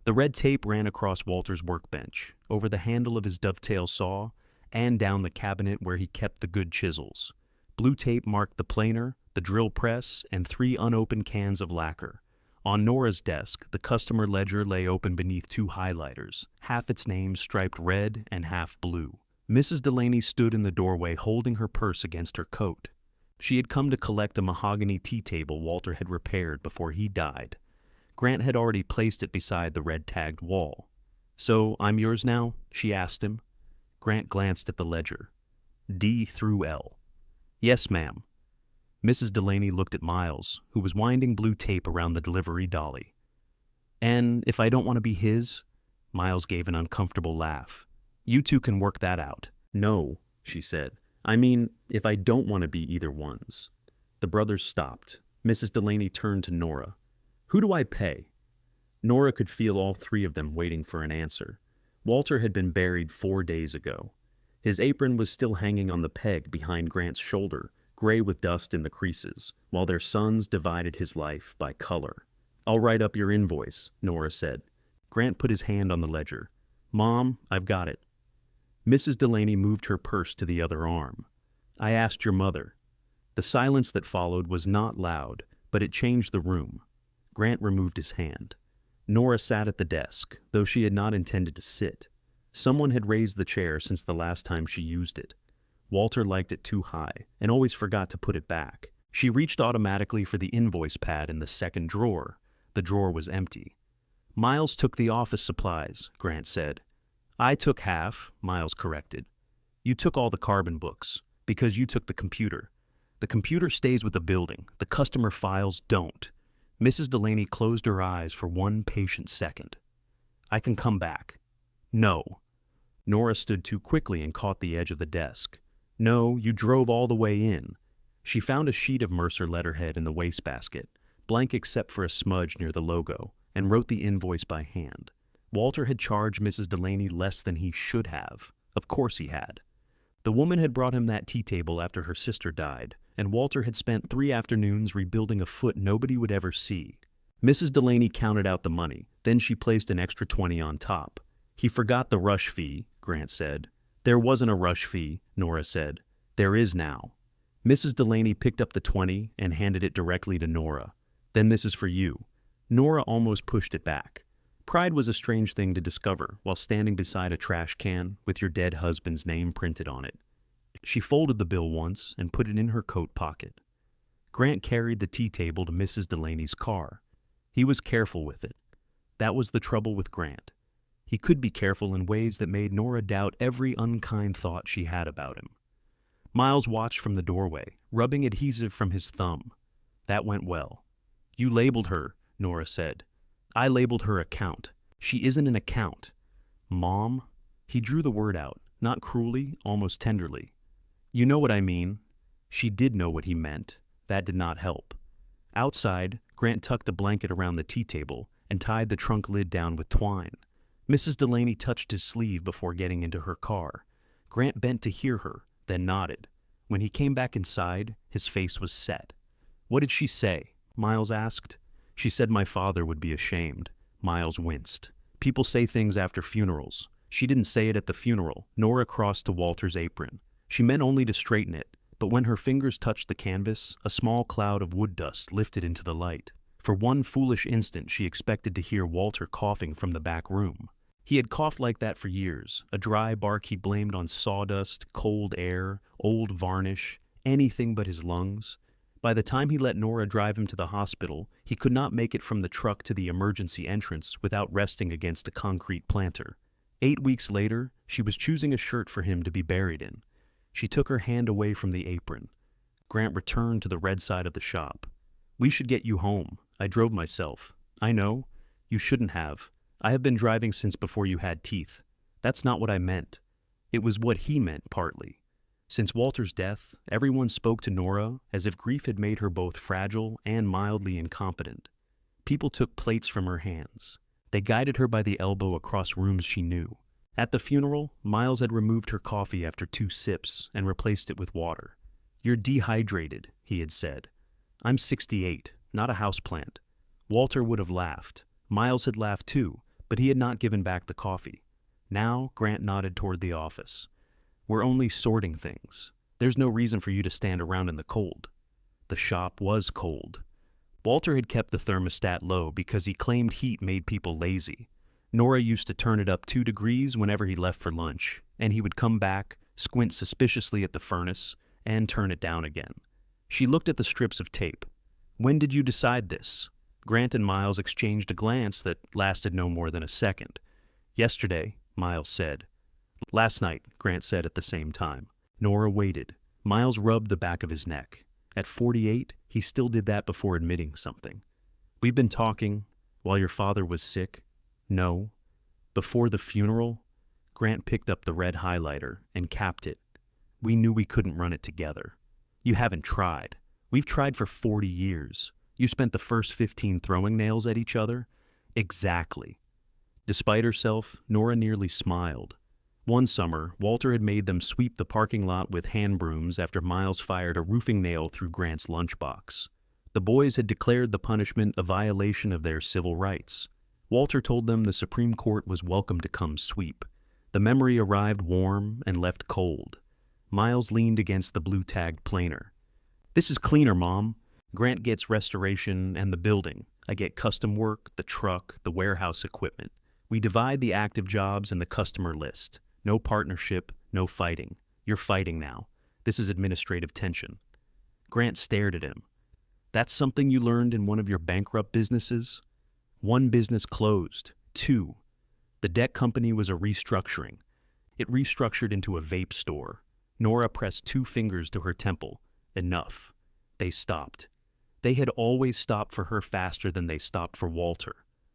The red tape ran across Walter's workbench, over the handle of his dovetail saw, and down the cabinet where he kept the good chisels. Blue tape marked the planer, the drill press, and 3 unopened cans of lacquer. On Nora's desk, the customer ledger lay open beneath 2 highlighters, half its name striped red and half blue. Mrs. Delaney stood in the doorway holding her purse against her coat. She had come to collect a mahogany tea table Walter had repaired before he died. Grant had already placed it beside the red-tagged wall. "So, I'm yours now?" she asked him. Grant glanced at the ledger. D through L. "Yes, ma'am." Mrs. Delaney looked at Miles, who was winding blue tape around the delivery dolly. "And if I don't want to be his?" Miles gave an uncomfortable laugh. "You two can work that out." "No," she said. "I mean, if I don't want to be either one's." The brothers stopped. Mrs. Delaney turned to Nora. "Who do I pay?" Nora could feel all 3 of them waiting for an answer. Walter had been buried 4 days ago. His apron was still hanging on the peg behind Grant's shoulder, gray with dust in the creases, while their sons divided his life by color. "I'll write up your invoice," Nora said. Grant put his hand on the ledger. "Mom, I've got it." Mrs. Delaney moved her purse to the other arm. "I asked your mother." The silence that followed was not loud, but it changed the room. Grant removed his hand. Nora sat at the desk, though she had not intended to sit. Someone had raised the chair since the last time she used it. Walter liked it too high, and always forgot to put it back. She reached automatically for the invoice pad in the second drawer. The drawer was empty. "Miles took the office supplies," Grant said. "I took half," Miles corrected. "You took all the carbon books, because you took the computer. The computer stays with the building, the customer files don't." Mrs. Delaney closed her eyes for 1 patient second. "I can come back." "No." Nora stood too quickly and caught the edge of the desk. "No, you drove all the way in." She found a sheet of Mercer letterhead in the wastebasket, blank except for a smudge near the logo, and wrote the invoice by hand. Walter had charged Mrs. Delaney less than he should have. Of course he had. The woman had brought him that tea table after her sister died, and Walter had spent 3 afternoons rebuilding a foot nobody would ever see. Mrs. Delaney counted out the money, then she placed an extra 20 on top. "He forgot the rush fee," Grant said. "There wasn't a rush fee," Nora said. "There is now." Mrs. Delaney picked up the 20 and handed it directly to Nora. "Then this is for you." Nora almost pushed it back. Pride was a strange thing to discover while standing beside a trash can with your dead husband's name printed on it. She folded the bill once and put it in her coat pocket. Grant carried the tea table to Mrs. Delaney's car. He was careful with it. That was the trouble with Grant. He could be careful in ways that made Nora doubt every unkind thought she had about him. Miles watched from the doorway, rubbing adhesive from his thumb. That went well. "You labeled her," Nora said. "I labeled her account. She isn't an account." "Mom?" He drew the word out, not cruelly, almost tenderly. "You know what I mean." She did know what he meant. That did not help. Outside, Grant tucked a blanket around the tea table and tied the trunk lid down with twine. Mrs. Delaney touched his sleeve before getting into her car. Grant bent to hear her, then nodded. When he came back inside, his face was set. "What did she say?" Miles asked. "She said my father would be ashamed." Miles winced. "People say things after funerals." She didn't say it at the funeral. Nora crossed to Walter's apron. She meant only to straighten it, but when her fingers touched the canvas, a small cloud of wood dust lifted into the light. For one foolish instant, she expected to hear Walter coughing from the back room. He had coughed like that for years, a dry bark he blamed on sawdust, cold air, old varnish, anything but his lungs. By the time he let Nora drive him to the hospital, he could not make it from the truck to the emergency entrance without resting against a concrete planter. 8 weeks later, she was choosing a shirt for him to be buried in. She took her hand away from the apron. Grant returned to the red side of the shop. "We should get you home. I drove myself." "I know. You shouldn't have. I have been driving since before you had teeth." "That's not what I meant." It was what he meant, partly. Since Walter's death, everyone spoke to Nora as if grief had made her both fragile and mildly incompetent. People took plates from her hands. They guided her by the elbow across rooms she knew. At the funeral, Miles had removed her coffee after 2 sips and replaced it with water. "You're dehydrated," he had said. "I'm 68, not a houseplant." Walter would have laughed. Miles had laughed too, but he had not given back the coffee. Now, Grant nodded toward the office. We're only sorting things. There's no reason for you to stand around in the cold. The shop was cold. Walter had kept the thermostat low because he claimed heat made people lazy. Nora used to turn it up 2 degrees whenever he left for lunch, and he would come back, squint suspiciously at the furnace, and turn it down again. She looked at the strips of tape. When did you decide this? Grant and Miles exchanged a glance that lasted no more than a second. Yesterday, Miles said. Last night, Grant said at the same time. Nora waited. Miles rubbed the back of his neck. At 48, he still did that before admitting something. We've been talking while your father was sick? No. Before the funeral? Grant picked up the red highlighter and capped it. We knew we couldn't run it together. You haven't tried. We've tried for 40 years. You spent the first 15 throwing nails at each other? Exactly. Despite herself, Nora nearly smiled. One summer, Walter had made them sweep the parking lot with hand brooms after Miles fired a roofing nail through Grant's lunchbox. The boys had declared the punishment a violation of their civil rights. Walter told them the Supreme Court was welcome to come sweep. The memory arrived warm and left cold. Miles leaned against the blue-tagged planer. This is cleaner, Mom. Grant gets restoration and the building. I get custom work, the truck, the warehouse equipment. We divide the active jobs and the customer list. No partnership, no fighting. You're fighting now. This is administrative tension. Grant stared at him. That's something you learned in one of your bankrupt businesses? 1 business closed. 2. The debt company was a restructuring. It restructured into a vape store. Nora pressed 2 fingers to her temple. Enough. They stopped. They had always stopped for her faster than they stopped for Walter.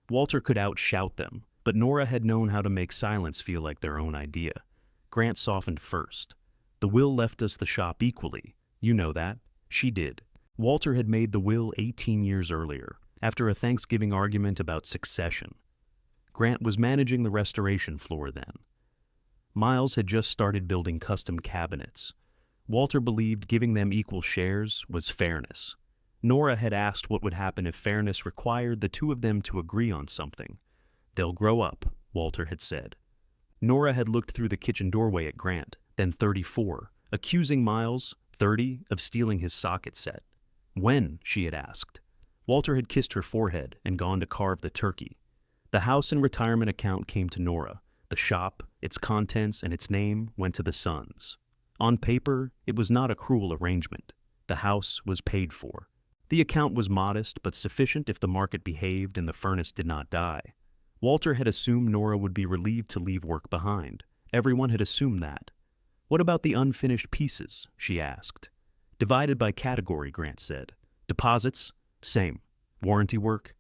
Walter could outshout them, but Nora had known how to make silence feel like their own idea. Grant softened first. The will left us the shop equally. You know that. She did. Walter had made the will 18 years earlier, after a Thanksgiving argument about succession. Grant was managing the restoration floor then. Miles had just started building custom cabinets. Walter believed giving them equal shares was fairness. Nora had asked what would happen if fairness required the 2 of them to agree on something. They'll grow up, Walter had said. Nora had looked through the kitchen doorway at Grant, then 34, accusing Miles, 30, of stealing his socket set. When? She had asked. Walter had kissed her forehead and gone to carve the turkey. The house and retirement account came to Nora. The shop, its contents, and its name went to the sons. On paper, it was not a cruel arrangement. The house was paid for. The account was modest but sufficient if the market behaved and the furnace did not die. Walter had assumed Nora would be relieved to leave work behind. Everyone had assumed that. What about the unfinished pieces? She asked. Divided by category, Grant said. Deposits? Same. Warranty work?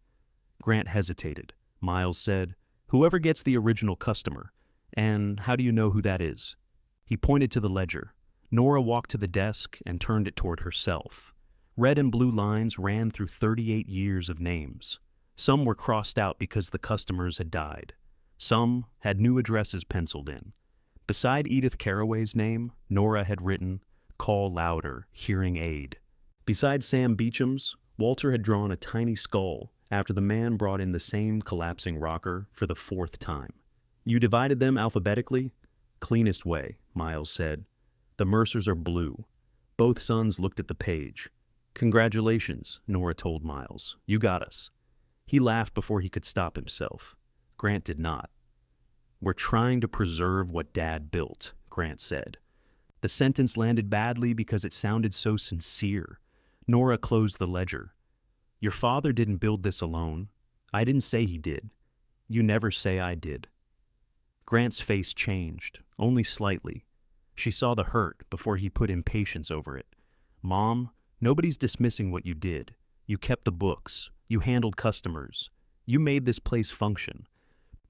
Grant hesitated. Miles said, whoever gets the original customer. And how do you know who that is? He pointed to the ledger. Nora walked to the desk and turned it toward herself. Red and blue lines ran through 38 years of names. Some were crossed out because the customers had died. Some had new addresses penciled in. Beside Edith Carraway's name, Nora had written, Call louder, hearing aid. Beside Sam Beecham's, Walter had drawn a tiny skull after the man brought in the same collapsing rocker for the 4th time. You divided them alphabetically? Cleanest way, Miles said. The Mercers are blue. Both sons looked at the page. Congratulations, Nora told Miles. You got us. He laughed before he could stop himself. Grant did not. We're trying to preserve what Dad built, Grant said. The sentence landed badly because it sounded so sincere. Nora closed the ledger. Your father didn't build this alone. I didn't say he did. You never say I did. Grant's face changed, only slightly. She saw the hurt before he put impatience over it. Mom, nobody's dismissing what you did. You kept the books. You handled customers. You made this place function.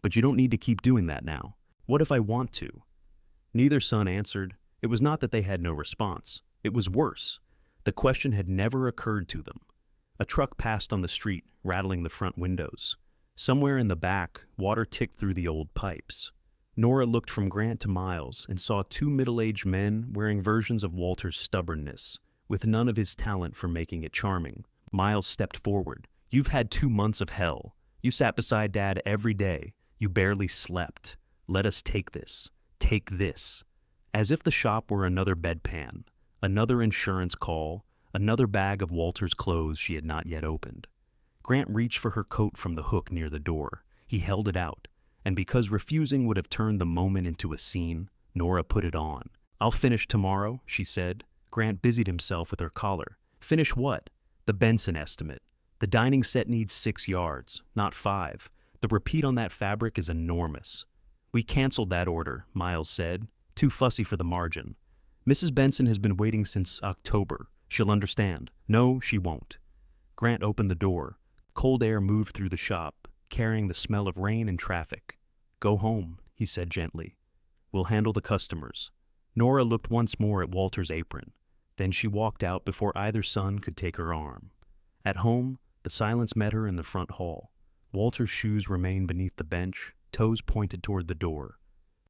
But you don't need to keep doing that now. What if I want to? Neither son answered. It was not that they had no response. It was worse. The question had never occurred to them. A truck passed on the street, rattling the front windows. Somewhere in the back, water ticked through the old pipes. Nora looked from Grant to Miles and saw 2 middle-aged men wearing versions of Walter's stubbornness, with none of his talent for making it charming. Miles stepped forward. You've had 2 months of hell. You sat beside Dad every day. You barely slept. Let us take this. Take this. As if the shop were another bedpan, another insurance call, another bag of Walter's clothes she had not yet opened. Grant reached for her coat from the hook near the door. He held it out, and because refusing would have turned the moment into a scene, Nora put it on. "I'll finish tomorrow," she said. Grant busied himself with her collar. "Finish what?" "The Benson estimate. The dining set needs 6 yards, not 5. The repeat on that fabric is enormous." "We canceled that order," Miles said. "Too fussy for the margin. Mrs. Benson has been waiting since October. She'll understand." "No, she won't." Grant opened the door. Cold air moved through the shop, carrying the smell of rain and traffic. "Go home," he said gently. "We'll handle the customers." Nora looked once more at Walter's apron. Then she walked out before either son could take her arm. At home, the silence met her in the front hall. Walter's shoes remained beneath the bench, toes pointed toward the door.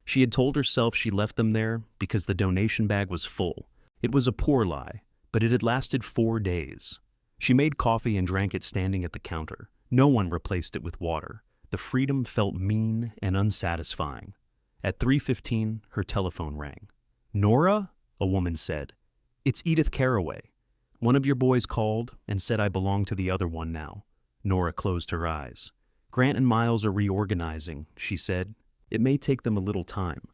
She had told herself she left them there because the donation bag was full. It was a poor lie, but it had lasted 4 days. She made coffee and drank it standing at the counter. No one replaced it with water. The freedom felt mean and unsatisfying. At 3:15, her telephone rang. "Nora?" a woman said. "It's Edith Carraway. One of your boys called and said I belong to the other one now." Nora closed her eyes. "Grant and Miles are reorganizing," she said. "It may take them a little time."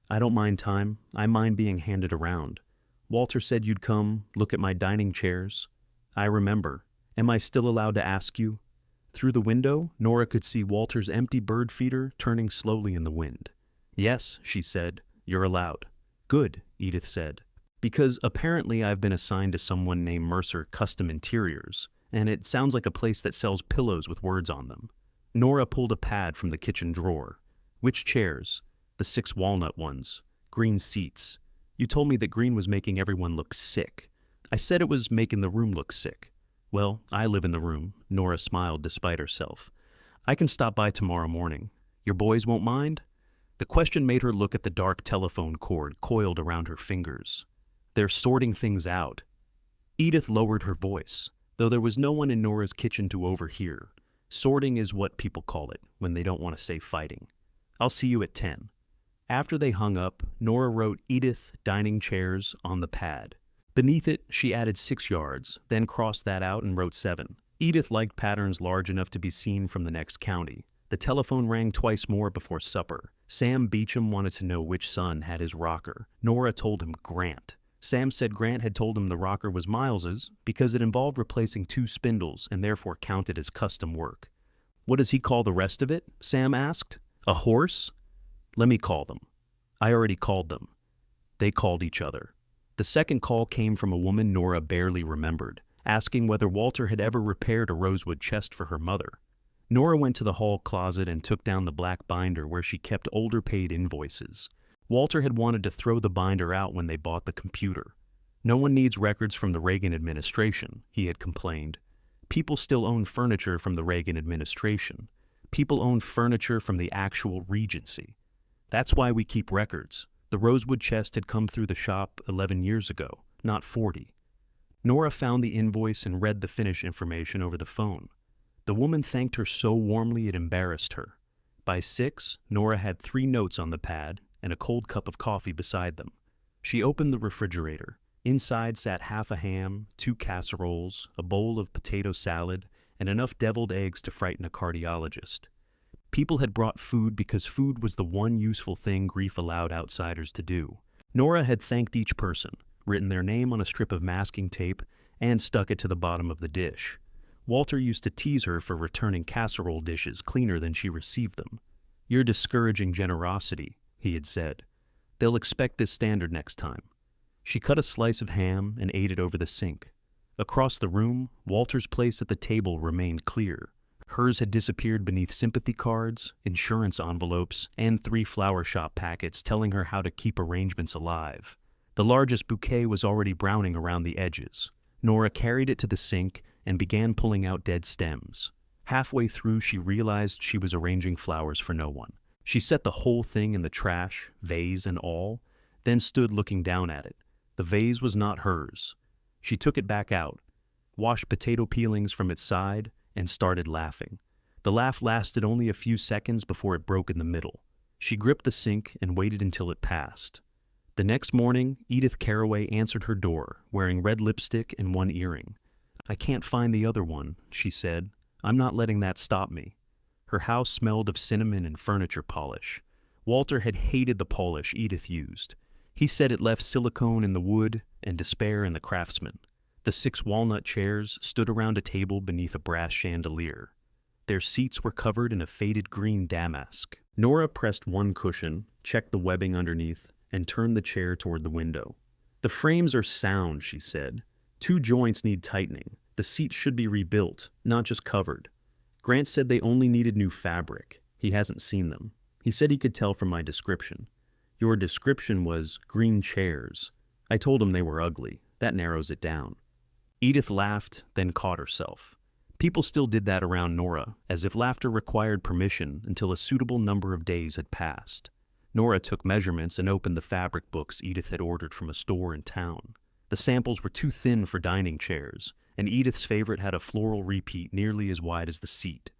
"I don't mind time. I mind being handed around. Walter said you'd come, look at my dining chairs." "I remember. Am I still allowed to ask you?" Through the window, Nora could see Walter's empty bird feeder turning slowly in the wind. "Yes," she said. "You're allowed." "Good," Edith said. "Because apparently I've been assigned to someone named Mercer Custom Interiors, and it sounds like a place that sells pillows with words on them." Nora pulled a pad from the kitchen drawer. "Which chairs?" "The 6 walnut ones. Green seats. You told me that green was making everyone look sick." "I said it was making the room look sick." "Well, I live in the room." Nora smiled despite herself. "I can stop by tomorrow morning. Your boys won't mind?" The question made her look at the dark telephone cord coiled around her fingers. "They're sorting things out." Edith lowered her voice, though there was no one in Nora's kitchen to overhear. Sorting is what people call it when they don't want to say fighting. "I'll see you at 10. After they hung up, Nora wrote Edith dining chairs on the pad. Beneath it, she added 6 yards, then crossed that out and wrote 7. Edith liked patterns large enough to be seen from the next county. The telephone rang twice more before supper. Sam Beecham wanted to know which son had his rocker. Nora told him Grant. Sam said Grant had told him the rocker was Miles's because it involved replacing 2 spindles and therefore counted as custom work. "What does he call the rest of it?" Sam asked. "A horse?" "Let me call them." "I already called them." They called each other. The second call came from a woman Nora barely remembered, asking whether Walter had ever repaired a rosewood chest for her mother. Nora went to the hall closet and took down the black binder where she kept older paid invoices. Walter had wanted to throw the binder out when they bought the computer. "No one needs records from the Reagan administration," he had complained. "People still own furniture from the Reagan administration. People own furniture from the actual Regency. That's why we keep records. The rosewood chest had come through the shop 11 years ago, not 40. Nora found the invoice and read the finish information over the phone. The woman thanked her so warmly it embarrassed her. By 6, Nora had 3 notes on the pad and a cold cup of coffee beside them. She opened the refrigerator. Inside sat half a ham, 2 casseroles, a bowl of potato salad, and enough deviled eggs to frighten a cardiologist. People had brought food because food was the one useful thing grief allowed outsiders to do. Nora had thanked each person, written their name on a strip of masking tape, and stuck it to the bottom of the dish. Walter used to tease her for returning casserole dishes cleaner than she received them. "You're discouraging generosity," he had said. "They'll expect this standard next time." She cut a slice of ham and ate it over the sink. Across the room, Walter's place at the table remained clear. Hers had disappeared beneath sympathy cards, insurance envelopes, and 3 flower shop packets telling her how to keep arrangements alive. The largest bouquet was already browning around the edges. Nora carried it to the sink and began pulling out dead stems. Halfway through, she realized she was arranging flowers for no one. She set the whole thing in the trash, vase and all, then stood looking down at it. The vase was not hers. She took it back out, washed potato peelings from its side, and started laughing. The laugh lasted only a few seconds before it broke in the middle. She gripped the sink and waited until it passed. The next morning, Edith Carraway answered her door, wearing red lipstick and one earring. "I can't find the other one," she said. "I'm not letting that stop me." Her house smelled of cinnamon and furniture polish. Walter had hated the polish Edith used. He said it left silicone in the wood and despair in the craftsman. The 6 walnut chairs stood around a table beneath a brass chandelier. Their seats were covered in a faded green damask. Nora pressed one cushion, checked the webbing underneath, and turned the chair toward the window. "The frames are sound," she said. "2 joints need tightening. The seats should be rebuilt, not just covered. Grant said they only needed new fabric. He hasn't seen them. He said he could tell from my description. Your description was green chairs. I told him they were ugly. That narrows it down." Edith laughed, then caught herself. People still did that around Nora, as if laughter required permission until a suitable number of days had passed. Nora took measurements and opened the fabric books Edith had ordered from a store in town. The samples were too thin for dining chairs, and Edith's favorite had a floral repeat nearly as wide as the seat.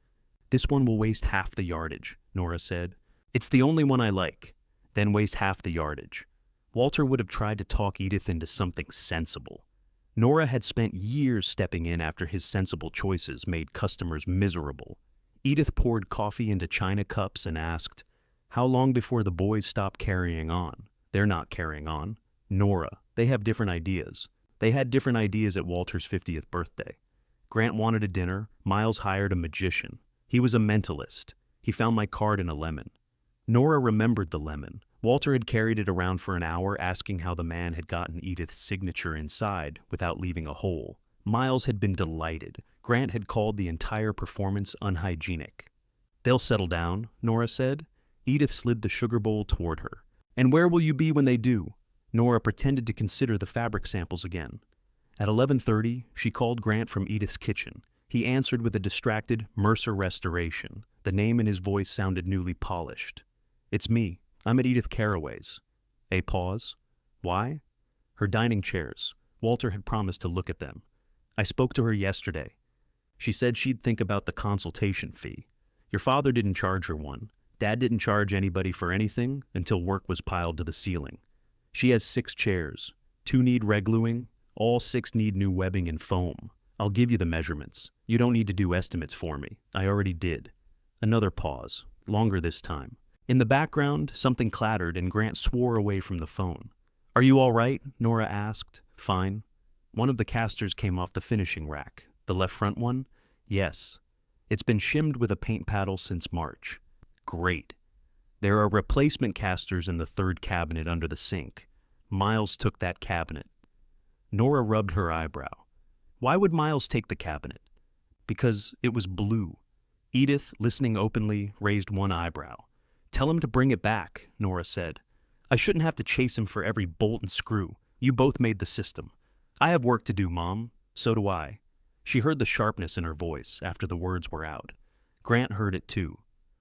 "This one will waste half the yardage," Nora said. "It's the only one I like." "Then waste half the yardage." Walter would have tried to talk Edith into something sensible. Nora had spent years stepping in after his sensible choices made customers miserable. Edith poured coffee into china cups and asked, "How long before the boys stop carrying on?" "They're not carrying on." "Nora, they have different ideas." They had different ideas at Walter's 50th birthday. Grant wanted a dinner. Miles hired a magician. He was a mentalist. He found my card in a lemon. Nora remembered the lemon. Walter had carried it around for an hour, asking how the man had gotten Edith's signature inside without leaving a hole. Miles had been delighted. Grant had called the entire performance unhygienic. "They'll settle down," Nora said. Edith slid the sugar bowl toward her. "And where will you be when they do?" Nora pretended to consider the fabric samples again. At 11:30, she called Grant from Edith's kitchen. He answered with a distracted Mercer Restoration. The name in his voice sounded newly polished. "It's me. I'm at Edith Carraway's." A pause. "Why?" "Her dining chairs. Walter had promised to look at them. I spoke to her yesterday. She said she'd think about the consultation fee. Your father didn't charge her one. Dad didn't charge anybody for anything until work was piled to the ceiling. She has 6 chairs. 2 need regluing. All 6 need new webbing and foam. I'll give you the measurements. You don't need to do estimates for me. I already did." Another pause, longer this time. In the background, something clattered and Grant swore away from the phone. "Are you all right?" Nora asked. "Fine." One of the casters came off the finishing rack. "The left front one?" "Yes. It's been shimmed with a paint paddle since March." "Great." "There are replacement casters in the 3rd cabinet under the sink. Miles took that cabinet." Nora rubbed her eyebrow. "Why would Miles take the cabinet?" "Because it was blue." Edith, listening openly, raised one eyebrow. "Tell him to bring it back," Nora said. "I shouldn't have to chase him for every bolt and screw. You both made the system." "I have work to do, Mom. So do I." She heard the sharpness in her voice after the words were out. Grant heard it too.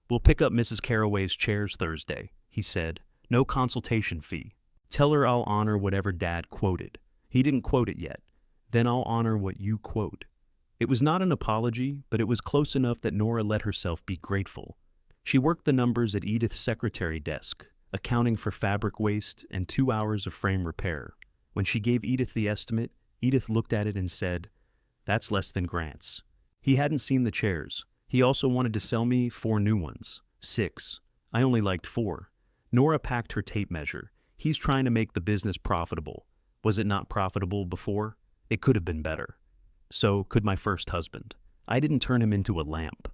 "We'll pick up Mrs. Carraway's chairs Thursday," he said. "No consultation fee. Tell her I'll honor whatever Dad quoted. He didn't quote it yet. Then I'll honor what you quote." It was not an apology, but it was close enough that Nora let herself be grateful. She worked the numbers at Edith's secretary desk, accounting for fabric waste and 2 hours of frame repair. When she gave Edith the estimate, Edith looked at it and said, "That's less than Grant's." He hadn't seen the chairs. He also wanted to sell me 4 new ones. 6. I only liked 4. Nora packed her tape measure. He's trying to make the business profitable. Was it not profitable before? It could have been better. So could my first husband. I didn't turn him into a lamp.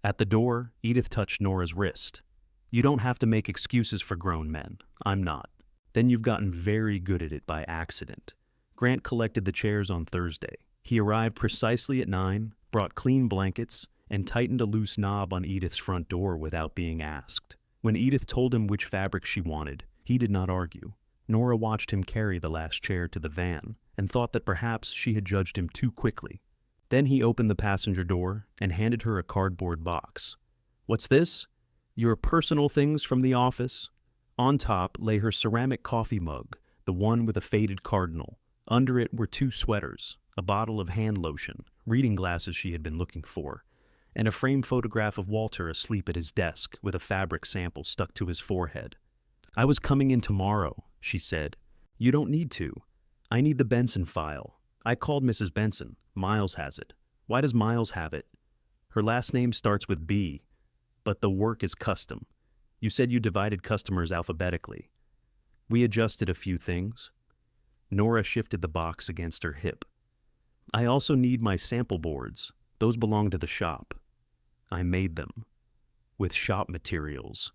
At the door, Edith touched Nora's wrist. "You don't have to make excuses for grown men. I'm not." "Then you've gotten very good at it by accident." Grant collected the chairs on Thursday. He arrived precisely at 9, brought clean blankets, and tightened a loose knob on Edith's front door without being asked. When Edith told him which fabric she wanted, he did not argue. Nora watched him carry the last chair to the van and thought that perhaps she had judged him too quickly. Then he opened the passenger door and handed her a cardboard box. "What's this?" "Your personal things from the office." On top lay her ceramic coffee mug, the one with a faded cardinal. Under it were 2 sweaters, a bottle of hand lotion, reading glasses she had been looking for, and a framed photograph of Walter asleep at his desk with a fabric sample stuck to his forehead. "I was coming in tomorrow," she said. "You don't need to. I need the Benson file. I called Mrs. Benson. Miles has it." "Why does Miles have it?" "Her last name starts with B, but the work is custom. You said you divided customers alphabetically." "We adjusted a few things." Nora shifted the box against her hip. "I also need my sample boards. Those belong to the shop. I made them. With shop materials."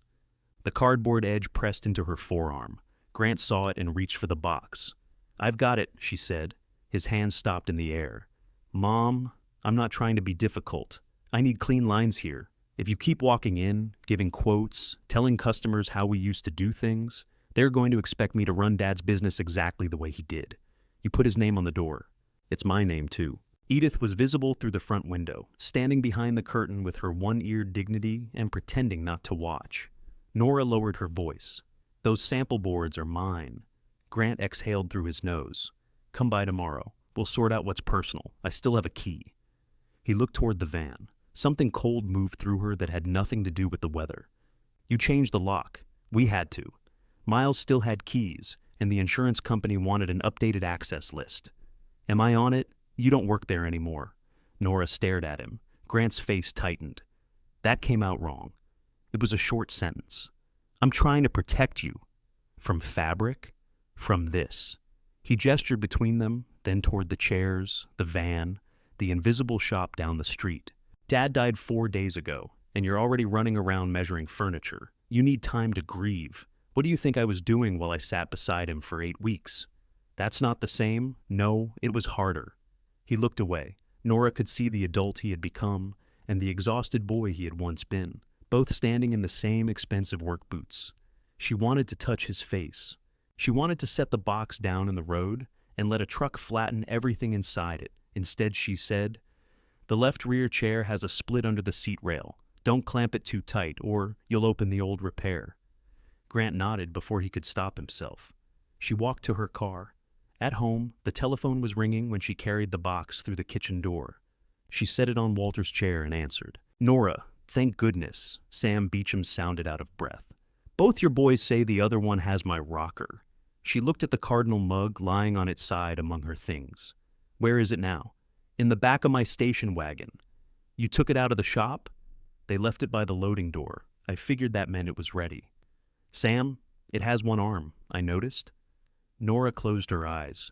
The cardboard edge pressed into her forearm. Grant saw it and reached for the box. "I've got it," she said. His hand stopped in the air. "Mom, I'm not trying to be difficult. I need clean lines here. If you keep walking in, giving quotes, telling customers how we used to do things, they're going to expect me to run Dad's business exactly the way he did. You put his name on the door. It's my name, too." Edith was visible through the front window, standing behind the curtain with her one-eared dignity and pretending not to watch. Nora lowered her voice. "Those sample boards are mine." Grant exhaled through his nose. "Come by tomorrow. We'll sort out what's personal. I still have a key." He looked toward the van. Something cold moved through her that had nothing to do with the weather. "You changed the lock. We had to. Miles still had keys, and the insurance company wanted an updated access list." "Am I on it? You don't work there anymore." Nora stared at him. Grant's face tightened. "That came out wrong." It was a short sentence. "I'm trying to protect you." "From fabric? From this?" He gestured between them, then toward the chairs, the van, the invisible shop down the street. "Dad died 4 days ago, and you're already running around measuring furniture. You need time to grieve. What do you think I was doing while I sat beside him for 8 weeks? That's not the same. No, it was harder." He looked away. Nora could see the adult he had become and the exhausted boy he had once been, both standing in the same expensive work boots. She wanted to touch his face. She wanted to set the box down in the road and let a truck flatten everything inside it. Instead, she said, "The left rear chair has a split under the seat rail. Don't clamp it too tight, or you'll open the old repair." Grant nodded before he could stop himself. She walked to her car. At home, the telephone was ringing when she carried the box through the kitchen door. She set it on Walter's chair and answered. "Nora, thank goodness," Sam Beecham sounded out of breath. "Both your boys say the other one has my rocker." She looked at the cardinal mug lying on its side among her things. "Where is it now?" "In the back of my station wagon." "You took it out of the shop?" "They left it by the loading door. I figured that meant it was ready." "Sam, it has one arm, I noticed." Nora closed her eyes.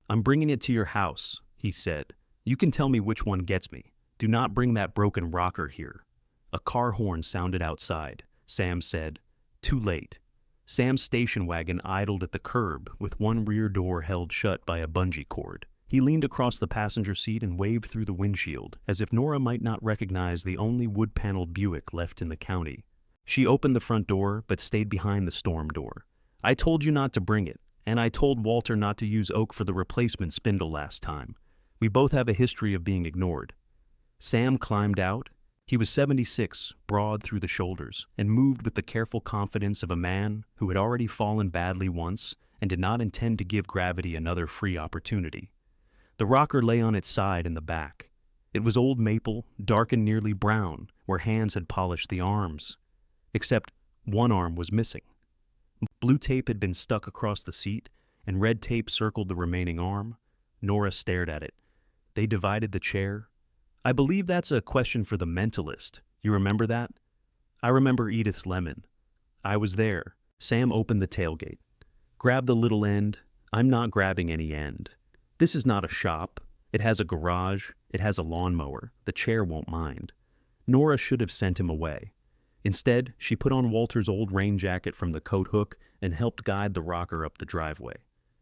"I'm bringing it to your house," he said. "You can tell me which one gets me. Do not bring that broken rocker here." A car horn sounded outside. Sam said, "Too late." Sam's station wagon idled at the curb with one rear door held shut by a bungee cord. He leaned across the passenger seat and waved through the windshield, as if Nora might not recognize the only wood-paneled Buick left in the county. She opened the front door, but stayed behind the storm door. "I told you not to bring it, and I told Walter not to use oak for the replacement spindle last time. We both have a history of being ignored." Sam climbed out. He was 76, broad through the shoulders, and moved with the careful confidence of a man who had already fallen badly once and did not intend to give gravity another free opportunity. The rocker lay on its side in the back. It was old maple, dark and nearly brown, where hands had polished the arms. Except one arm was missing. Blue tape had been stuck across the seat, and red tape circled the remaining arm. Nora stared at it. They divided the chair. "I believe that's a question for the mentalist. You remember that?" "I remember Edith's lemon." "I was there." Sam opened the tailgate. "Grab the little end." "I'm not grabbing any end. This is not a shop. It has a garage. It has a lawnmower. The chair won't mind." Nora should have sent him away. Instead, she put on Walter's old rain jacket from the coat hook and helped guide the rocker up the driveway.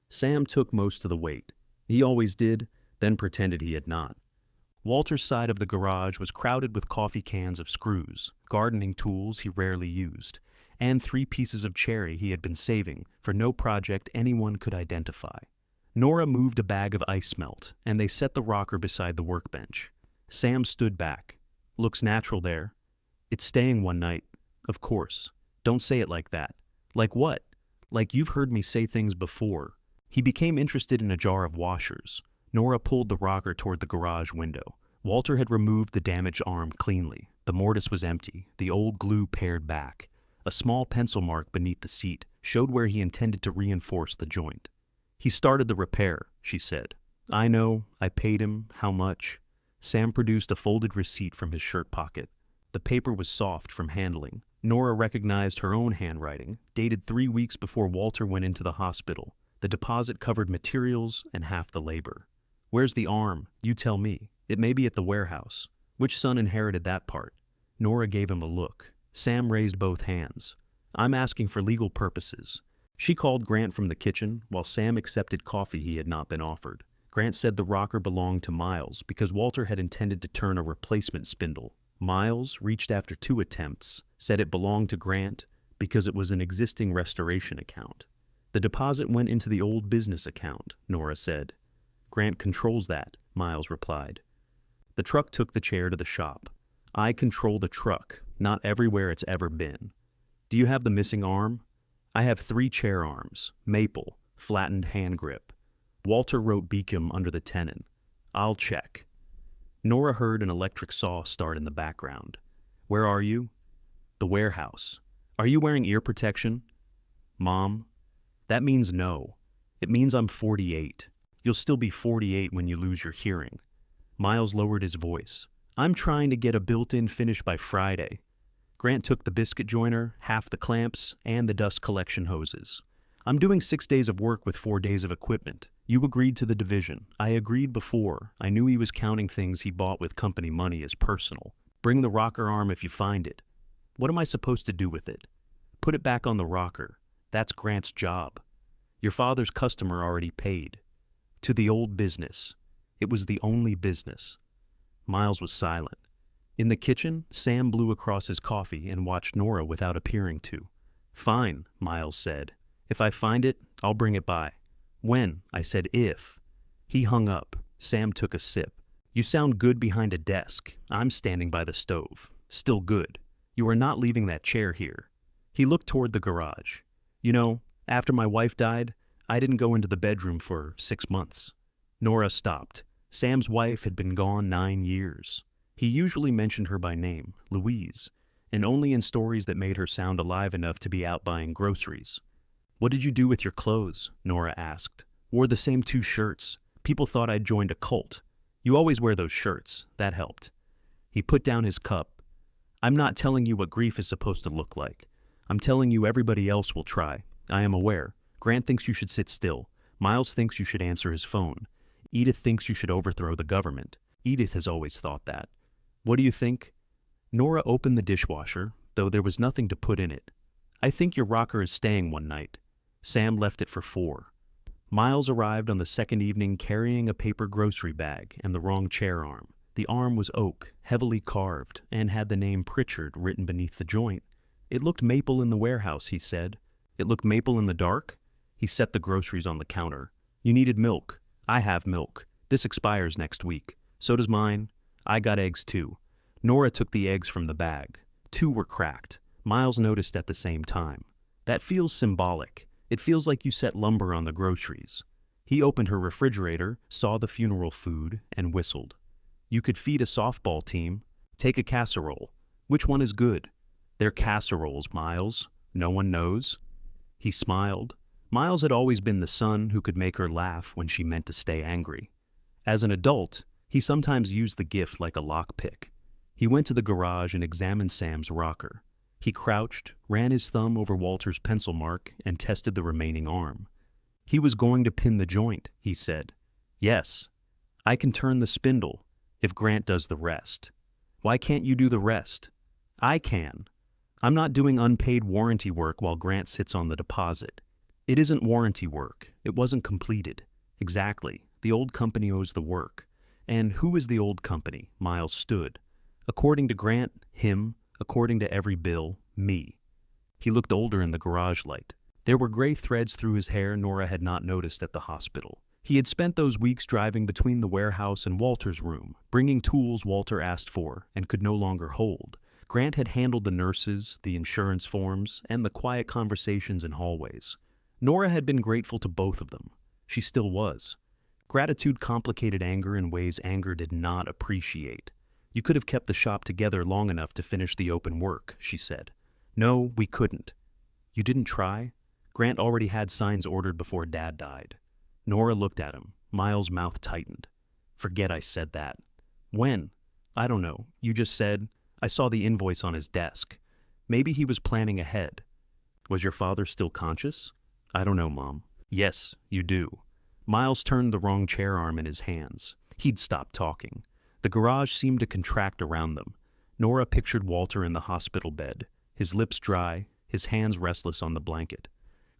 Sam took most of the weight. He always did, then pretended he had not. Walter's side of the garage was crowded with coffee cans of screws, gardening tools he rarely used, and 3 pieces of cherry he had been saving for no project anyone could identify. Nora moved a bag of ice melt, and they set the rocker beside the workbench. Sam stood back. "Looks natural there." "It's staying one night." "Of course. Don't say it like that." "Like what?" "Like you've heard me say things before." He became interested in a jar of washers. Nora pulled the rocker toward the garage window. Walter had removed the damaged arm cleanly. The mortise was empty, the old glue pared back. A small pencil mark beneath the seat showed where he intended to reinforce the joint. "He started the repair," she said. "I know, I paid him, how much?" Sam produced a folded receipt from his shirt pocket. The paper was soft from handling. Nora recognized her own handwriting, dated 3 weeks before Walter went into the hospital. The deposit covered materials and half the labor. "Where's the arm? You tell me. It may be at the warehouse. Which son inherited that part?" Nora gave him a look. Sam raised both hands. "I'm asking for legal purposes." She called Grant from the kitchen, while Sam accepted coffee he had not been offered. Grant said the rocker belonged to Miles because Walter had intended to turn a replacement spindle. Miles reached after 2 attempts, said it belonged to Grant because it was an existing restoration account. "The deposit went into the old business account," Nora said. "Grant controls that," Miles replied. The truck took the chair to the shop. "I control the truck, not everywhere it's ever been." "Do you have the missing arm?" "I have 3 chair arms, maple, flattened hand grip." Walter wrote Beacom under the tenon. "I'll check." Nora heard an electric saw start in the background. "Where are you?" "The warehouse." "Are you wearing ear protection?" "Mom, that means no. It means I'm 48. You'll still be 48 when you lose your hearing." Miles lowered his voice. "I'm trying to get a built-in finish by Friday." Grant took the biscuit joiner, half the clamps, and the dust collection hoses. "I'm doing 6 days of work with 4 days of equipment. You agreed to the division. I agreed before. I knew he was counting things he bought with company money as personal. Bring the rocker arm if you find it." "What am I supposed to do with it?" "Put it back on the rocker. That's Grant's job. Your father's customer already paid." "To the old business." It was the only business. Miles was silent. In the kitchen, Sam blew across his coffee and watched Nora without appearing to. "Fine," Miles said. "If I find it, I'll bring it by." "When?" I said if. He hung up. Sam took a sip. "You sound good behind a desk. I'm standing by the stove. Still good. You are not leaving that chair here." He looked toward the garage. "You know, after my wife died, I didn't go into the bedroom for 6 months." Nora stopped. Sam's wife had been gone 9 years. He usually mentioned her by name, Louise, and only in stories that made her sound alive enough to be out buying groceries. "What did you do with your clothes?" Nora asked. "Wore the same 2 shirts. People thought I'd joined a cult. You always wear those shirts. That helped." He put down his cup. "I'm not telling you what grief is supposed to look like. I'm telling you everybody else will try. I am aware. Grant thinks you should sit still. Miles thinks you should answer his phone. Edith thinks you should overthrow the government. Edith has always thought that. What do you think?" Nora opened the dishwasher, though there was nothing to put in it. "I think your rocker is staying one night." Sam left it for 4. Miles arrived on the second evening carrying a paper grocery bag and the wrong chair arm. The arm was oak, heavily carved, and had the name Pritchard written beneath the joint. "It looked maple in the warehouse," he said. "It looked maple in the dark?" He set the groceries on the counter. "You needed milk. I have milk. This expires next week. So does mine. I got eggs too." Nora took the eggs from the bag. 2 were cracked. Miles noticed at the same time. "That feels symbolic. It feels like you set lumber on the groceries." He opened her refrigerator, saw the funeral food, and whistled. "You could feed a softball team. Take a casserole. Which one is good?" "They're casseroles, Miles. No one knows." He smiled. Miles had always been the son who could make her laugh when she meant to stay angry. As an adult, he sometimes used the gift like a lockpick. He went to the garage and examined Sam's rocker. He crouched, ran his thumb over Walter's pencil mark, and tested the remaining arm. "He was going to pin the joint," he said. "Yes. I can turn the spindle, if Grant does the rest." "Why can't you do the rest?" "I can. I'm not doing unpaid warranty work while Grant sits on the deposit." "It isn't warranty work. It wasn't completed." "Exactly. The old company owes the work." "And who is the old company?" Miles stood. "According to Grant, him. According to every bill, me." He looked older in the garage light. There were gray threads through his hair Nora had not noticed at the hospital. He had spent those weeks driving between the warehouse and Walter's room, bringing tools Walter asked for and could no longer hold. Grant had handled the nurses, the insurance forms, and the quiet conversations in hallways. Nora had been grateful to both of them. She still was. Gratitude complicated anger in ways anger did not appreciate. You could have kept the shop together long enough to finish the open work, she said. No, we couldn't. You didn't try? Grant already had signs ordered before Dad died. Nora looked at him. Miles' mouth tightened. Forget I said that. When? I don't know. You just said. I saw the invoice on his desk. Maybe he was planning ahead. Was your father still conscious? I don't know, Mom. Yes, you do. Miles turned the wrong chair arm in his hands. He'd stopped talking. The garage seemed to contract around them. Nora pictured Walter in the hospital bed, his lips dry, his hands restless on the blanket.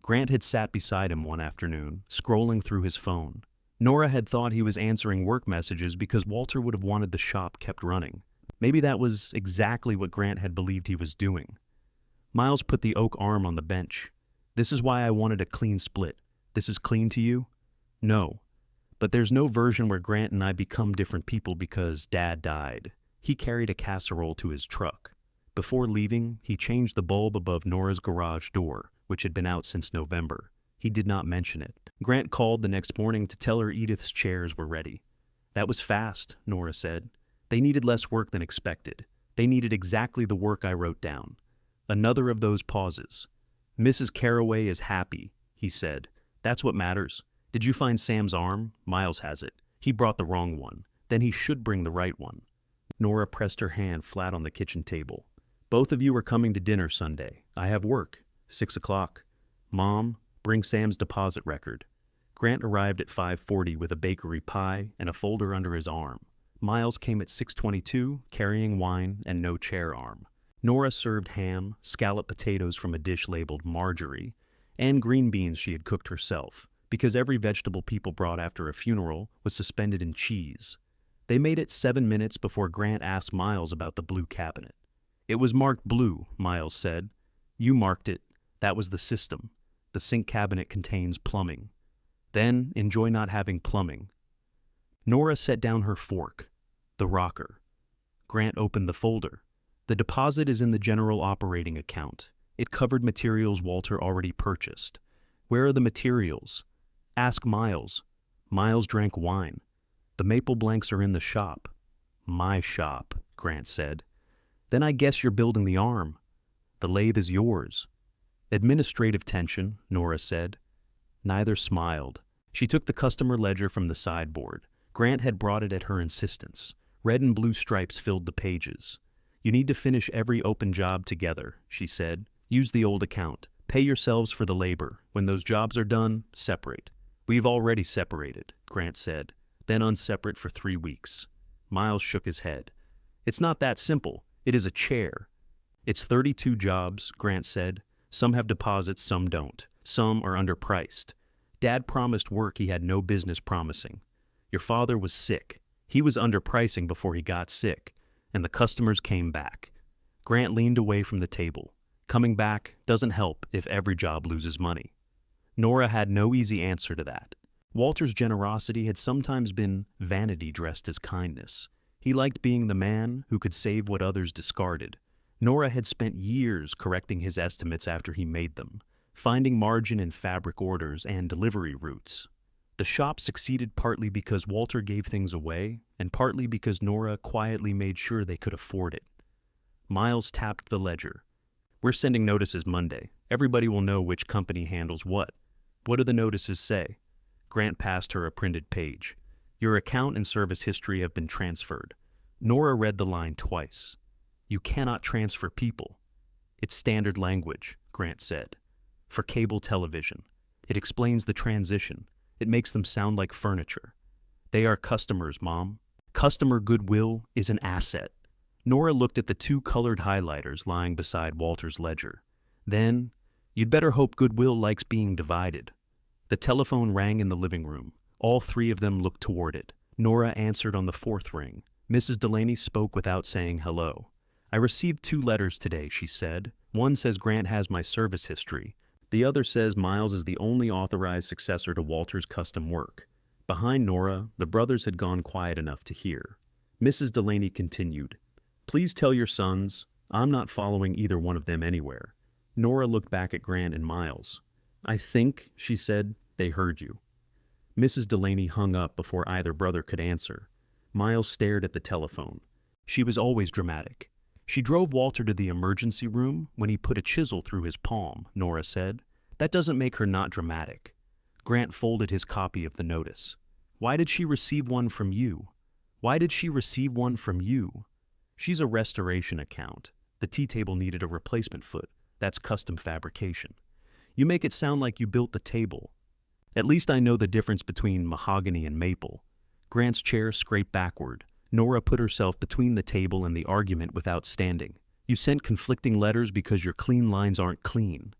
Grant had sat beside him one afternoon, scrolling through his phone. Nora had thought he was answering work messages because Walter would have wanted the shop kept running. Maybe that was exactly what Grant had believed he was doing. Miles put the oak arm on the bench. This is why I wanted a clean split. This is clean to you? No. But there's no version where Grant and I become different people because Dad died. He carried a casserole to his truck. Before leaving, he changed the bulb above Nora's garage door, which had been out since November. He did not mention it. Grant called the next morning to tell her Edith's chairs were ready. That was fast, Nora said. They needed less work than expected. They needed exactly the work I wrote down. Another of those pauses. Mrs. Carraway is happy, he said. That's what matters. Did you find Sam's arm? Miles has it. He brought the wrong one. Then he should bring the right one. Nora pressed her hand flat on the kitchen table. Both of you are coming to dinner Sunday. I have work. 6 o'clock. Mom, bring Sam's deposit record. Grant arrived at 5:40 with a bakery pie and a folder under his arm. Miles came at 6:22, carrying wine and no chair arm. Nora served ham, scalloped potatoes from a dish labeled Marjorie, and green beans she had cooked herself, because every vegetable people brought after a funeral was suspended in cheese. They made it 7 minutes before Grant asked Miles about the blue cabinet. It was marked blue, Miles said. You marked it. That was the system. The sink cabinet contains plumbing. Then enjoy not having plumbing. Nora set down her fork. The rocker. Grant opened the folder. The deposit is in the general operating account. It covered materials Walter already purchased. Where are the materials? Ask Miles. Miles drank wine. The maple blanks are in the shop. My shop, Grant said. Then I guess you're building the arm. The lathe is yours. Administrative tension, Nora said. Neither smiled. She took the customer ledger from the sideboard. Grant had brought it at her insistence. Red and blue stripes filled the pages. You need to finish every open job together, she said. Use the old account. Pay yourselves for the labor. When those jobs are done, separate. We've already separated, Grant said. Then unseparate for 3 weeks. Miles shook his head. It's not that simple. It is a chair. It's 32 jobs, Grant said. Some have deposits, some don't. Some are underpriced. Dad promised work he had no business promising. Your father was sick. He was underpricing before he got sick, and the customers came back. Grant leaned away from the table. Coming back doesn't help if every job loses money. Nora had no easy answer to that. Walter's generosity had sometimes been vanity dressed as kindness. He liked being the man who could save what others discarded. Nora had spent years correcting his estimates after he made them, finding margin in fabric orders and delivery routes. The shop succeeded partly because Walter gave things away, and partly because Nora quietly made sure they could afford it. Miles tapped the ledger. We're sending notices Monday. Everybody will know which company handles what. What do the notices say? Grant passed her a printed page. Your account and service history have been transferred. Nora read the line twice. You cannot transfer people. It's standard language, Grant said. For cable television. It explains the transition. It makes them sound like furniture. They are customers, Mom. Customer goodwill is an asset. Nora looked at the 2 colored highlighters lying beside Walter's ledger. Then, you'd better hope goodwill likes being divided. The telephone rang in the living room. All 3 of them looked toward it. Nora answered on the 4th ring. Mrs. Delaney spoke without saying hello. I received 2 letters today, she said. One says Grant has my service history. The other says Miles is the only authorized successor to Walter's custom work. Behind Nora, the brothers had gone quiet enough to hear. Mrs. Delaney continued, Please tell your sons, I'm not following either one of them anywhere. Nora looked back at Grant and Miles. I think, she said, they heard you. Mrs. Delaney hung up before either brother could answer. Miles stared at the telephone. She was always dramatic. She drove Walter to the emergency room when he put a chisel through his palm, Nora said. That doesn't make her not dramatic. Grant folded his copy of the notice. Why did she receive one from you? Why did she receive one from you? She's a restoration account. The tea table needed a replacement foot. That's custom fabrication. You make it sound like you built the table. At least I know the difference between mahogany and maple. Grant's chair scraped backward. Nora put herself between the table and the argument without standing. You sent conflicting letters because your clean lines aren't clean.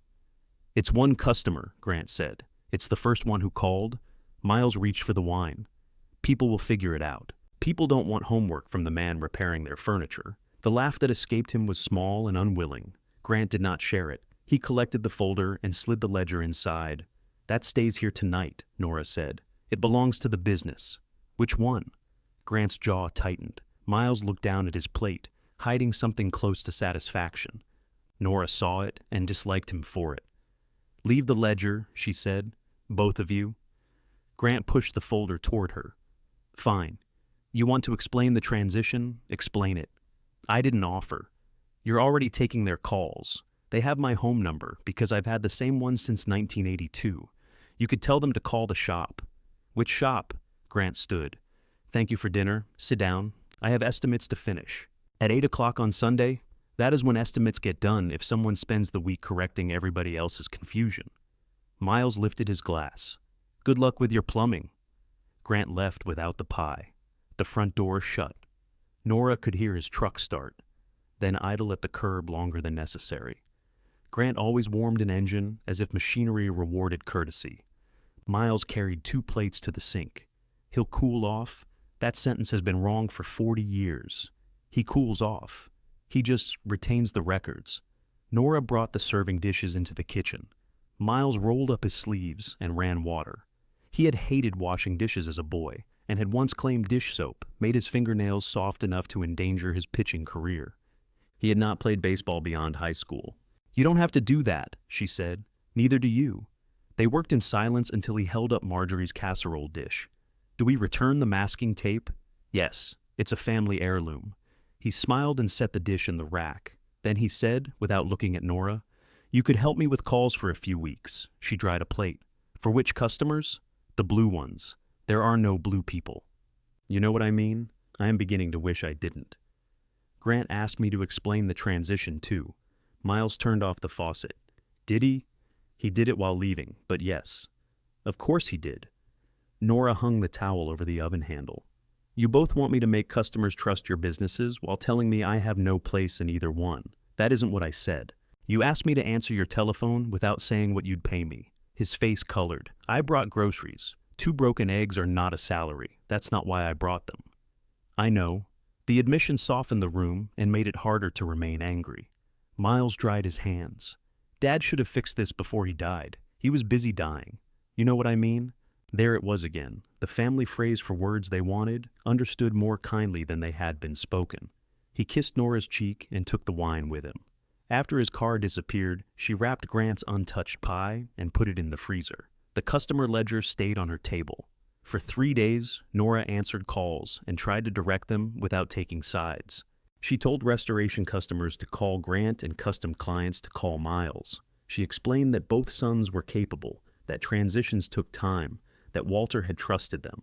It's one customer, Grant said. It's the first one who called. Miles reached for the wine. People will figure it out. People don't want homework from the man repairing their furniture. The laugh that escaped him was small and unwilling. Grant did not share it. He collected the folder and slid the ledger inside. That stays here tonight, Nora said. It belongs to the business. Which one? Grant's jaw tightened. Miles looked down at his plate, hiding something close to satisfaction. Nora saw it and disliked him for it. Leave the ledger, she said. Both of you. Grant pushed the folder toward her. Fine. You want to explain the transition? Explain it. I didn't offer. You're already taking their calls. They have my home number because I've had the same one since 1982. You could tell them to call the shop. Which shop? Grant stood. Thank you for dinner. Sit down. I have estimates to finish. At 8 o'clock on Sunday, that is when estimates get done if someone spends the week correcting everybody else's confusion. Miles lifted his glass. Good luck with your plumbing. Grant left without the pie. The front door shut. Nora could hear his truck start, then idle at the curb longer than necessary. Grant always warmed an engine as if machinery rewarded courtesy. Miles carried 2 plates to the sink. He'll cool off. That sentence has been wrong for 40 years. He cools off. He just retains the records. Nora brought the serving dishes into the kitchen. Miles rolled up his sleeves and ran water. He had hated washing dishes as a boy and had once claimed dish soap made his fingernails soft enough to endanger his pitching career. He had not played baseball beyond high school. You don't have to do that, she said. Neither do you. They worked in silence until he held up Marjorie's casserole dish. Do we return the masking tape? Yes, it's a family heirloom. He smiled and set the dish in the rack. Then he said, without looking at Nora, You could help me with calls for a few weeks. She dried a plate. For which customers? The blue ones. There are no blue people. You know what I mean? I am beginning to wish I didn't. Grant asked me to explain the transition too. Miles turned off the faucet. Did he? He did it while leaving, but yes. Of course he did. Nora hung the towel over the oven handle. You both want me to make customers trust your businesses while telling me I have no place in either one. That isn't what I said. You asked me to answer your telephone without saying what you'd pay me. His face colored. I brought groceries. 2 broken eggs are not a salary. That's not why I brought them. I know. The admission softened the room and made it harder to remain angry. Miles dried his hands. Dad should have fixed this before he died. He was busy dying. You know what I mean? There it was again. The family phrase for words they wanted, understood more kindly than they had been spoken. He kissed Nora's cheek and took the wine with him. After his car disappeared, she wrapped Grant's untouched pie and put it in the freezer. The customer ledger stayed on her table. For 3 days, Nora answered calls and tried to direct them without taking sides. She told restoration customers to call Grant and custom clients to call Miles. She explained that both sons were capable, that transitions took time, that Walter had trusted them.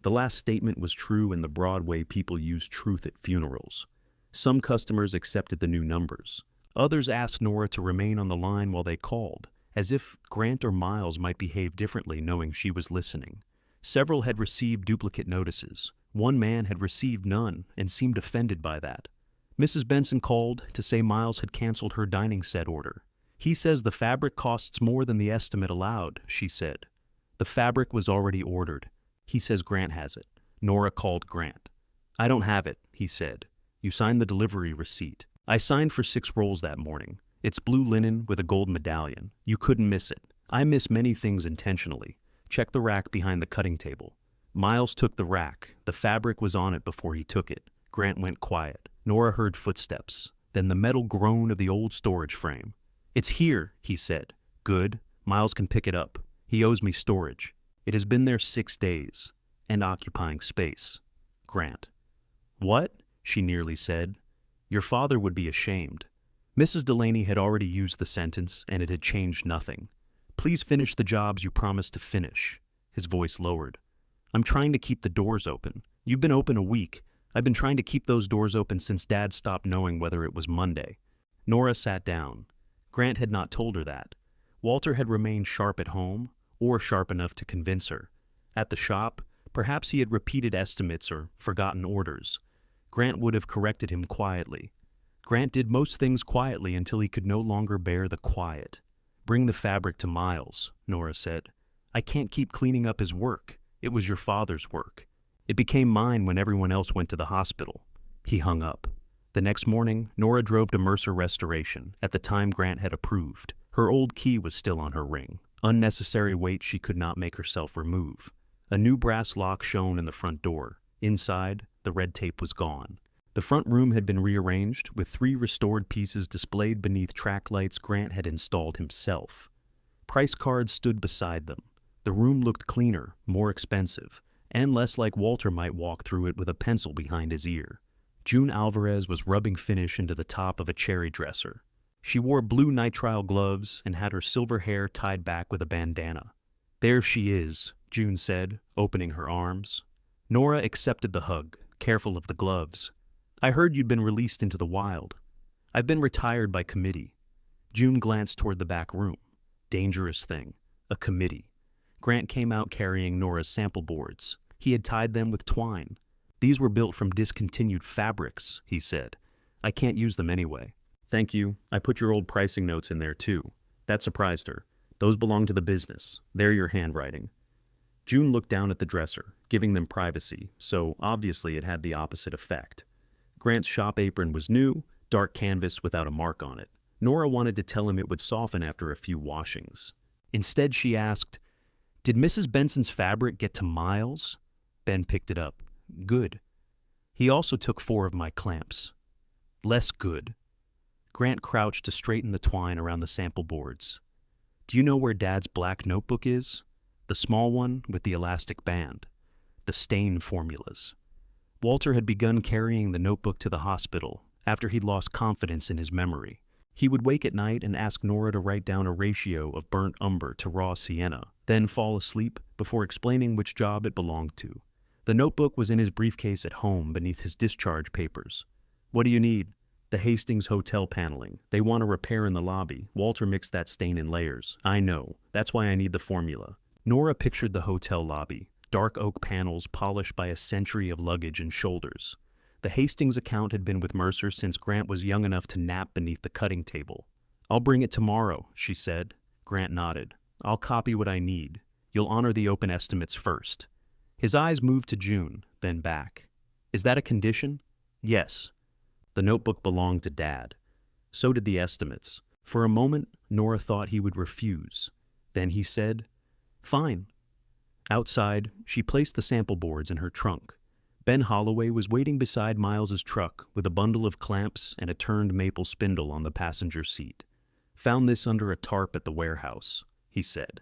The last statement was true in the broad way people use truth at funerals. Some customers accepted the new numbers. Others asked Nora to remain on the line while they called, as if Grant or Miles might behave differently knowing she was listening. Several had received duplicate notices. One man had received none and seemed offended by that. Mrs. Benson called to say Miles had canceled her dining set order. He says the fabric costs more than the estimate allowed, she said. The fabric was already ordered. He says Grant has it. Nora called Grant. I don't have it, he said. You signed the delivery receipt. I signed for 6 rolls that morning. It's blue linen with a gold medallion. You couldn't miss it. I miss many things intentionally. Check the rack behind the cutting table. Miles took the rack. The fabric was on it before he took it. Grant went quiet. Nora heard footsteps, then the metal groan of the old storage frame. It's here, he said. Good. Miles can pick it up. He owes me storage. It has been there 6 days, and occupying space. Grant. What? She nearly said. Your father would be ashamed. Mrs. Delaney had already used the sentence, and it had changed nothing. Please finish the jobs you promised to finish. His voice lowered. I'm trying to keep the doors open. You've been open a week. I've been trying to keep those doors open since Dad stopped knowing whether it was Monday. Nora sat down. Grant had not told her that. Walter had remained sharp at home, or sharp enough to convince her. At the shop, perhaps he had repeated estimates or forgotten orders. Grant would have corrected him quietly. Grant did most things quietly until he could no longer bear the quiet. Bring the fabric to Miles, Nora said. I can't keep cleaning up his work. It was your father's work. It became mine when everyone else went to the hospital. He hung up. The next morning, Nora drove to Mercer Restoration at the time Grant had approved. Her old key was still on her ring, unnecessary weight she could not make herself remove. A new brass lock shone in the front door. Inside, the red tape was gone. The front room had been rearranged, with 3 restored pieces displayed beneath track lights Grant had installed himself. Price cards stood beside them. The room looked cleaner, more expensive, and less like Walter might walk through it with a pencil behind his ear. June Alvarez was rubbing finish into the top of a cherry dresser. She wore blue nitrile gloves and had her silver hair tied back with a bandana. There she is, June said, opening her arms. Nora accepted the hug, careful of the gloves. I heard you'd been released into the wild. I've been retired by committee. June glanced toward the back room. Dangerous thing. A committee. Grant came out carrying Nora's sample boards. He had tied them with twine. These were built from discontinued fabrics, he said. I can't use them anyway. Thank you. I put your old pricing notes in there too. That surprised her. Those belong to the business. They're your handwriting. June looked down at the dresser, giving them privacy, so obviously it had the opposite effect. Grant's shop apron was new, dark canvas without a mark on it. Nora wanted to tell him it would soften after a few washings. Instead, she asked, Did Mrs. Benson's fabric get to Miles? Ben picked it up. Good. He also took 4 of my clamps. Less good. Grant crouched to straighten the twine around the sample boards. Do you know where Dad's black notebook is? The small one with the elastic band. The stain formulas. Walter had begun carrying the notebook to the hospital after he'd lost confidence in his memory. He would wake at night and ask Nora to write down a ratio of burnt umber to raw sienna, then fall asleep before explaining which job it belonged to. The notebook was in his briefcase at home beneath his discharge papers. What do you need? The Hastings Hotel paneling. They want a repair in the lobby. Walter mixed that stain in layers. I know. That's why I need the formula. Nora pictured the hotel lobby. Dark oak panels polished by a century of luggage and shoulders. The Hastings account had been with Mercer since Grant was young enough to nap beneath the cutting table. I'll bring it tomorrow, she said. Grant nodded. I'll copy what I need. You'll honor the open estimates first. His eyes moved to June, then back. Is that a condition? Yes. The notebook belonged to Dad. So did the estimates. For a moment, Nora thought he would refuse. Then he said, Fine. Outside, she placed the sample boards in her trunk. Ben Holloway was waiting beside Miles's truck with a bundle of clamps and a turned maple spindle on the passenger seat. Found this under a tarp at the warehouse, he said.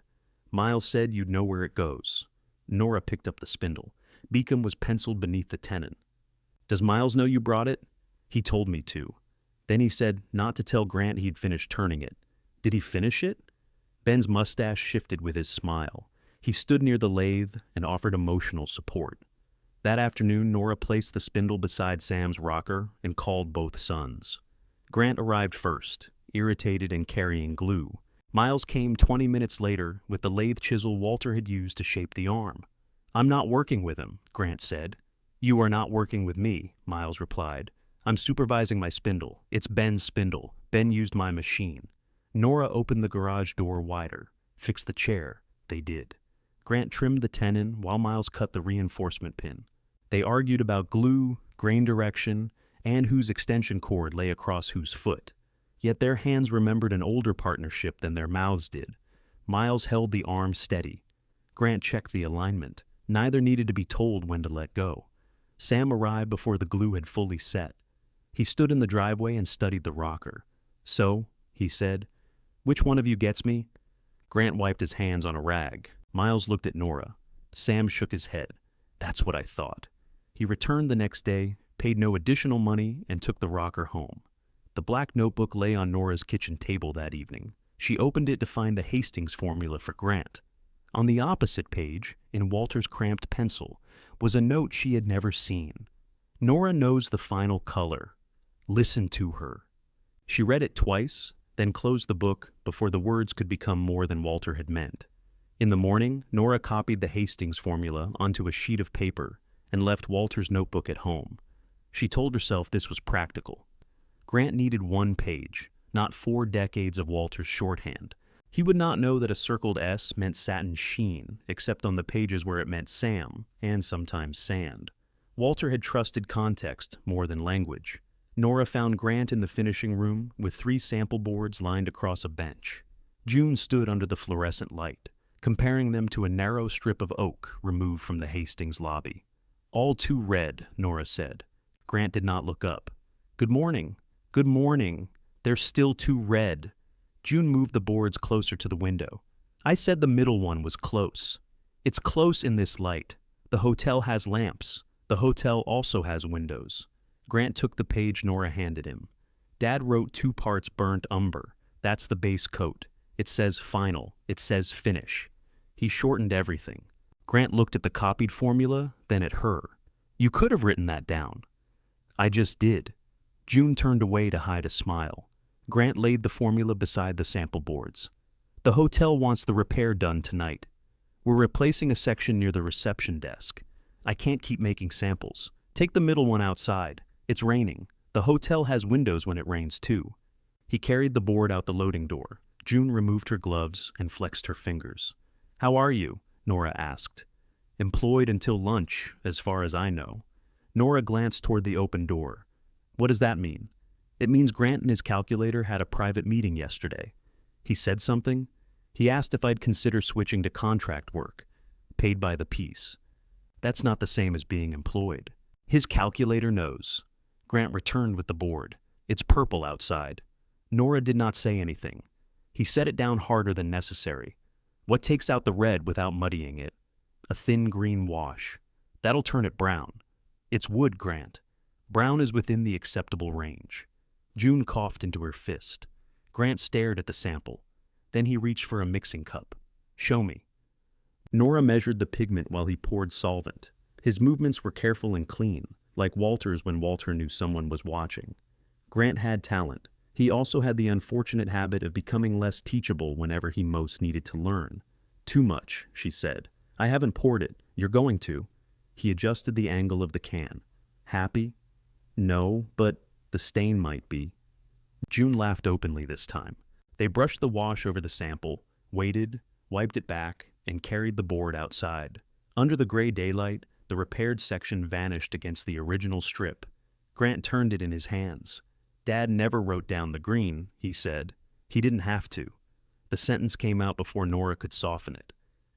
Miles said you'd know where it goes. Nora picked up the spindle. Beacom was penciled beneath the tenon. Does Miles know you brought it? He told me to. Then he said not to tell Grant he'd finished turning it. Did he finish it? Ben's mustache shifted with his smile. He stood near the lathe and offered emotional support. That afternoon, Nora placed the spindle beside Sam's rocker and called both sons. Grant arrived first, irritated and carrying glue. Miles came 20 minutes later with the lathe chisel Walter had used to shape the arm. I'm not working with him, Grant said. You are not working with me, Miles replied. I'm supervising my spindle. It's Ben's spindle. Ben used my machine. Nora opened the garage door wider. Fix the chair. They did. Grant trimmed the tenon while Miles cut the reinforcement pin. They argued about glue, grain direction, and whose extension cord lay across whose foot. Yet their hands remembered an older partnership than their mouths did. Miles held the arm steady. Grant checked the alignment. Neither needed to be told when to let go. Sam arrived before the glue had fully set. He stood in the driveway and studied the rocker. So, he said, which one of you gets me? Grant wiped his hands on a rag. Miles looked at Nora. Sam shook his head. That's what I thought. He returned the next day, paid no additional money, and took the rocker home. The black notebook lay on Nora's kitchen table that evening. She opened it to find the Hastings formula for Grant. On the opposite page, in Walter's cramped pencil, was a note she had never seen. Nora knows the final color. Listen to her. She read it twice, then closed the book before the words could become more than Walter had meant. In the morning, Nora copied the Hastings formula onto a sheet of paper and left Walter's notebook at home. She told herself this was practical. Grant needed one page, not 4 decades of Walter's shorthand. He would not know that a circled S meant satin sheen, except on the pages where it meant Sam, and sometimes sand. Walter had trusted context more than language. Nora found Grant in the finishing room with 3 sample boards lined across a bench. June stood under the fluorescent light, comparing them to a narrow strip of oak removed from the Hastings lobby. All too red, Nora said. Grant did not look up. Good morning. Good morning. They're still too red. June moved the boards closer to the window. I said the middle one was close. It's close in this light. The hotel has lamps. The hotel also has windows. Grant took the page Nora handed him. Dad wrote 2 parts burnt umber. That's the base coat. It says final. It says finish. He shortened everything. Grant looked at the copied formula, then at her. You could have written that down. I just did. June turned away to hide a smile. Grant laid the formula beside the sample boards. The hotel wants the repair done tonight. We're replacing a section near the reception desk. I can't keep making samples. Take the middle one outside. It's raining. The hotel has windows when it rains too. He carried the board out the loading door. June removed her gloves and flexed her fingers. How are you? Nora asked. Employed until lunch, as far as I know. Nora glanced toward the open door. What does that mean? It means Grant and his calculator had a private meeting yesterday. He said something. He asked if I'd consider switching to contract work, paid by the piece. That's not the same as being employed. His calculator knows. Grant returned with the board. It's purple outside. Nora did not say anything. He set it down harder than necessary. What takes out the red without muddying it? A thin green wash. That'll turn it brown. It's wood, Grant. Brown is within the acceptable range. June coughed into her fist. Grant stared at the sample. Then he reached for a mixing cup. Show me. Nora measured the pigment while he poured solvent. His movements were careful and clean, like Walter's when Walter knew someone was watching. Grant had talent. He also had the unfortunate habit of becoming less teachable whenever he most needed to learn. Too much, she said. I haven't poured it. You're going to. He adjusted the angle of the can. Happy? No, but the stain might be. June laughed openly this time. They brushed the wash over the sample, waited, wiped it back, and carried the board outside. Under the gray daylight, the repaired section vanished against the original strip. Grant turned it in his hands. Dad never wrote down the green, he said. He didn't have to. The sentence came out before Nora could soften it.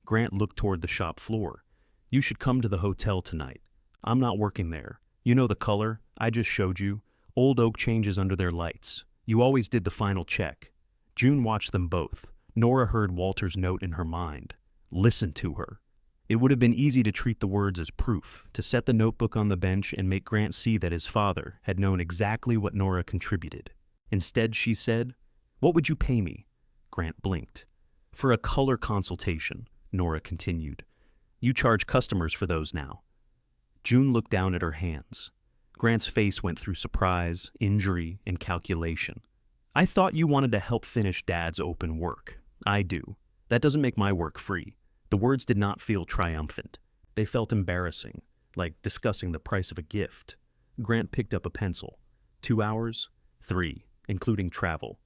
Grant looked toward the shop floor. You should come to the hotel tonight. I'm not working there. You know the color? I just showed you. Old oak changes under their lights. You always did the final check. June watched them both. Nora heard Walter's note in her mind. Listen to her. It would have been easy to treat the words as proof, to set the notebook on the bench and make Grant see that his father had known exactly what Nora contributed. Instead, she said, What would you pay me? Grant blinked. For a color consultation, Nora continued. You charge customers for those now. June looked down at her hands. Grant's face went through surprise, injury, and calculation. I thought you wanted to help finish Dad's open work. I do. That doesn't make my work free. The words did not feel triumphant. They felt embarrassing, like discussing the price of a gift. Grant picked up a pencil. 2 hours? 3, including travel.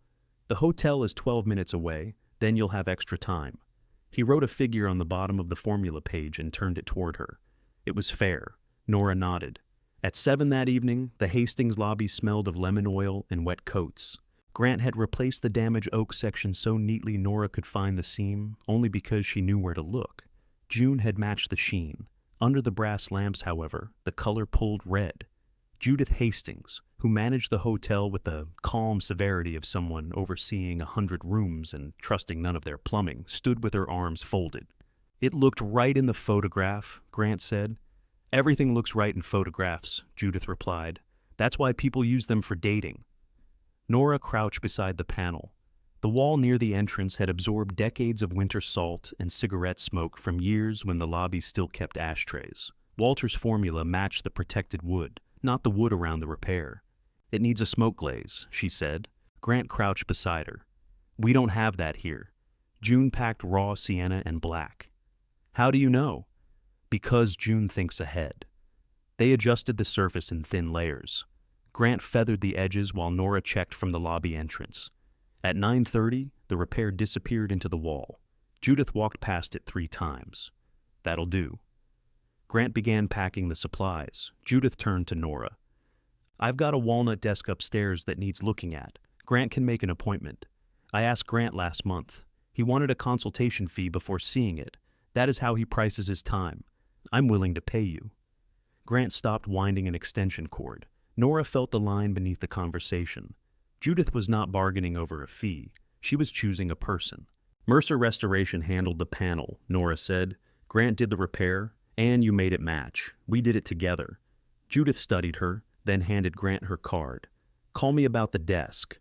The hotel is 12 minutes away, then you'll have extra time. He wrote a figure on the bottom of the formula page and turned it toward her. It was fair. Nora nodded. At 7 that evening, the Hastings lobby smelled of lemon oil and wet coats. Grant had replaced the damaged oak section so neatly Nora could find the seam, only because she knew where to look. June had matched the sheen. Under the brass lamps, however, the color pulled red. Judith Hastings, who managed the hotel with the calm severity of someone overseeing 100 rooms and trusting none of their plumbing, stood with her arms folded. It looked right in the photograph, Grant said. Everything looks right in photographs, Judith replied. That's why people use them for dating. Nora crouched beside the panel. The wall near the entrance had absorbed decades of winter salt and cigarette smoke from years when the lobby still kept ashtrays. Walter's formula matched the protected wood, not the wood around the repair. It needs a smoke glaze, she said. Grant crouched beside her. We don't have that here. June packed raw sienna and black. How do you know? Because June thinks ahead. They adjusted the surface in thin layers. Grant feathered the edges while Nora checked from the lobby entrance. At 9:30, the repair disappeared into the wall. Judith walked past it 3 times. That'll do. Grant began packing the supplies. Judith turned to Nora. I've got a walnut desk upstairs that needs looking at. Grant can make an appointment. I asked Grant last month. He wanted a consultation fee before seeing it. That is how he prices his time. I'm willing to pay you. Grant stopped winding an extension cord. Nora felt the line beneath the conversation. Judith was not bargaining over a fee. She was choosing a person. Mercer Restoration handled the panel, Nora said. Grant did the repair, and you made it match. We did it together. Judith studied her, then handed Grant her card. Call me about the desk.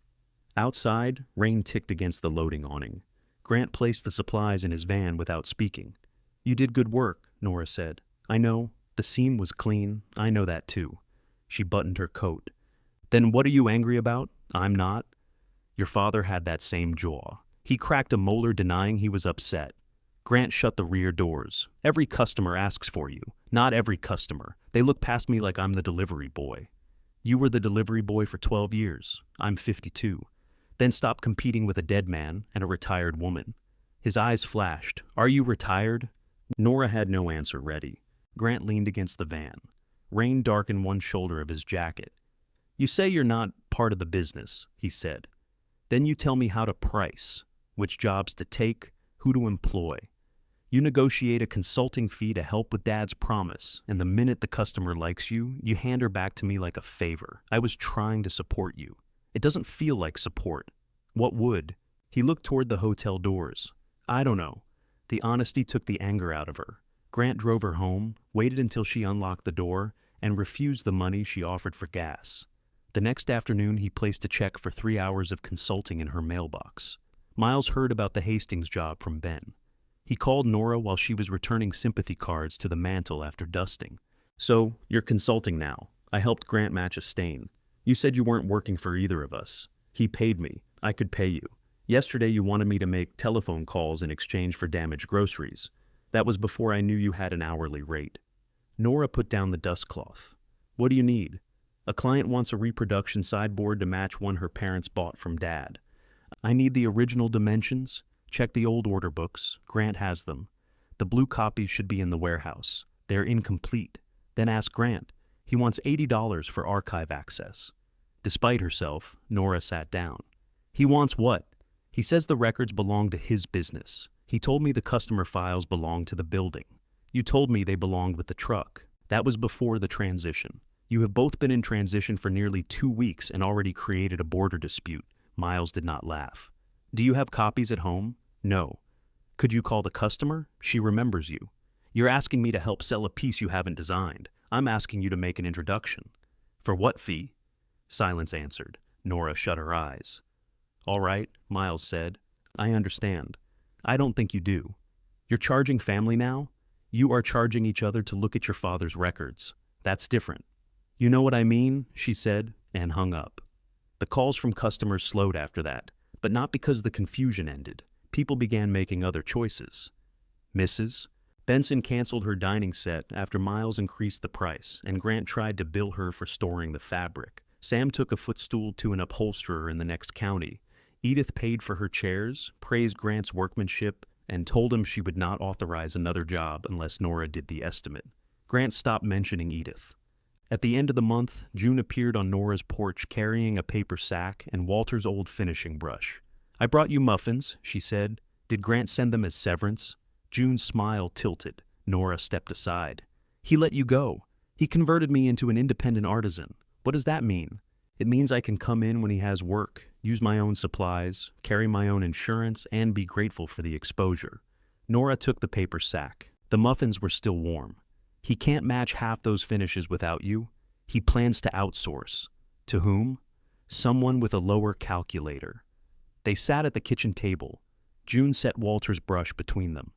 Outside, rain ticked against the loading awning. Grant placed the supplies in his van without speaking. You did good work, Nora said. I know. The seam was clean. I know that too. She buttoned her coat. Then what are you angry about? I'm not. Your father had that same jaw. He cracked a molar denying he was upset. Grant shut the rear doors. Every customer asks for you. Not every customer. They look past me like I'm the delivery boy. You were the delivery boy for 12 years. I'm 52. Then stop competing with a dead man and a retired woman. His eyes flashed. Are you retired? Nora had no answer ready. Grant leaned against the van. Rain darkened one shoulder of his jacket. You say you're not part of the business, he said. Then you tell me how to price, which jobs to take, who to employ. You negotiate a consulting fee to help with Dad's promise, and the minute the customer likes you, you hand her back to me like a favor. I was trying to support you. It doesn't feel like support. What would? He looked toward the hotel doors. I don't know. The honesty took the anger out of her. Grant drove her home, waited until she unlocked the door, and refused the money she offered for gas. The next afternoon, he placed a check for 3 hours of consulting in her mailbox. Miles heard about the Hastings job from Ben. He called Nora while she was returning sympathy cards to the mantel after dusting. So, you're consulting now. I helped Grant match a stain. You said you weren't working for either of us. He paid me. I could pay you. Yesterday you wanted me to make telephone calls in exchange for damaged groceries. That was before I knew you had an hourly rate. Nora put down the dust cloth. What do you need? A client wants a reproduction sideboard to match one her parents bought from Dad. I need the original dimensions. Check the old order books. Grant has them. The blue copies should be in the warehouse. They're incomplete. Then ask Grant. He wants $80 for archive access. Despite herself, Nora sat down. He wants what? He says the records belong to his business. He told me the customer files belong to the building. You told me they belonged with the truck. That was before the transition. You have both been in transition for nearly 2 weeks and already created a border dispute. Miles did not laugh. Do you have copies at home? No. Could you call the customer? She remembers you. You're asking me to help sell a piece you haven't designed. I'm asking you to make an introduction. For what fee? Silence answered. Nora shut her eyes. All right, Miles said. I understand. I don't think you do. You're charging family now? You are charging each other to look at your father's records. That's different. You know what I mean? She said, and hung up. The calls from customers slowed after that, but not because the confusion ended. People began making other choices. Mrs. Benson canceled her dining set after Miles increased the price, and Grant tried to bill her for storing the fabric. Sam took a footstool to an upholsterer in the next county. Edith paid for her chairs, praised Grant's workmanship, and told him she would not authorize another job unless Nora did the estimate. Grant stopped mentioning Edith. At the end of the month, June appeared on Nora's porch carrying a paper sack and Walter's old finishing brush. I brought you muffins, she said. Did Grant send them as severance? June's smile tilted. Nora stepped aside. He let you go. He converted me into an independent artisan. What does that mean? It means I can come in when he has work, use my own supplies, carry my own insurance, and be grateful for the exposure. Nora took the paper sack. The muffins were still warm. He can't match half those finishes without you. He plans to outsource. To whom? Someone with a lower calculator. They sat at the kitchen table. June set Walter's brush between them.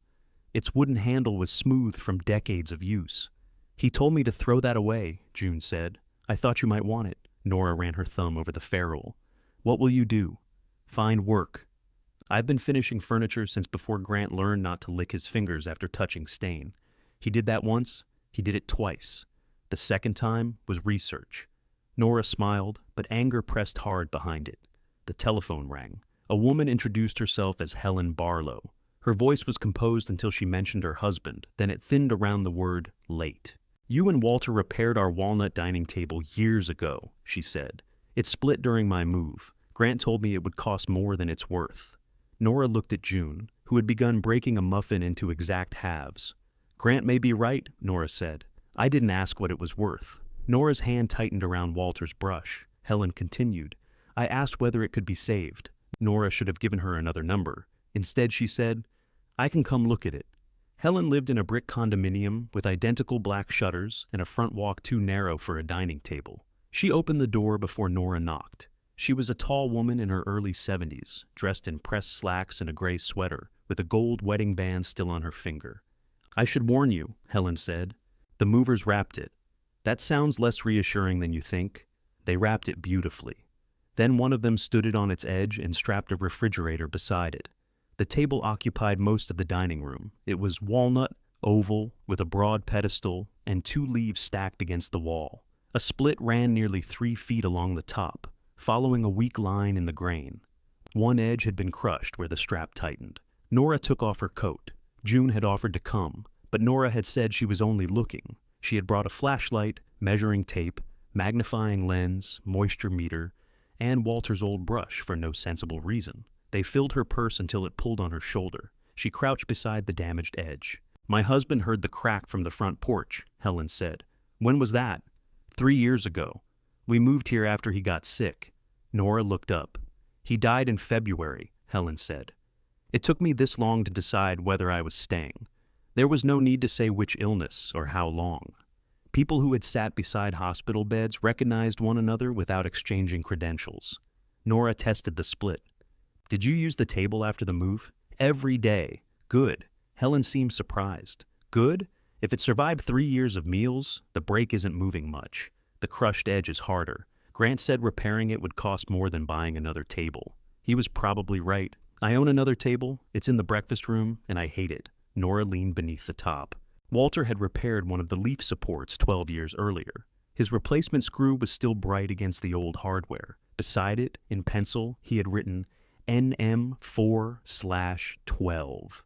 Its wooden handle was smooth from decades of use. He told me to throw that away, June said. I thought you might want it. Nora ran her thumb over the ferrule. What will you do? Find work. I've been finishing furniture since before Grant learned not to lick his fingers after touching stain. He did that once. He did it twice. The second time was research. Nora smiled, but anger pressed hard behind it. The telephone rang. A woman introduced herself as Helen Barlow. Her voice was composed until she mentioned her husband, then it thinned around the word late. You and Walter repaired our walnut dining table years ago, she said. It split during my move. Grant told me it would cost more than it's worth. Nora looked at June, who had begun breaking a muffin into exact halves. Grant may be right, Nora said. I didn't ask what it was worth. Nora's hand tightened around Walter's brush. Helen continued. I asked whether it could be saved. Nora should have given her another number. Instead, she said, I can come look at it. Helen lived in a brick condominium with identical black shutters and a front walk too narrow for a dining table. She opened the door before Nora knocked. She was a tall woman in her early 70s, dressed in pressed slacks and a gray sweater, with a gold wedding band still on her finger. I should warn you, Helen said. The movers wrapped it. That sounds less reassuring than you think. They wrapped it beautifully. Then one of them stood it on its edge and strapped a refrigerator beside it. The table occupied most of the dining room. It was walnut, oval, with a broad pedestal, and 2 leaves stacked against the wall. A split ran nearly 3 feet along the top, following a weak line in the grain. One edge had been crushed where the strap tightened. Nora took off her coat. June had offered to come, but Nora had said she was only looking. She had brought a flashlight, measuring tape, magnifying lens, moisture meter, and Walter's old brush for no sensible reason. They filled her purse until it pulled on her shoulder. She crouched beside the damaged edge. My husband heard the crack from the front porch, Helen said. When was that? 3 years ago. We moved here after he got sick. Nora looked up. He died in February, Helen said. It took me this long to decide whether I was staying. There was no need to say which illness or how long. People who had sat beside hospital beds recognized one another without exchanging credentials. Nora tested the split. Did you use the table after the move? Every day. Good. Helen seemed surprised. Good? If it survived 3 years of meals, the break isn't moving much. The crushed edge is harder. Grant said repairing it would cost more than buying another table. He was probably right. I own another table. It's in the breakfast room, and I hate it. Nora leaned beneath the top. Walter had repaired one of the leaf supports 12 years earlier. His replacement screw was still bright against the old hardware. Beside it, in pencil, he had written NM4/12.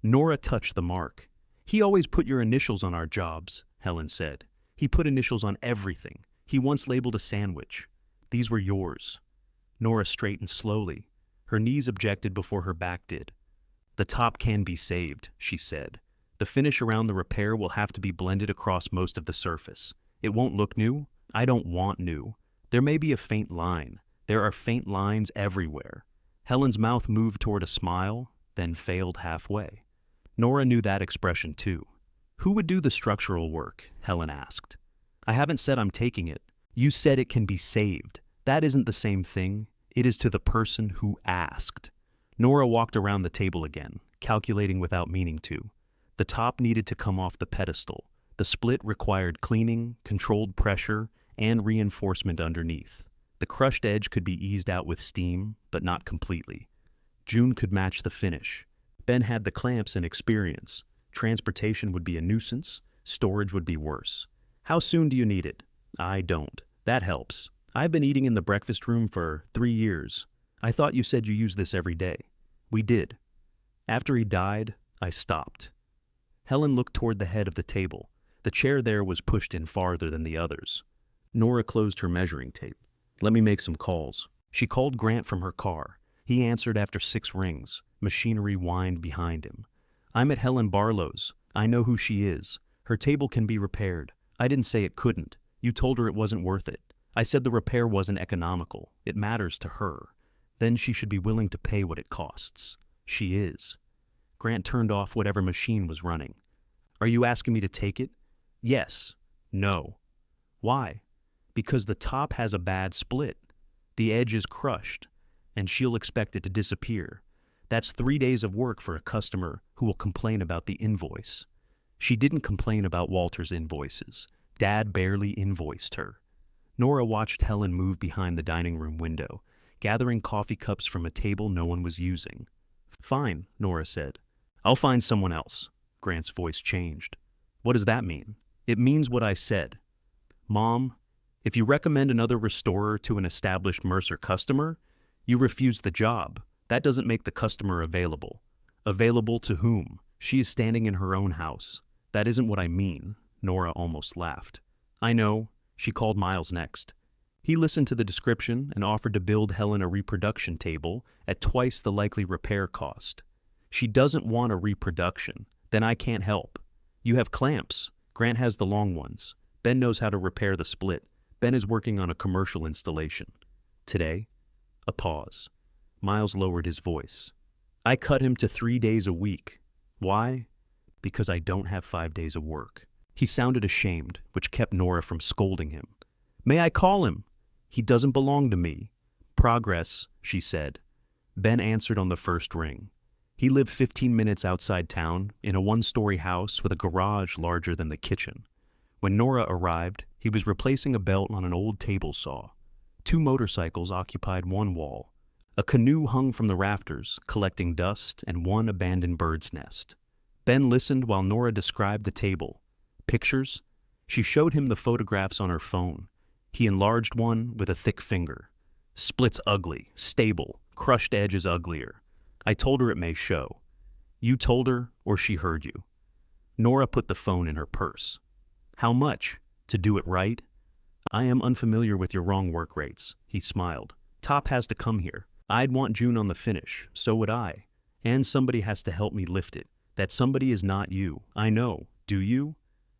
Nora touched the mark. He always put your initials on our jobs, Helen said. He put initials on everything. He once labeled a sandwich. These were yours. Nora straightened slowly. Her knees objected before her back did. The top can be saved, she said. The finish around the repair will have to be blended across most of the surface. It won't look new. I don't want new. There may be a faint line. There are faint lines everywhere. Helen's mouth moved toward a smile, then failed halfway. Nora knew that expression too. Who would do the structural work? Helen asked. I haven't said I'm taking it. You said it can be saved. That isn't the same thing. It is to the person who asked. Nora walked around the table again, calculating without meaning to. The top needed to come off the pedestal. The split required cleaning, controlled pressure, and reinforcement underneath. The crushed edge could be eased out with steam, but not completely. June could match the finish. Ben had the clamps and experience. Transportation would be a nuisance. Storage would be worse. How soon do you need it? I don't. That helps. I've been eating in the breakfast room for 3 years. I thought you said you use this every day. We did. After he died, I stopped. Helen looked toward the head of the table. The chair there was pushed in farther than the others. Nora closed her measuring tape. Let me make some calls. She called Grant from her car. He answered after 6 rings. Machinery whined behind him. I'm at Helen Barlow's. I know who she is. Her table can be repaired. I didn't say it couldn't. You told her it wasn't worth it. I said the repair wasn't economical. It matters to her. Then she should be willing to pay what it costs. She is. Grant turned off whatever machine was running. Are you asking me to take it? Yes. No. Why? Because the top has a bad split. The edge is crushed, and she'll expect it to disappear. That's 3 days of work for a customer who will complain about the invoice. She didn't complain about Walter's invoices. Dad barely invoiced her. Nora watched Helen move behind the dining room window, gathering coffee cups from a table no one was using. Fine, Nora said. I'll find someone else. Grant's voice changed. What does that mean? It means what I said. Mom, if you recommend another restorer to an established Mercer customer, you refuse the job. That doesn't make the customer available. Available to whom? She is standing in her own house. That isn't what I mean. Nora almost laughed. I know. She called Miles next. He listened to the description and offered to build Helen a reproduction table at twice the likely repair cost. She doesn't want a reproduction. Then I can't help. You have clamps. Grant has the long ones. Ben knows how to repair the split. Ben is working on a commercial installation. Today? A pause. Miles lowered his voice. I cut him to 3 days a week. Why? Because I don't have 5 days of work. He sounded ashamed, which kept Nora from scolding him. May I call him? He doesn't belong to me. Progress, she said. Ben answered on the first ring. He lived 15 minutes outside town in a 1-story house with a garage larger than the kitchen. When Nora arrived, he was replacing a belt on an old table saw. 2 motorcycles occupied one wall. A canoe hung from the rafters, collecting dust, and 1 abandoned bird's nest. Ben listened while Nora described the table. Pictures? She showed him the photographs on her phone. He enlarged one with a thick finger. Split's ugly, stable, crushed edge is uglier. I told her it may show. You told her, or she heard you? Nora put the phone in her purse. How much? To do it right? I am unfamiliar with your wrong work rates. He smiled. Top has to come here. I'd want June on the finish. So would I. And somebody has to help me lift it. That somebody is not you. I know. Do you?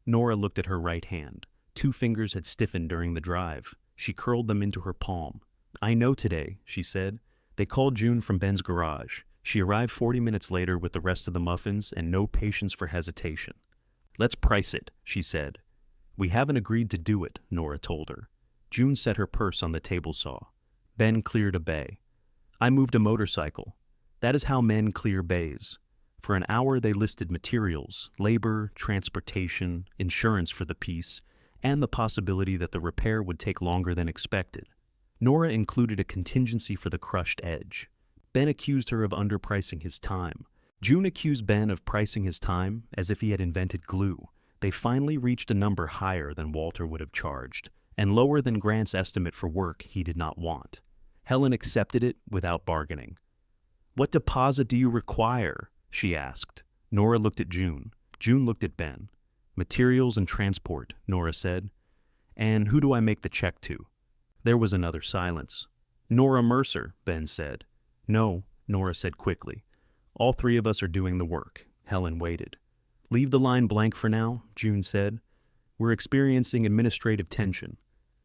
Nora looked at her right hand. 2 fingers had stiffened during the drive. She curled them into her palm. I know today, she said. They called June from Ben's garage. She arrived 40 minutes later with the rest of the muffins and no patience for hesitation. Let's price it, she said. We haven't agreed to do it, Nora told her. June set her purse on the table saw. Ben cleared a bay. I moved a motorcycle. That is how men clear bays. For an hour they listed materials, labor, transportation, insurance for the piece, and the possibility that the repair would take longer than expected. Nora included a contingency for the crushed edge. Ben accused her of underpricing his time. June accused Ben of pricing his time as if he had invented glue. They finally reached a number higher than Walter would have charged, and lower than Grant's estimate for work he did not want. Helen accepted it without bargaining. What deposit do you require? She asked. Nora looked at June. June looked at Ben. Materials and transport, Nora said. And who do I make the check to? There was another silence. Nora Mercer, Ben said. No, Nora said quickly. All 3 of us are doing the work. Helen waited. Leave the line blank for now, June said. We're experiencing administrative tension.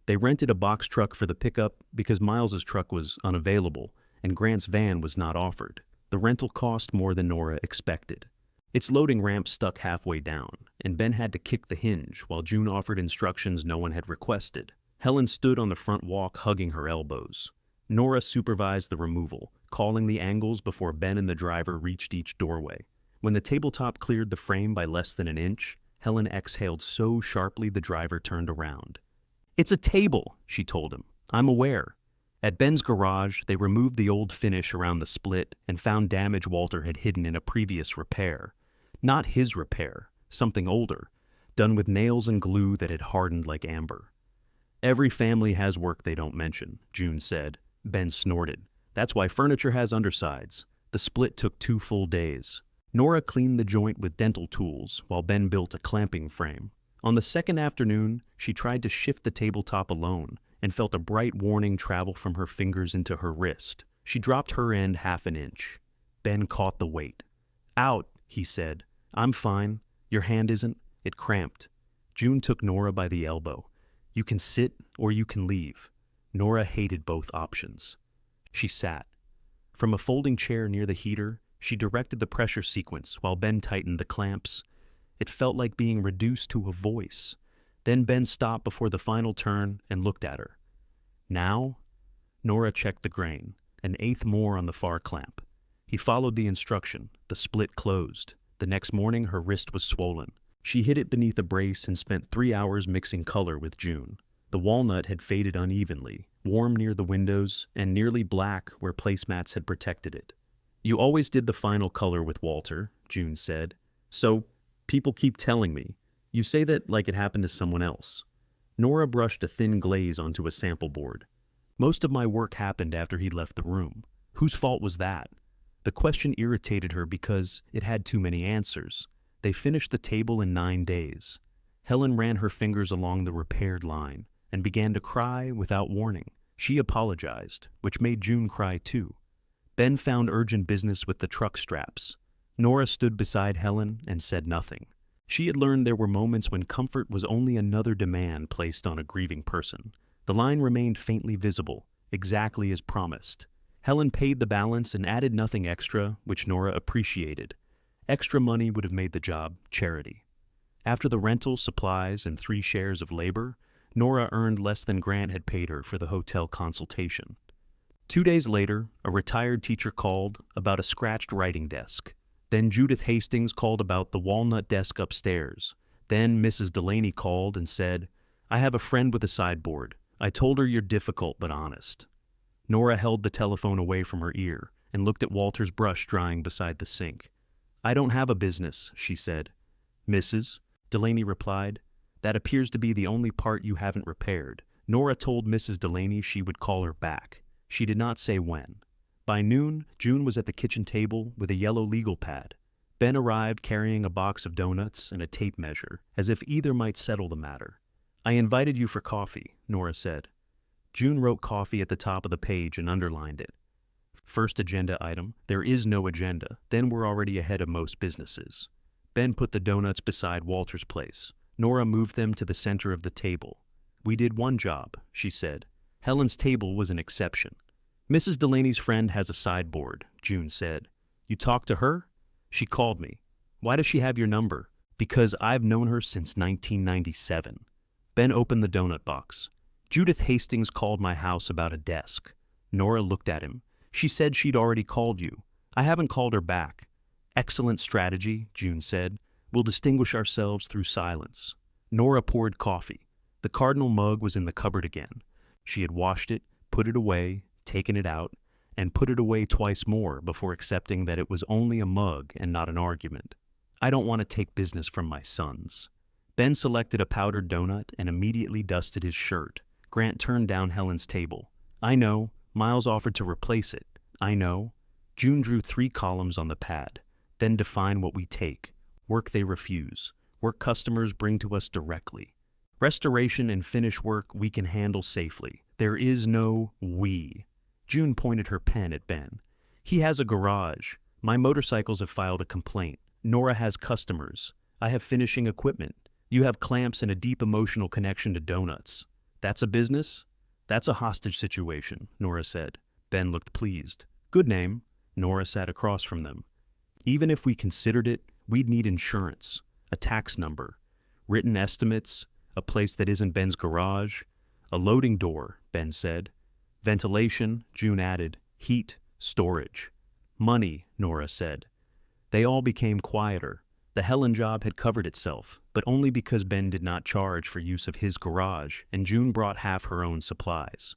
They rented a box truck for the pickup because Miles's truck was unavailable and Grant's van was not offered. The rental cost more than Nora expected. Its loading ramp stuck halfway down, and Ben had to kick the hinge while June offered instructions no one had requested. Helen stood on the front walk hugging her elbows. Nora supervised the removal, calling the angles before Ben and the driver reached each doorway. When the tabletop cleared the frame by less than an inch, Helen exhaled so sharply the driver turned around. It's a table, she told him. I'm aware. At Ben's garage, they removed the old finish around the split and found damage Walter had hidden in a previous repair. Not his repair, something older, done with nails and glue that had hardened like amber. Every family has work they don't mention, June said. Ben snorted. That's why furniture has undersides. The split took 2 full days. Nora cleaned the joint with dental tools while Ben built a clamping frame. On the second afternoon, she tried to shift the tabletop alone and felt a bright warning travel from her fingers into her wrist. She dropped her end half an inch. Ben caught the weight. Out, he said. I'm fine. Your hand isn't. It cramped. June took Nora by the elbow. You can sit or you can leave. Nora hated both options. She sat. From a folding chair near the heater, She directed the pressure sequence while Ben tightened the clamps. It felt like being reduced to a voice. Then Ben stopped before the final turn and looked at her. Now? Nora checked the grain, an eighth more on the far clamp. He followed the instruction. The split closed. The next morning, her wrist was swollen. She hid it beneath a brace and spent 3 hours mixing color with June. The walnut had faded unevenly, warm near the windows and nearly black where placemats had protected it. "You always did the final color with Walter," June said. "So, people keep telling me. You say that like it happened to someone else." Nora brushed a thin glaze onto a sample board. "Most of my work happened after he left the room. Whose fault was that?" The question irritated her because it had too many answers. They finished the table in 9 days. Helen ran her fingers along the repaired line and began to cry without warning. She apologized, which made June cry too. Ben found urgent business with the truck straps. Nora stood beside Helen and said nothing. She had learned there were moments when comfort was only another demand placed on a grieving person. The line remained faintly visible, exactly as promised. Helen paid the balance and added nothing extra, which Nora appreciated. Extra money would have made the job charity. After the rental, supplies, and 3 shares of labor, Nora earned less than Grant had paid her for the hotel consultation. 2 days later, a retired teacher called about a scratched writing desk. Then Judith Hastings called about the walnut desk upstairs. Then Mrs. Delaney called and said, "I have a friend with a sideboard. I told her you're difficult but honest." Nora held the telephone away from her ear and looked at Walter's brush drying beside the sink. "I don't have a business," she said. "Mrs.?" Delaney replied. "That appears to be the only part you haven't repaired." Nora told Mrs. Delaney she would call her back. She did not say when. By noon, June was at the kitchen table with a yellow legal pad. Ben arrived carrying a box of donuts and a tape measure, as if either might settle the matter. "I invited you for coffee," Nora said. June wrote coffee at the top of the page and underlined it. First agenda item, there is no agenda, then we're already ahead of most businesses. Ben put the donuts beside Walter's place. Nora moved them to the center of the table. "We did one job," she said. Helen's table was an exception. "Mrs. Delaney's friend has a sideboard," June said. "You talked to her?" "She called me." "Why does she have your number?" "Because I've known her since 1997. Ben opened the donut box. "Judith Hastings called my house about a desk." Nora looked at him. "She said she'd already called you. I haven't called her back." "Excellent strategy," June said. "We'll distinguish ourselves through silence." Nora poured coffee. The cardinal mug was in the cupboard again. She had washed it, put it away, taken it out, and put it away twice more before accepting that it was only a mug and not an argument. "I don't want to take business from my sons." Ben selected a powdered donut and immediately dusted his shirt. Grant turned down Helen's table. "I know. Miles offered to replace it. I know." June drew 3 columns on the pad. "Then define what we take. Work they refuse. Work customers bring to us directly. Restoration and finish work we can handle safely. There is no we." June pointed her pen at Ben. "He has a garage. My motorcycles have filed a complaint. Nora has customers. I have finishing equipment. You have clamps and a deep emotional connection to donuts. That's a business?" "That's a hostage situation," Nora said. Ben looked pleased. "Good name." Nora sat across from them. "Even if we considered it, we'd need insurance, a tax number, written estimates, a place that isn't Ben's garage. A loading door," Ben said. "Ventilation," June added. "Heat, storage." "Money," Nora said. They all became quieter. The Helen job had covered itself, but only because Ben did not charge for use of his garage and June brought half her own supplies.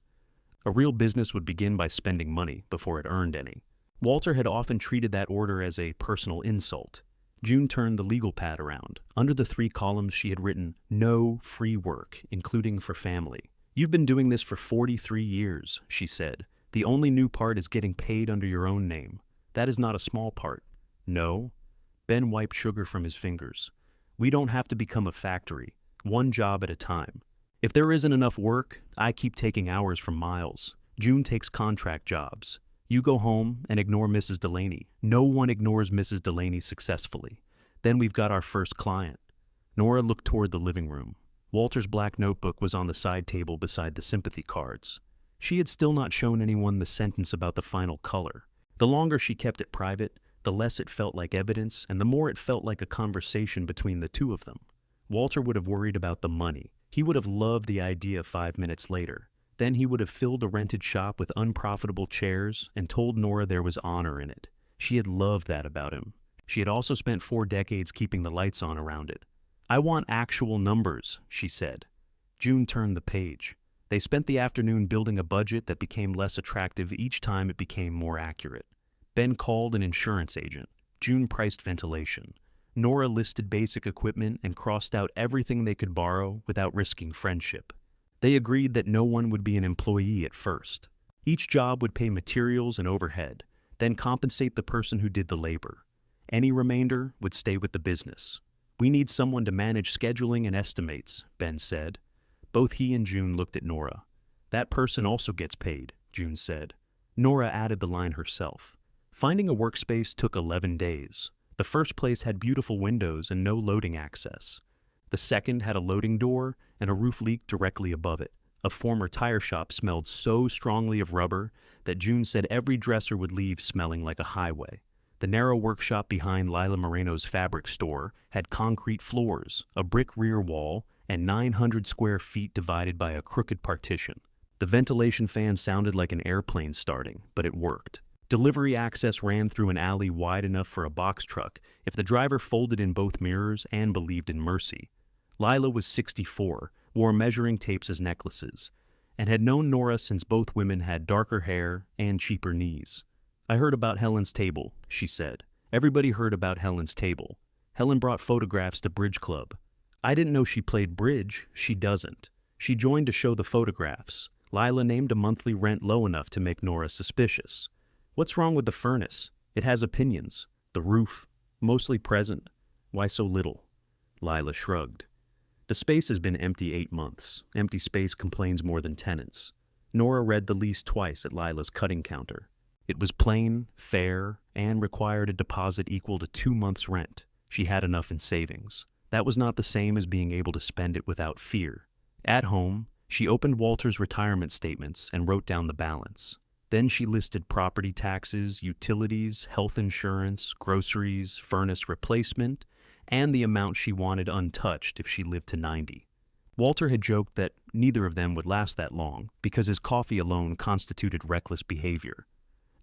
A real business would begin by spending money before it earned any. Walter had often treated that order as a personal insult. June turned the legal pad around. Under the 3 columns she had written, "No free work, including for family." "You've been doing this for 43 years, she said. "The only new part is getting paid under your own name. That is not a small part." "No." Ben wiped sugar from his fingers. "We don't have to become a factory, one job at a time. If there isn't enough work, I keep taking hours from Miles. June takes contract jobs. You go home and ignore Mrs. Delaney. No one ignores Mrs. Delaney successfully. Then we've got our first client." Nora looked toward the living room. Walter's black notebook was on the side table beside the sympathy cards. She had still not shown anyone the sentence about the final color. The longer she kept it private, the less it felt like evidence and the more it felt like a conversation between the two of them. Walter would have worried about the money. He would have loved the idea 5 minutes later. Then he would have filled a rented shop with unprofitable chairs and told Nora there was honor in it. She had loved that about him. She had also spent 4 decades keeping the lights on around it. "I want actual numbers," she said. June turned the page. They spent the afternoon building a budget that became less attractive each time it became more accurate. Ben called an insurance agent. June priced ventilation. Nora listed basic equipment and crossed out everything they could borrow without risking friendship. They agreed that no one would be an employee at first. Each job would pay materials and overhead, then compensate the person who did the labor. Any remainder would stay with the business. "We need someone to manage scheduling and estimates," Ben said. Both he and June looked at Nora. "That person also gets paid," June said. Nora added the line herself. Finding a workspace took 11 days. The first place had beautiful windows and no loading access. The second had a loading door and a roof leak directly above it. A former tire shop smelled so strongly of rubber that June said every dresser would leave smelling like a highway. The narrow workshop behind Lila Moreno's fabric store had concrete floors, a brick rear wall, and 900 square feet divided by a crooked partition. The ventilation fan sounded like an airplane starting, but it worked. Delivery access ran through an alley wide enough for a box truck if the driver folded in both mirrors and believed in mercy. Lila was 64, wore measuring tapes as necklaces, and had known Nora since both women had darker hair and cheaper knees. "I heard about Helen's table," she said. "Everybody heard about Helen's table. Helen brought photographs to Bridge Club. I didn't know she played bridge. She doesn't. She joined to show the photographs. Lila named a monthly rent low enough to make Nora suspicious. What's wrong with the furnace? It has opinions. The roof, mostly present. Why so little?" Lila shrugged. "The space has been empty 8 months. Empty space complains more than tenants." Nora read the lease twice at Lila's cutting counter. It was plain, fair, and required a deposit equal to 2 months' rent. She had enough in savings. That was not the same as being able to spend it without fear. At home, she opened Walter's retirement statements and wrote down the balance. Then she listed property taxes, utilities, health insurance, groceries, furnace replacement, and the amount she wanted untouched if she lived to 90. Walter had joked that neither of them would last that long because his coffee alone constituted reckless behavior.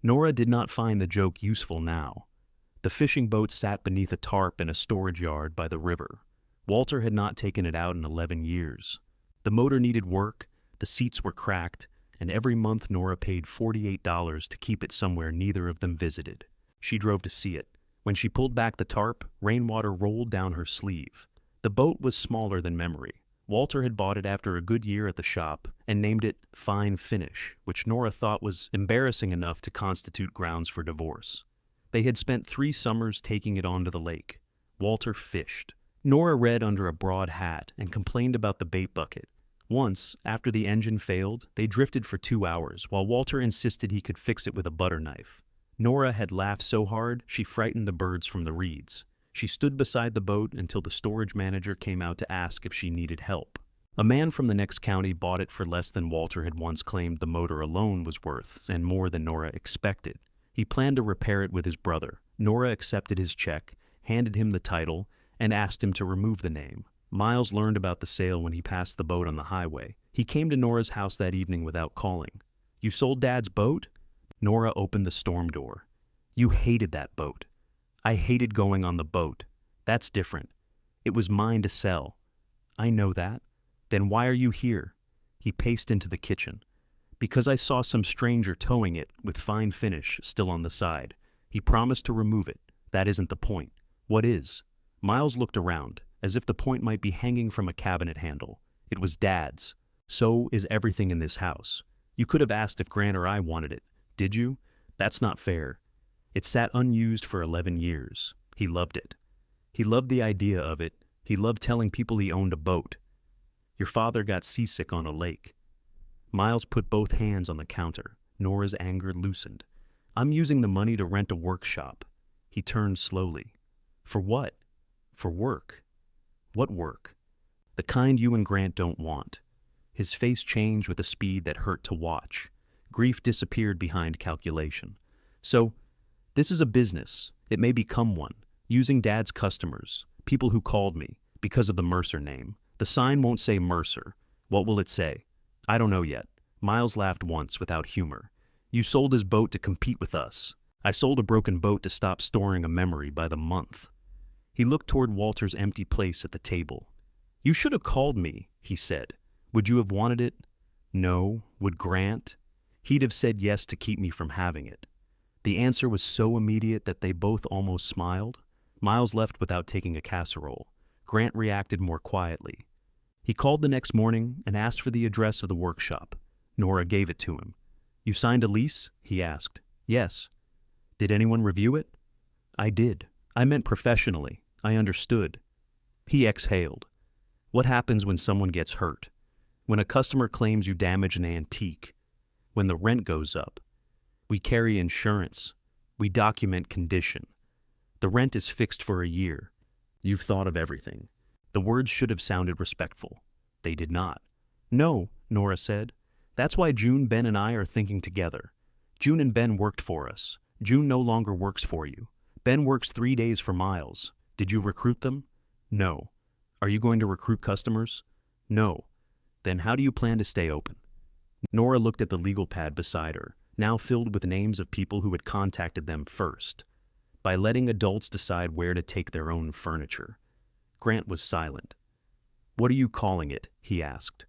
Nora did not find the joke useful now. The fishing boat sat beneath a tarp in a storage yard by the river. Walter had not taken it out in 11 years. The motor needed work, the seats were cracked, and every month Nora paid $48 to keep it somewhere neither of them visited. She drove to see it. When she pulled back the tarp, rainwater rolled down her sleeve. The boat was smaller than memory. Walter had bought it after a good year at the shop and named it Fine Finish, which Nora thought was embarrassing enough to constitute grounds for divorce. They had spent 3 summers taking it onto the lake. Walter fished. Nora read under a broad hat and complained about the bait bucket. Once, after the engine failed, they drifted for 2 hours while Walter insisted he could fix it with a butter knife. Nora had laughed so hard she frightened the birds from the reeds. She stood beside the boat until the storage manager came out to ask if she needed help. A man from the next county bought it for less than Walter had once claimed the motor alone was worth, and more than Nora expected. He planned to repair it with his brother. Nora accepted his check, handed him the title, and asked him to remove the name. Miles learned about the sale when he passed the boat on the highway. He came to Nora's house that evening without calling. "You sold Dad's boat?" Nora opened the storm door. "You hated that boat." "I hated going on the boat. That's different. It was mine to sell." "I know that. Then why are you here?" He paced into the kitchen. "Because I saw some stranger towing it with Fine Finish still on the side. He promised to remove it. That isn't the point." "What is?" Miles looked around, as if the point might be hanging from a cabinet handle. "It was Dad's. So is everything in this house. You could have asked if Grant or I wanted it. Did you? That's not fair. It sat unused for 11 years. He loved it. He loved the idea of it. He loved telling people he owned a boat. Your father got seasick on a lake." Miles put both hands on the counter. Nora's anger loosened. "I'm using the money to rent a workshop." He turned slowly. "For what?" "For work." "What work?" "The kind you and Grant don't want." His face changed with a speed that hurt to watch. Grief disappeared behind calculation. "So, This is a business. It may become one. Using Dad's customers, people who called me, because of the Mercer name. The sign won't say Mercer. What will it say? I don't know yet. Miles laughed once without humor. You sold his boat to compete with us. I sold a broken boat to stop storing a memory by the month. He looked toward Walter's empty place at the table. You should have called me, he said. Would you have wanted it? No. Would Grant? He'd have said yes to keep me from having it. The answer was so immediate that they both almost smiled. Miles left without taking a casserole. Grant reacted more quietly. He called the next morning and asked for the address of the workshop. Nora gave it to him. You signed a lease? He asked. Yes. Did anyone review it? I did. I meant professionally. I understood. He exhaled. What happens when someone gets hurt? When a customer claims you damage an antique? When the rent goes up? We carry insurance. We document condition. The rent is fixed for a year. You've thought of everything. The words should have sounded respectful. They did not. No, Nora said. That's why June, Ben, and I are thinking together. June and Ben worked for us. June no longer works for you. Ben works 3 days for Miles. Did you recruit them? No. Are you going to recruit customers? No. Then how do you plan to stay open? Nora looked at the legal pad beside her, now filled with names of people who had contacted them first. By letting adults decide where to take their own furniture. Grant was silent. What are you calling it? He asked.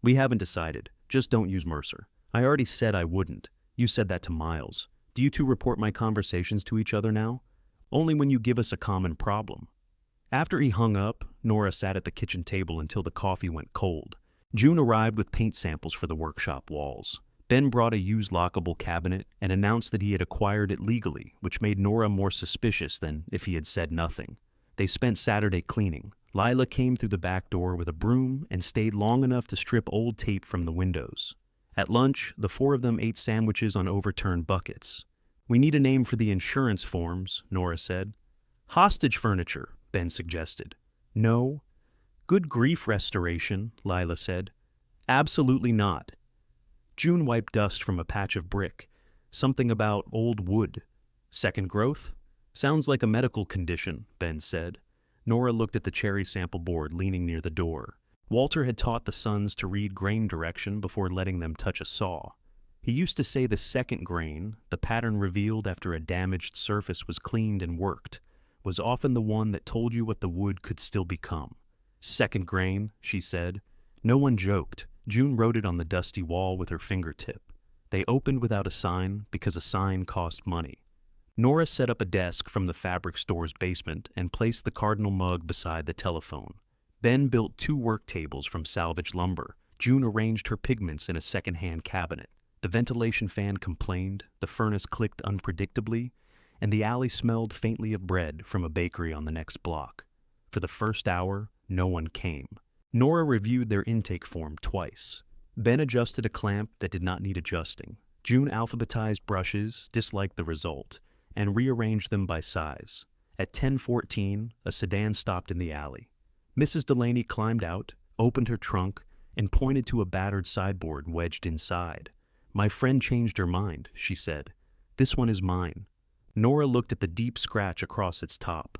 We haven't decided. Just don't use Mercer. I already said I wouldn't. You said that to Miles. Do you two report my conversations to each other now? Only when you give us a common problem. After he hung up, Nora sat at the kitchen table until the coffee went cold. June arrived with paint samples for the workshop walls. Ben brought a used lockable cabinet and announced that he had acquired it legally, which made Nora more suspicious than if he had said nothing. They spent Saturday cleaning. Lila came through the back door with a broom and stayed long enough to strip old tape from the windows. At lunch, the four of them ate sandwiches on overturned buckets. We need a name for the insurance forms, Nora said. Hostage furniture, Ben suggested. No. Good grief restoration, Lila said. Absolutely not. June wiped dust from a patch of brick. Something about old wood. Second growth? Sounds like a medical condition, Ben said. Nora looked at the cherry sample board leaning near the door. Walter had taught the sons to read grain direction before letting them touch a saw. He used to say the second grain, the pattern revealed after a damaged surface was cleaned and worked, was often the one that told you what the wood could still become. Second grain, she said. No one joked. June wrote it on the dusty wall with her fingertip. They opened without a sign because a sign cost money. Nora set up a desk from the fabric store's basement and placed the cardinal mug beside the telephone. Ben built 2 work tables from salvaged lumber. June arranged her pigments in a second-hand cabinet. The ventilation fan complained, the furnace clicked unpredictably, and the alley smelled faintly of bread from a bakery on the next block. For the first hour, no one came. Nora reviewed their intake form twice. Ben adjusted a clamp that did not need adjusting. June alphabetized brushes, disliked the result, and rearranged them by size. At 10:14, a sedan stopped in the alley. Mrs. Delaney climbed out, opened her trunk, and pointed to a battered sideboard wedged inside. My friend changed her mind, she said. This one is mine. Nora looked at the deep scratch across its top.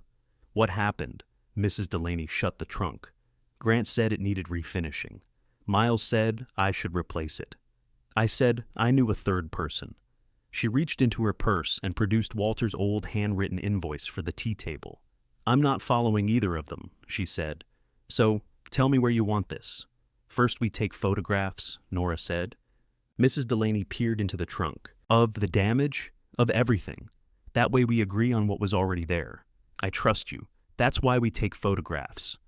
What happened? Mrs. Delaney shut the trunk. Grant said it needed refinishing. Miles said I should replace it. I said I knew a third person. She reached into her purse and produced Walter's old handwritten invoice for the tea table. I'm not following either of them, she said. So, tell me where you want this. First we take photographs, Nora said. Mrs. Delaney peered into the trunk. Of the damage? Of everything. That way we agree on what was already there. I trust you. That's why we take photographs.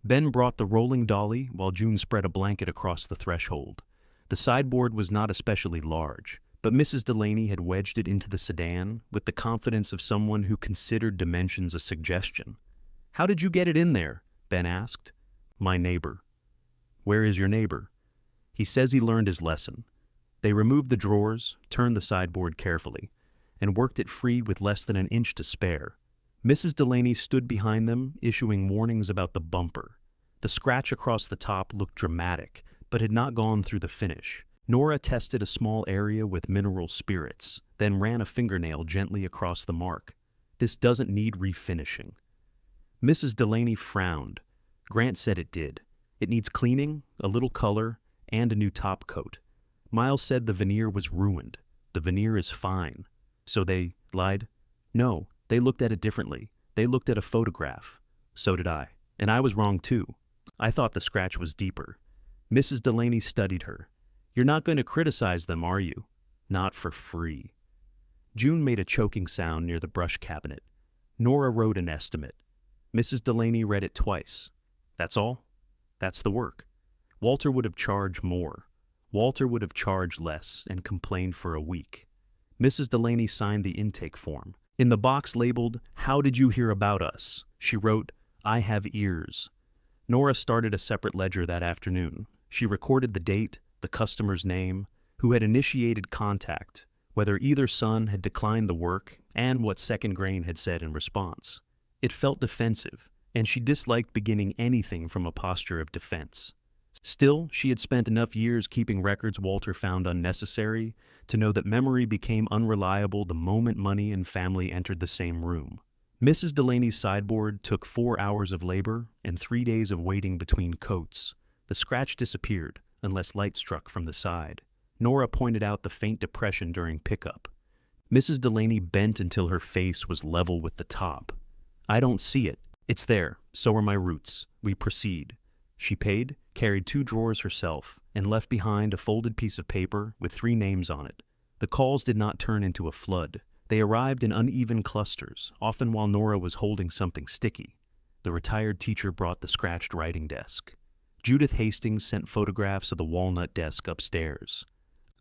Ben brought the rolling dolly while June spread a blanket across the threshold. The sideboard was not especially large, but Mrs. Delaney had wedged it into the sedan with the confidence of someone who considered dimensions a suggestion. How did you get it in there? Ben asked. My neighbor. Where is your neighbor? He says he learned his lesson. They removed the drawers, turned the sideboard carefully, and worked it free with less than an inch to spare. Mrs. Delaney stood behind them, issuing warnings about the bumper. The scratch across the top looked dramatic, but had not gone through the finish. Nora tested a small area with mineral spirits, then ran a fingernail gently across the mark. This doesn't need refinishing. Mrs. Delaney frowned. Grant said it did. It needs cleaning, a little color, and a new top coat. Miles said the veneer was ruined. The veneer is fine. So they lied? No, they looked at it differently. They looked at a photograph. So did I. And I was wrong too. I thought the scratch was deeper. Mrs. Delaney studied her. You're not going to criticize them, are you? Not for free. June made a choking sound near the brush cabinet. Nora wrote an estimate. Mrs. Delaney read it twice. That's all? That's the work. Walter would have charged more. Walter would have charged less and complained for a week. Mrs. Delaney signed the intake form. In the box labeled, "How did you hear about us?" she wrote, "I have ears." Nora started a separate ledger that afternoon. She recorded the date, the customer's name, who had initiated contact, whether either son had declined the work, and what Second Grain had said in response. It felt defensive, and she disliked beginning anything from a posture of defense. Still, she had spent enough years keeping records Walter found unnecessary to know that memory became unreliable the moment money and family entered the same room. Mrs. Delaney's sideboard took 4 hours of labor and 3 days of waiting between coats. The scratch disappeared, unless light struck from the side. Nora pointed out the faint depression during pickup. Mrs. Delaney bent until her face was level with the top. I don't see it. It's there. So are my roots. We proceed. She paid, carried 2 drawers herself, and left behind a folded piece of paper with 3 names on it. The calls did not turn into a flood. They arrived in uneven clusters, often while Nora was holding something sticky. The retired teacher brought the scratched writing desk. Judith Hastings sent photographs of the walnut desk upstairs.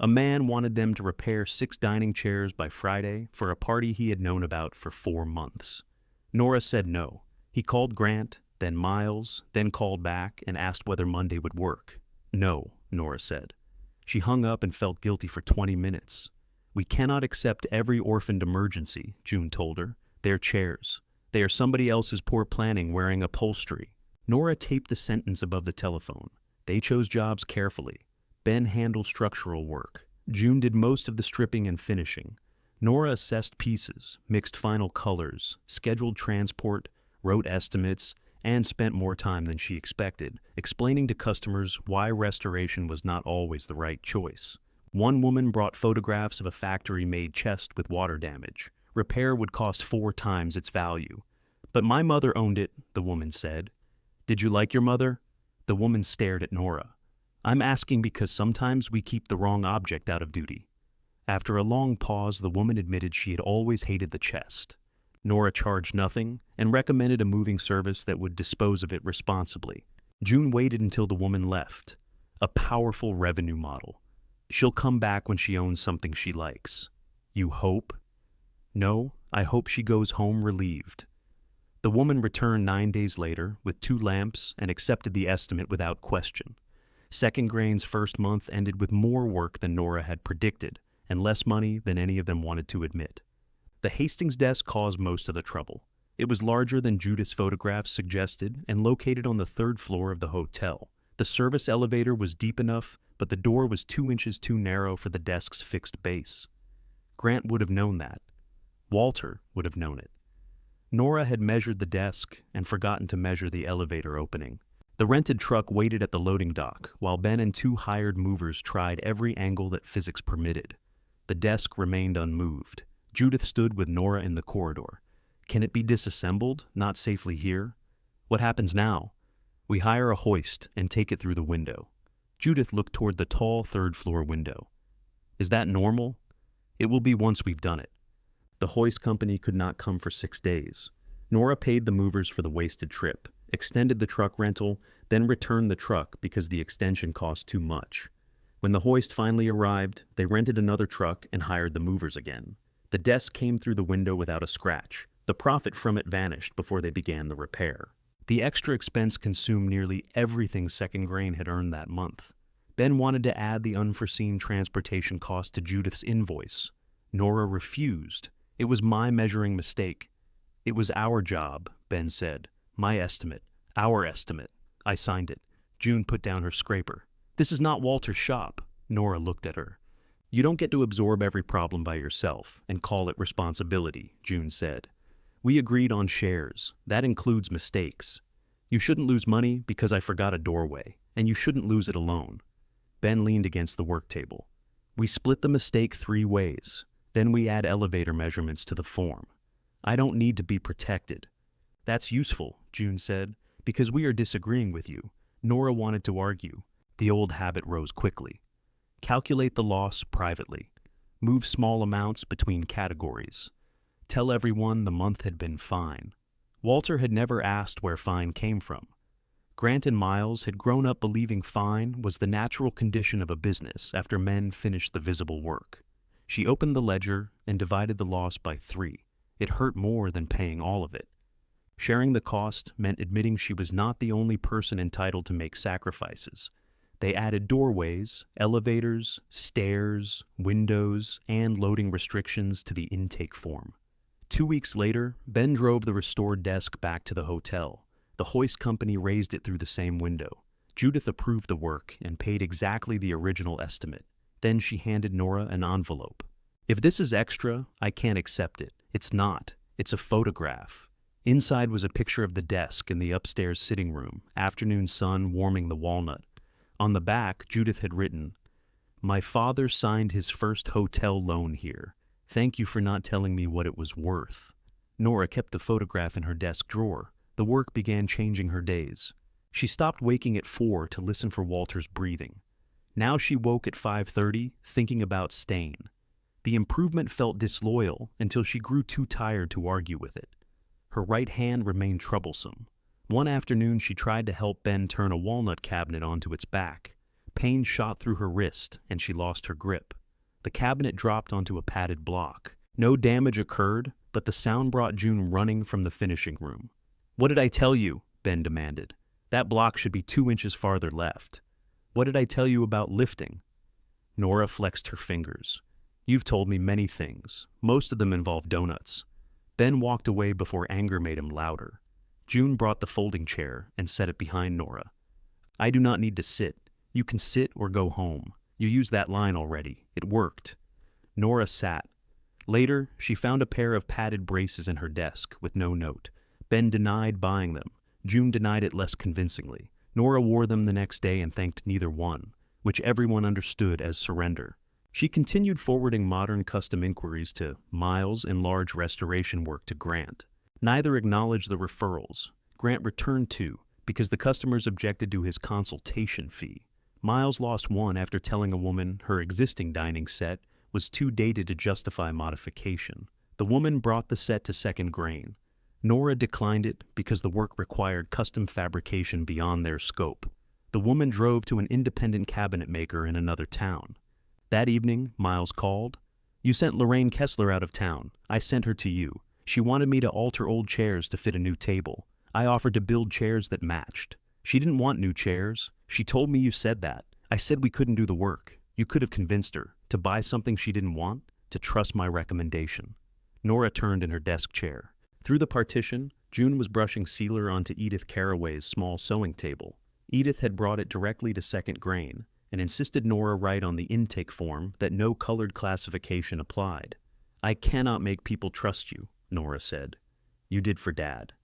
A man wanted them to repair 6 dining chairs by Friday for a party he had known about for 4 months. Nora said no. He called Grant, then Miles, then called back and asked whether Monday would work. No, Nora said. She hung up and felt guilty for 20 minutes. We cannot accept every orphaned emergency, June told her. They're chairs. They are somebody else's poor planning wearing upholstery. Nora taped the sentence above the telephone. They chose jobs carefully. Ben handled structural work. June did most of the stripping and finishing. Nora assessed pieces, mixed final colors, scheduled transport, wrote estimates, and spent more time than she expected, explaining to customers why restoration was not always the right choice. One woman brought photographs of a factory-made chest with water damage. Repair would cost 4 times its value. But my mother owned it, the woman said. Did you like your mother? The woman stared at Nora. I'm asking because sometimes we keep the wrong object out of duty. After a long pause, the woman admitted she had always hated the chest. Nora charged nothing and recommended a moving service that would dispose of it responsibly. June waited until the woman left. A powerful revenue model. She'll come back when she owns something she likes. You hope? No, I hope she goes home relieved. The woman returned 9 days later with 2 lamps and accepted the estimate without question. Second Grain's first month ended with more work than Nora had predicted and less money than any of them wanted to admit. The Hastings desk caused most of the trouble. It was larger than Judith's photographs suggested and located on the 3rd floor of the hotel. The service elevator was deep enough, but the door was 2 inches too narrow for the desk's fixed base. Grant would have known that. Walter would have known it. Nora had measured the desk and forgotten to measure the elevator opening. The rented truck waited at the loading dock while Ben and 2 hired movers tried every angle that physics permitted. The desk remained unmoved. Judith stood with Nora in the corridor. Can it be disassembled, not safely here? What happens now? We hire a hoist and take it through the window. Judith looked toward the tall 3rd-floor window. Is that normal? It will be once we've done it. The hoist company could not come for 6 days. Nora paid the movers for the wasted trip, extended the truck rental, then returned the truck because the extension cost too much. When the hoist finally arrived, they rented another truck and hired the movers again. The desk came through the window without a scratch. The profit from it vanished before they began the repair. The extra expense consumed nearly everything Second Grain had earned that month. Ben wanted to add the unforeseen transportation cost to Judith's invoice. Nora refused. It was my measuring mistake. It was our job, Ben said. My estimate. Our estimate. I signed it. June put down her scraper. This is not Walter's shop. Nora looked at her. You don't get to absorb every problem by yourself and call it responsibility, June said. We agreed on shares. That includes mistakes. You shouldn't lose money because I forgot a doorway, and you shouldn't lose it alone. Ben leaned against the work table. We split the mistake 3 ways. Then we add elevator measurements to the form. I don't need to be protected. That's useful, June said, because we are disagreeing with you. Nora wanted to argue. The old habit rose quickly. Calculate the loss privately. Move small amounts between categories. Tell everyone the month had been fine. Walter had never asked where fine came from. Grant and Miles had grown up believing fine was the natural condition of a business after men finished the visible work. She opened the ledger and divided the loss by 3. It hurt more than paying all of it. Sharing the cost meant admitting she was not the only person entitled to make sacrifices. They added doorways, elevators, stairs, windows, and loading restrictions to the intake form. 2 weeks later, Ben drove the restored desk back to the hotel. The hoist company raised it through the same window. Judith approved the work and paid exactly the original estimate. Then she handed Nora an envelope. If this is extra, I can't accept it. It's not. It's a photograph. Inside was a picture of the desk in the upstairs sitting room, afternoon sun warming the walnut. On the back, Judith had written, My father signed his first hotel loan here. Thank you for not telling me what it was worth. Nora kept the photograph in her desk drawer. The work began changing her days. She stopped waking at 4 to listen for Walter's breathing. Now she woke at 5:30, thinking about Stain. The improvement felt disloyal until she grew too tired to argue with it. Her right hand remained troublesome. One afternoon she tried to help Ben turn a walnut cabinet onto its back. Pain shot through her wrist, and she lost her grip. The cabinet dropped onto a padded block. No damage occurred, but the sound brought June running from the finishing room. What did I tell you? Ben demanded. That block should be 2 inches farther left. What did I tell you about lifting? Nora flexed her fingers. You've told me many things. Most of them involve donuts. Ben walked away before anger made him louder. June brought the folding chair and set it behind Nora. I do not need to sit. You can sit or go home. You used that line already. It worked. Nora sat. Later, she found a pair of padded braces in her desk with no note. Ben denied buying them. June denied it less convincingly. Nora wore them the next day and thanked neither one, which everyone understood as surrender. She continued forwarding modern custom inquiries to Miles and large restoration work to Grant. Neither acknowledged the referrals. Grant returned 2 because the customers objected to his consultation fee. Miles lost 1 after telling a woman her existing dining set was too dated to justify modification. The woman brought the set to second grain. Nora declined it because the work required custom fabrication beyond their scope. The woman drove to an independent cabinet maker in another town. That evening, Miles called. You sent Lorraine Kessler out of town. I sent her to you. She wanted me to alter old chairs to fit a new table. I offered to build chairs that matched. She didn't want new chairs. She told me you said that. I said we couldn't do the work. You could have convinced her to buy something she didn't want, to trust my recommendation. Nora turned in her desk chair. Through the partition, June was brushing sealer onto Edith Carraway's small sewing table. Edith had brought it directly to second grain and insisted Nora write on the intake form that no colored classification applied. I cannot make people trust you, Nora said. You did for Dad.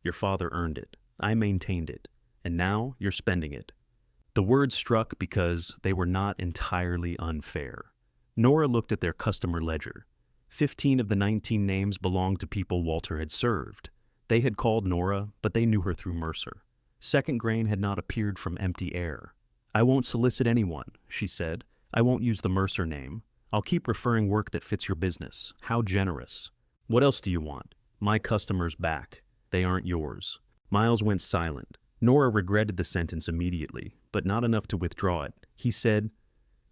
Your father earned it. I maintained it. And now you're spending it. The words struck because they were not entirely unfair. Nora looked at their customer ledger. 15 of the 19 names belonged to people Walter had served. They had called Nora, but they knew her through Mercer. Second grain had not appeared from empty air. I won't solicit anyone, she said. I won't use the Mercer name. I'll keep referring work that fits your business. How generous. What else do you want? My customers back. They aren't yours. Miles went silent. Nora regretted the sentence immediately, but not enough to withdraw it. He said,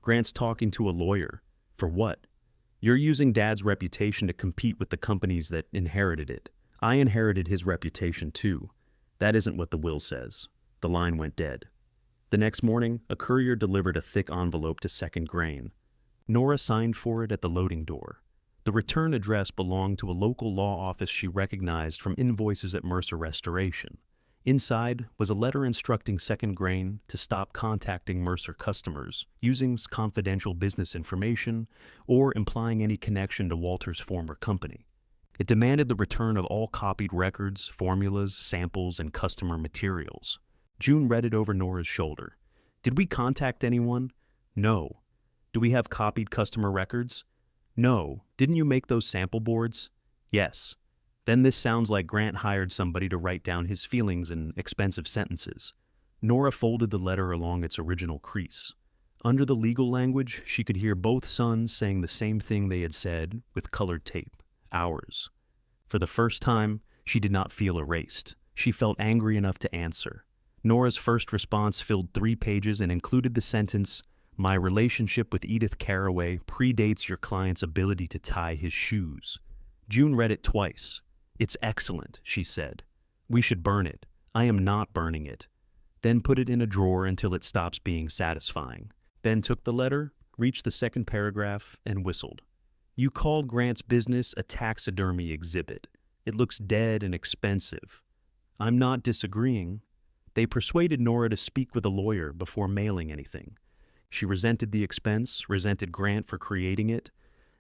Grant's talking to a lawyer. For what? You're using Dad's reputation to compete with the companies that inherited it. I inherited his reputation too. That isn't what the will says. The line went dead. The next morning, a courier delivered a thick envelope to second grain. Nora signed for it at the loading door. The return address belonged to a local law office she recognized from invoices at Mercer Restoration. Inside was a letter instructing Second Grain to stop contacting Mercer customers using confidential business information or implying any connection to Walter's former company. It demanded the return of all copied records, formulas, samples, and customer materials. June read it over Nora's shoulder. Did we contact anyone? No. Do we have copied customer records? No. Didn't you make those sample boards? Yes. Then this sounds like Grant hired somebody to write down his feelings in expensive sentences. Nora folded the letter along its original crease. Under the legal language, she could hear both sons saying the same thing they had said with colored tape. Ours. For the first time, she did not feel erased. She felt angry enough to answer. Nora's first response filled 3 pages and included the sentence, "My relationship with Edith Carraway predates your client's ability to tie his shoes." June read it twice. "It's excellent," she said. "We should burn it. I am not burning it." Then put it in a drawer until it stops being satisfying. Ben took the letter, reached the second paragraph, and whistled. "You called Grant's business a taxidermy exhibit. It looks dead and expensive. I'm not disagreeing." They persuaded Nora to speak with a lawyer before mailing anything. She resented the expense, resented Grant for creating it,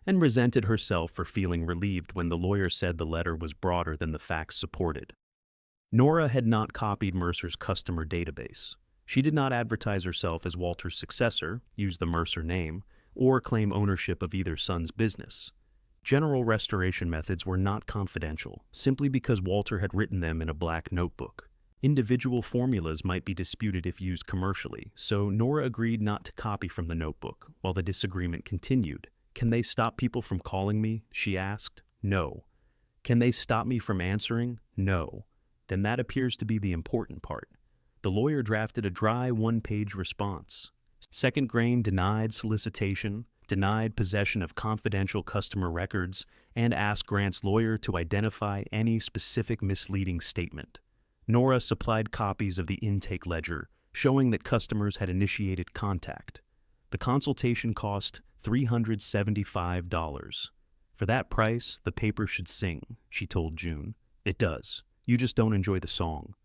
and resented herself for feeling relieved when the lawyer said the letter was broader than the facts supported. Nora had not copied Mercer's customer database. She did not advertise herself as Walter's successor, use the Mercer name, or claim ownership of either son's business. General restoration methods were not confidential, simply because Walter had written them in a black notebook. Individual formulas might be disputed if used commercially, so Nora agreed not to copy from the notebook, while the disagreement continued. "Can they stop people from calling me?" she asked. "No." "Can they stop me from answering?" "No." Then that appears to be the important part. The lawyer drafted a dry 1-page response. Second Grain denied solicitation, denied possession of confidential customer records, and asked Grant's lawyer to identify any specific misleading statement. Nora supplied copies of the intake ledger, showing that customers had initiated contact. The consultation cost $375. "For that price, the paper should sing," she told June. "It does. You just don't enjoy the song."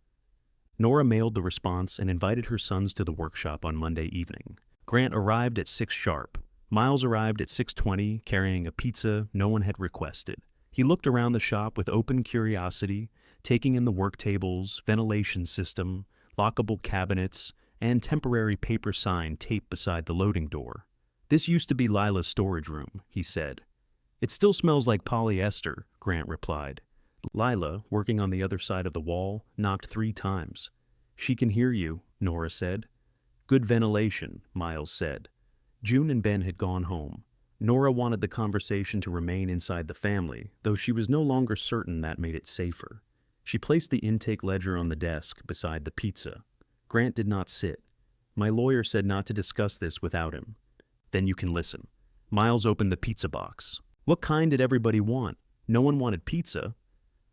Nora mailed the response and invited her sons to the workshop on Monday evening. Grant arrived at 6 sharp. Miles arrived at 6:20, carrying a pizza no one had requested. He looked around the shop with open curiosity, taking in the work tables, ventilation system, lockable cabinets, and temporary paper sign taped beside the loading door. "This used to be Lila's storage room," he said. "It still smells like polyester," Grant replied. Lila, working on the other side of the wall, knocked 3 times. "She can hear you," Nora said. "Good ventilation," Miles said. June and Ben had gone home. Nora wanted the conversation to remain inside the family, though she was no longer certain that made it safer. She placed the intake ledger on the desk beside the pizza. Grant did not sit. "My lawyer said not to discuss this without him." "Then you can listen." Miles opened the pizza box. "What kind did everybody want? No one wanted pizza."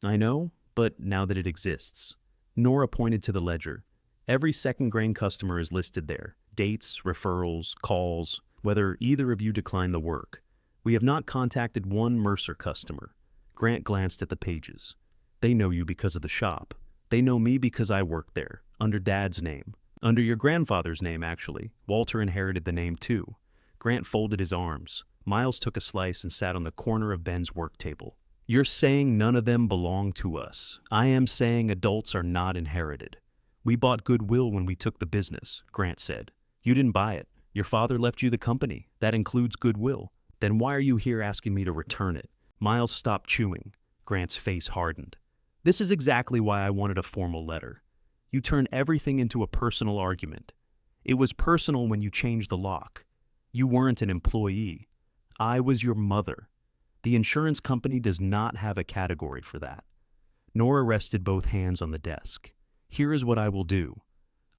"I know, but now that it exists." Nora pointed to the ledger. "Every Second Grain customer is listed there. Dates, referrals, calls, whether either of you decline the work. We have not contacted one Mercer customer." Grant glanced at the pages. "They know you because of the shop. They know me because I worked there, under Dad's name. Under your grandfather's name, actually. Walter inherited the name too." Grant folded his arms. Miles took a slice and sat on the corner of Ben's work table. "You're saying none of them belong to us. I am saying adults are not inherited. We bought goodwill when we took the business," Grant said. "You didn't buy it. Your father left you the company. That includes goodwill. Then why are you here asking me to return it?" Miles stopped chewing. Grant's face hardened. "This is exactly why I wanted a formal letter. You turn everything into a personal argument. It was personal when you changed the lock. You weren't an employee. I was your mother. The insurance company does not have a category for that." Nora rested both hands on the desk. "Here is what I will do.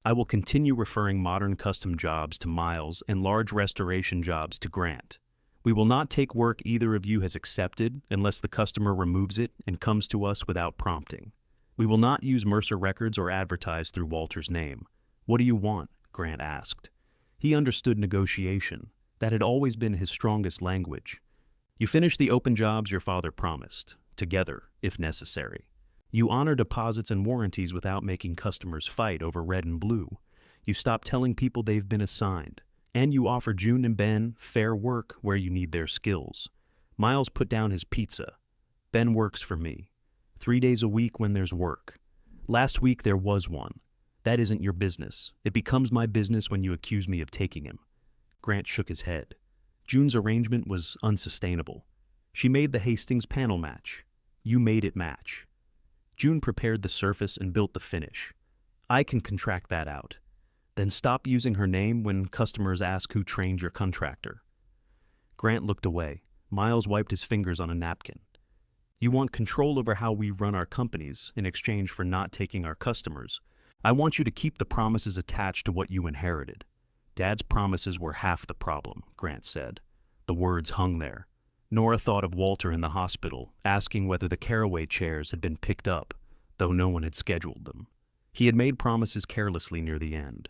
I will continue referring modern custom jobs to Miles and large restoration jobs to Grant. We will not take work either of you has accepted unless the customer removes it and comes to us without prompting. We will not use Mercer records or advertise through Walter's name." "What do you want?" Grant asked. He understood negotiation. That had always been his strongest language. "You finish the open jobs your father promised, together, if necessary. You honor deposits and warranties without making customers fight over red and blue. You stop telling people they've been assigned. And you offer June and Ben fair work where you need their skills. Miles put down his pizza. Ben works for me. 3 days a week when there's work. Last week there was one. That isn't your business. It becomes my business when you accuse me of taking him. Grant shook his head. June's arrangement was unsustainable. She made the Hastings panel match. You made it match. June prepared the surface and built the finish. I can contract that out. Then stop using her name when customers ask who trained your contractor. Grant looked away. Miles wiped his fingers on a napkin. You want control over how we run our companies in exchange for not taking our customers. I want you to keep the promises attached to what you inherited. Dad's promises were half the problem, Grant said. The words hung there. Nora thought of Walter in the hospital, asking whether the caraway chairs had been picked up, though no one had scheduled them. He had made promises carelessly near the end.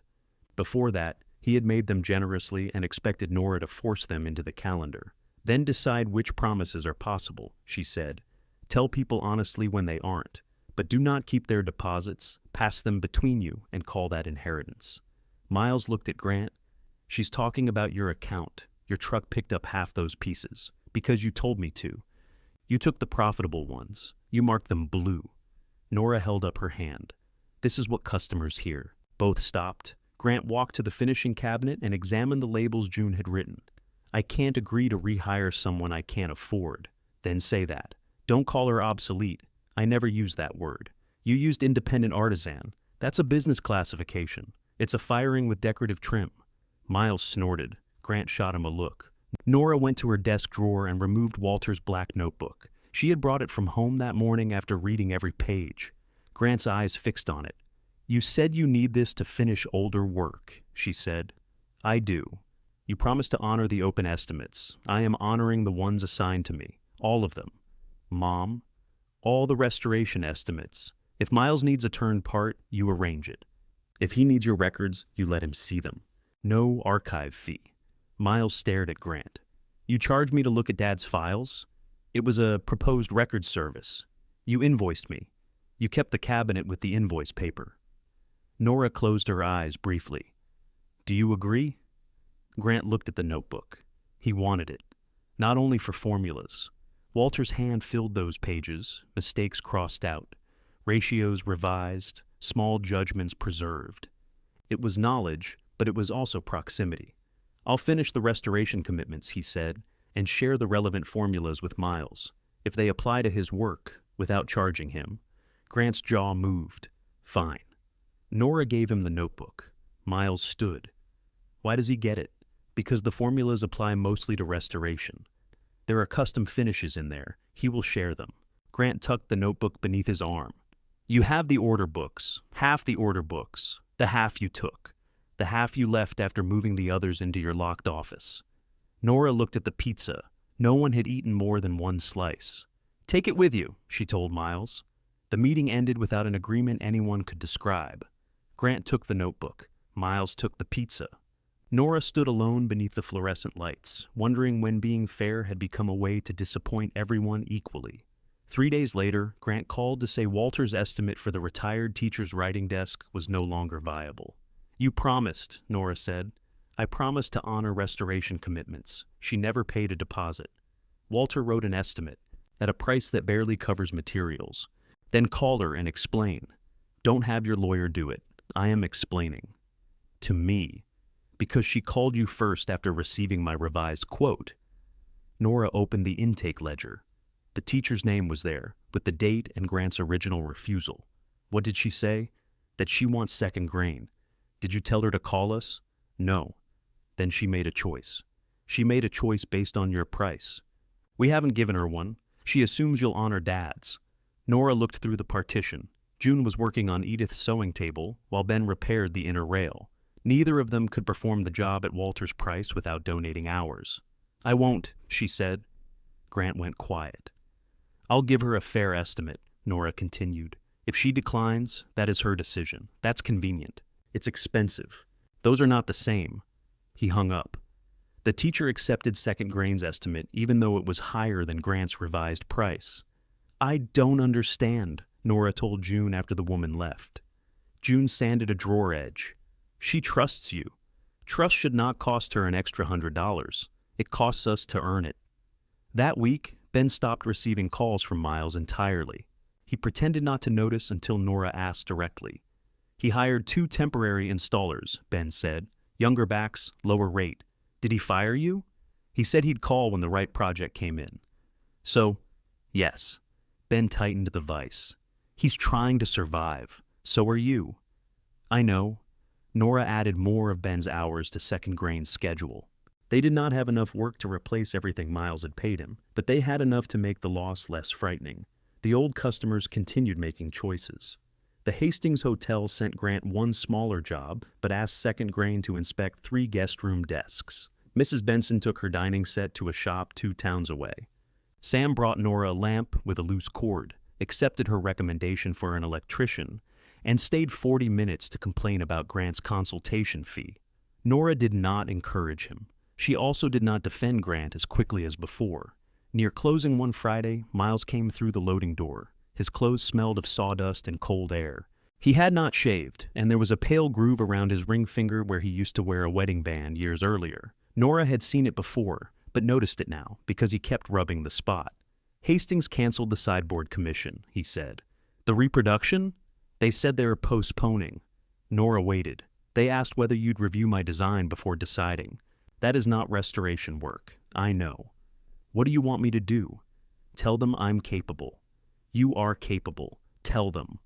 Before that, he had made them generously and expected Nora to force them into the calendar. Then decide which promises are possible, she said. Tell people honestly when they aren't, but do not keep their deposits, pass them between you, and call that inheritance. Miles looked at Grant. She's talking about your account. Your truck picked up half those pieces, because you told me to. You took the profitable ones. You marked them blue. Nora held up her hand. This is what customers hear. Both stopped. Grant walked to the finishing cabinet and examined the labels June had written. I can't agree to rehire someone I can't afford. Then say that. Don't call her obsolete. I never used that word. You used independent artisan. That's a business classification. It's a firing with decorative trim. Miles snorted. Grant shot him a look. Nora went to her desk drawer and removed Walter's black notebook. She had brought it from home that morning after reading every page. Grant's eyes fixed on it. You said you need this to finish older work, she said. I do. You promised to honor the open estimates. I am honoring the ones assigned to me. All of them. Mom, all the restoration estimates. If Miles needs a turned part, you arrange it. If he needs your records, you let him see them. No archive fee. Miles stared at Grant. You charged me to look at Dad's files? It was a proposed record service. You invoiced me. You kept the cabinet with the invoice paper. Nora closed her eyes briefly. Do you agree? Grant looked at the notebook. He wanted it. Not only for formulas. Walter's hand filled those pages, mistakes crossed out, ratios revised, small judgments preserved. It was knowledge, but it was also proximity. I'll finish the restoration commitments, he said, and share the relevant formulas with Miles. If they apply to his work, without charging him. Grant's jaw moved. Fine. Nora gave him the notebook. Miles stood. Why does he get it? Because the formulas apply mostly to restoration. There are custom finishes in there. He will share them. Grant tucked the notebook beneath his arm. You have the order books, half the order books, the half you took, the half you left after moving the others into your locked office. Nora looked at the pizza. No one had eaten more than one slice. Take it with you, she told Miles. The meeting ended without an agreement anyone could describe. Grant took the notebook. Miles took the pizza. Nora stood alone beneath the fluorescent lights, wondering when being fair had become a way to disappoint everyone equally. 3 days later, Grant called to say Walter's estimate for the retired teacher's writing desk was no longer viable. You promised, Nora said. I promised to honor restoration commitments. She never paid a deposit. Walter wrote an estimate, at a price that barely covers materials. Then call her and explain. Don't have your lawyer do it. I am explaining. To me. Because she called you first after receiving my revised quote. Nora opened the intake ledger. The teacher's name was there, with the date and Grant's original refusal. What did she say? That she wants second grain. Did you tell her to call us? No. Then she made a choice. She made a choice based on your price. We haven't given her one. She assumes you'll honor Dad's. Nora looked through the partition. June was working on Edith's sewing table, while Ben repaired the inner rail. Neither of them could perform the job at Walter's price without donating hours. I won't, she said. Grant went quiet. I'll give her a fair estimate, Nora continued. If she declines, that is her decision. That's convenient. It's expensive. Those are not the same. He hung up. The teacher accepted second grain's estimate, even though it was higher than Grant's revised price. I don't understand, Nora told June after the woman left. June sanded a drawer edge. She trusts you. Trust should not cost her an extra $100. It costs us to earn it. That week, Ben stopped receiving calls from Miles entirely. He pretended not to notice until Nora asked directly. He hired 2 temporary installers, Ben said. Younger backs, lower rate. Did he fire you? He said he'd call when the right project came in. So, yes. Ben tightened the vise. He's trying to survive. So are you. I know. Nora added more of Ben's hours to Second Grain's schedule. They did not have enough work to replace everything Miles had paid him, but they had enough to make the loss less frightening. The old customers continued making choices. The Hastings Hotel sent Grant one smaller job, but asked Second Grain to inspect 3 guest room desks. Mrs. Benson took her dining set to a shop 2 towns away. Sam brought Nora a lamp with a loose cord, accepted her recommendation for an electrician, and stayed 40 minutes to complain about Grant's consultation fee. Nora did not encourage him. She also did not defend Grant as quickly as before. Near closing one Friday, Miles came through the loading door. His clothes smelled of sawdust and cold air. He had not shaved, and there was a pale groove around his ring finger where he used to wear a wedding band years earlier. Nora had seen it before, but noticed it now because he kept rubbing the spot. Hastings canceled the sideboard commission, he said. The reproduction? They said they were postponing. Nora waited. They asked whether you'd review my design before deciding. That is not restoration work, I know. What do you want me to do? Tell them I'm capable. You are capable. Tell them.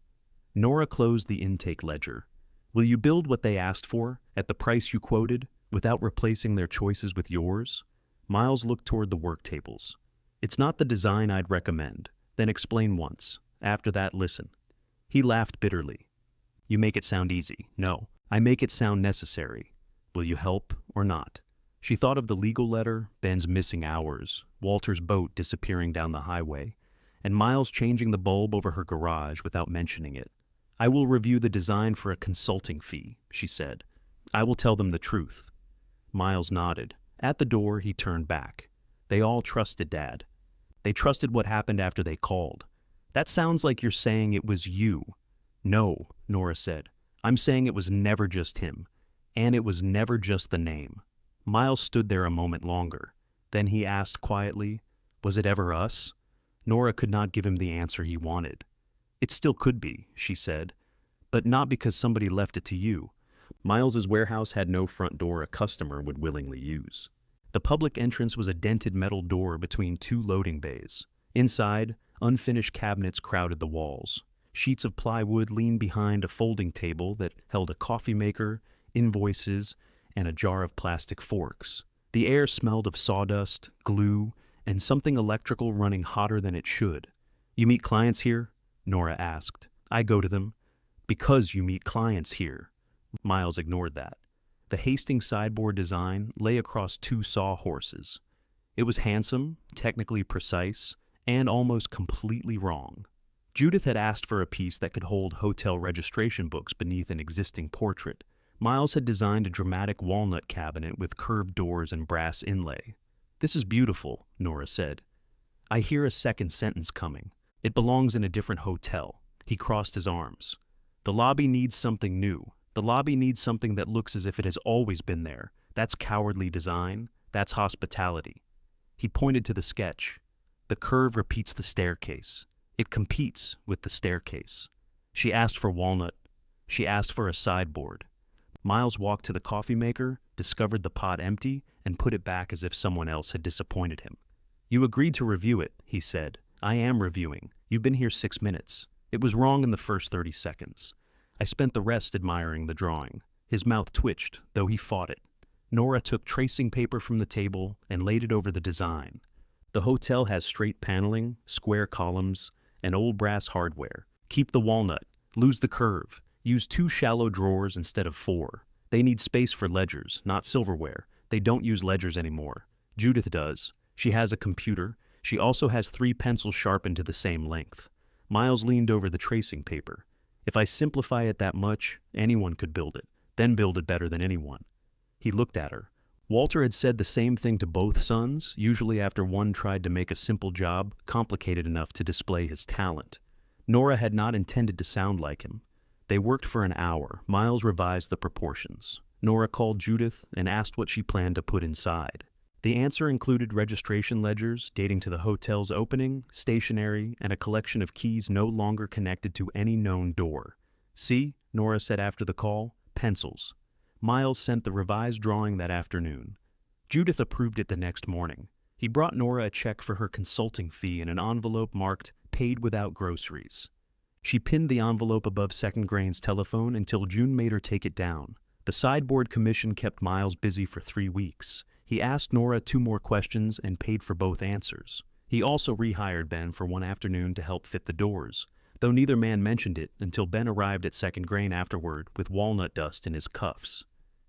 Nora closed the intake ledger. Will you build what they asked for, at the price you quoted, without replacing their choices with yours? Miles looked toward the work tables. It's not the design I'd recommend. Then explain once. After that, listen. He laughed bitterly. You make it sound easy. No, I make it sound necessary. Will you help or not? She thought of the legal letter, Ben's missing hours, Walter's boat disappearing down the highway, and Miles changing the bulb over her garage without mentioning it. I will review the design for a consulting fee, she said. I will tell them the truth. Miles nodded. At the door, he turned back. They all trusted Dad. They trusted what happened after they called. That sounds like you're saying it was you. No, Nora said. I'm saying it was never just him. And it was never just the name. Miles stood there a moment longer. Then he asked quietly, was it ever us? Nora could not give him the answer he wanted. It still could be, she said, but not because somebody left it to you. Miles's warehouse had no front door a customer would willingly use. The public entrance was a dented metal door between 2 loading bays. Inside, unfinished cabinets crowded the walls. Sheets of plywood leaned behind a folding table that held a coffee maker, invoices, and a jar of plastic forks. The air smelled of sawdust, glue, and something electrical running hotter than it should. You meet clients here? Nora asked. I go to them. Because you meet clients here. Miles ignored that. The Hastings sideboard design lay across 2 sawhorses. It was handsome, technically precise, and almost completely wrong. Judith had asked for a piece that could hold hotel registration books beneath an existing portrait. Miles had designed a dramatic walnut cabinet with curved doors and brass inlay. This is beautiful, Nora said. I hear a second sentence coming. It belongs in a different hotel. He crossed his arms. The lobby needs something new. The lobby needs something that looks as if it has always been there. That's cowardly design. That's hospitality. He pointed to the sketch. The curve repeats the staircase. It competes with the staircase. She asked for walnut. She asked for a sideboard. Miles walked to the coffee maker, discovered the pot empty, and put it back as if someone else had disappointed him. You agreed to review it, he said. I am reviewing. You've been here 6 minutes. It was wrong in the first 30 seconds. I spent the rest admiring the drawing. His mouth twitched, though he fought it. Nora took tracing paper from the table and laid it over the design. The hotel has straight paneling, square columns, and old brass hardware. Keep the walnut. Lose the curve. Use 2 shallow drawers instead of 4. They need space for ledgers, not silverware. They don't use ledgers anymore. Judith does. She has a computer. She also has 3 pencils sharpened to the same length. Miles leaned over the tracing paper. If I simplify it that much, anyone could build it, then build it better than anyone. He looked at her. Walter had said the same thing to both sons, usually after one tried to make a simple job complicated enough to display his talent. Nora had not intended to sound like him. They worked for an hour. Miles revised the proportions. Nora called Judith and asked what she planned to put inside. The answer included registration ledgers dating to the hotel's opening, stationery, and a collection of keys no longer connected to any known door. "See," Nora said after the call, "pencils." Miles sent the revised drawing that afternoon. Judith approved it the next morning. He brought Nora a check for her consulting fee in an envelope marked "Paid Without Groceries." She pinned the envelope above Second Grain's telephone until June made her take it down. The sideboard commission kept Miles busy for 3 weeks. He asked Nora 2 more questions and paid for both answers. He also rehired Ben for one afternoon to help fit the doors, though neither man mentioned it until Ben arrived at Second Grain afterward with walnut dust in his cuffs.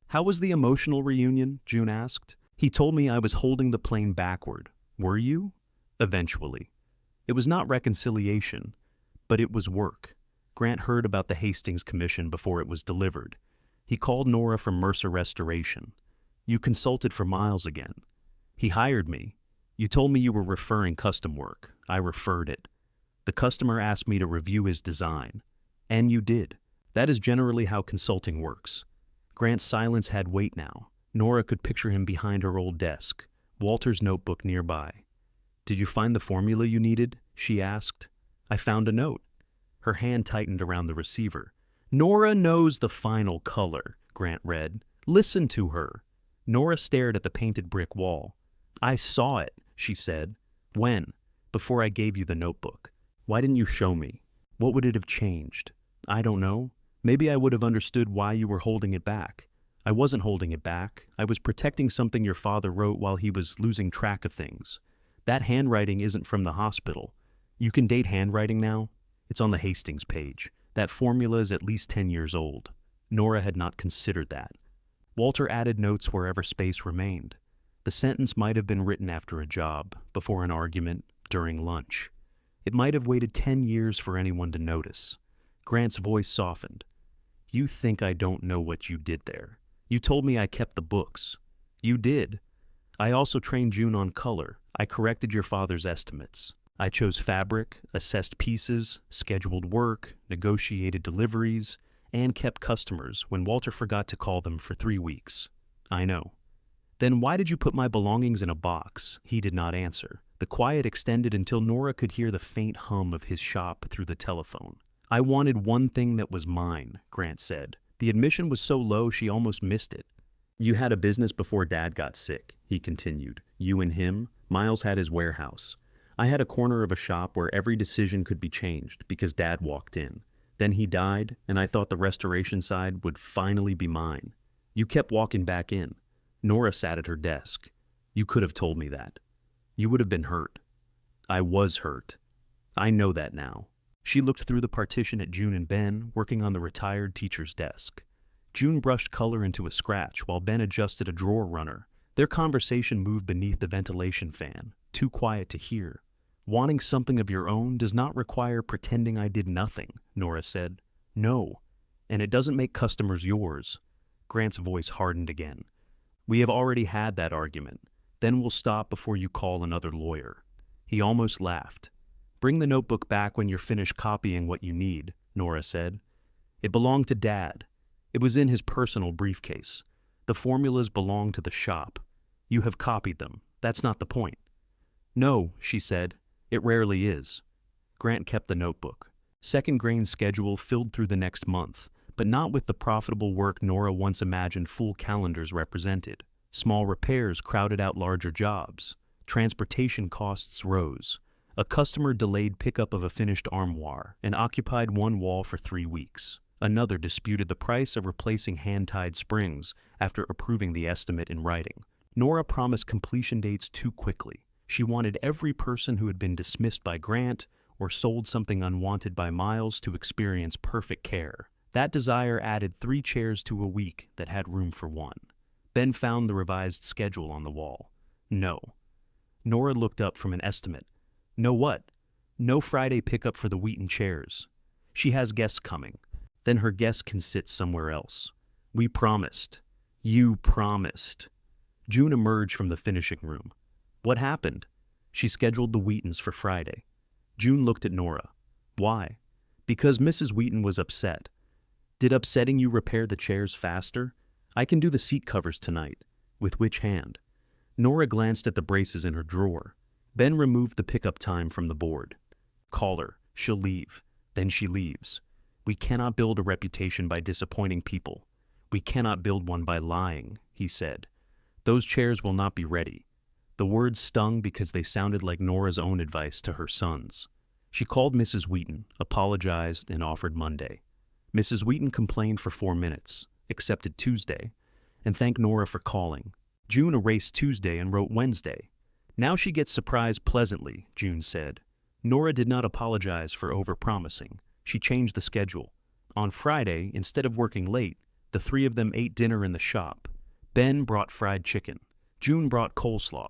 "How was the emotional reunion?" June asked. "He told me I was holding the plane backward. Were you?" "Eventually. It was not reconciliation, but it was work." Grant heard about the Hastings Commission before it was delivered. He called Nora from Mercer Restoration. "You consulted for Miles again." "He hired me. You told me you were referring custom work. I referred it. The customer asked me to review his design. And you did. That is generally how consulting works." Grant's silence had weight now. Nora could picture him behind her old desk, Walter's notebook nearby. "Did you find the formula you needed?" she asked. "I found a note." Her hand tightened around the receiver. "Nora knows the final color," Grant read. "Listen to her." Nora stared at the painted brick wall. "I saw it," she said. "When?" "Before I gave you the notebook." "Why didn't you show me? What would it have changed?" "I don't know. Maybe I would have understood why you were holding it back." "I wasn't holding it back. I was protecting something your father wrote while he was losing track of things. That handwriting isn't from the hospital. You can date handwriting now? It's on the Hastings page. That formula is at least 10 years old." Nora had not considered that. Walter added notes wherever space remained. The sentence might have been written after a job, before an argument, during lunch. It might have waited 10 years for anyone to notice. Grant's voice softened. "You think I don't know what you did there. You told me I kept the books. You did. I also trained June on color. I corrected your father's estimates. I chose fabric, assessed pieces, scheduled work, negotiated deliveries, and kept customers when Walter forgot to call them for 3 weeks. I know." "Then why did you put my belongings in a box?" He did not answer. The quiet extended until Nora could hear the faint hum of his shop through the telephone. "I wanted one thing that was mine," Grant said. The admission was so low she almost missed it. "You had a business before Dad got sick," he continued. "You and him. Miles had his warehouse. I had a corner of a shop where every decision could be changed because Dad walked in. Then he died, and I thought the restoration side would finally be mine. You kept walking back in." Nora sat at her desk. "You could have told me that. You would have been hurt." "I was hurt. I know that now." She looked through the partition at June and Ben, working on the retired teacher's desk. June brushed color into a scratch while Ben adjusted a drawer runner. Their conversation moved beneath the ventilation fan, too quiet to hear. "Wanting something of your own does not require pretending I did nothing," Nora said. "No, and it doesn't make customers yours." Grant's voice hardened again. "We have already had that argument. Then we'll stop before you call another lawyer." He almost laughed. "Bring the notebook back when you're finished copying what you need," Nora said. "It belonged to Dad. It was in his personal briefcase. The formulas belong to the shop. You have copied them. That's not the point." "No," she said. "It rarely is." Grant kept the notebook. Second Grain's schedule filled through the next month, but not with the profitable work Nora once imagined full calendars represented. Small repairs crowded out larger jobs. Transportation costs rose. A customer delayed pickup of a finished armoire and occupied one wall for 3 weeks. Another disputed the price of replacing hand-tied springs after approving the estimate in writing. Nora promised completion dates too quickly. She wanted every person who had been dismissed by Grant or sold something unwanted by Miles to experience perfect care. That desire added 3 chairs to a week that had room for 1. Ben found the revised schedule on the wall. "No." Nora looked up from an estimate. "No what?" "No Friday pickup for the Wheaton chairs. She has guests coming. Then her guests can sit somewhere else. We promised." "You promised." June emerged from the finishing room. "What happened?" "She scheduled the Wheatons for Friday." June looked at Nora. "Why?" Because Mrs. Wheaton was upset. Did upsetting you repair the chairs faster? I can do the seat covers tonight. With which hand? Nora glanced at the braces in her drawer. Ben removed the pickup time from the board. Call her. She'll leave. Then she leaves. We cannot build a reputation by disappointing people. We cannot build one by lying, he said. Those chairs will not be ready. The words stung because they sounded like Nora's own advice to her sons. She called Mrs. Wheaton, apologized, and offered Monday. Mrs. Wheaton complained for 4 minutes, accepted Tuesday, and thanked Nora for calling. June erased Tuesday and wrote Wednesday. Now she gets surprised pleasantly, June said. Nora did not apologize for overpromising. She changed the schedule. On Friday, instead of working late, the three of them ate dinner in the shop. Ben brought fried chicken. June brought coleslaw.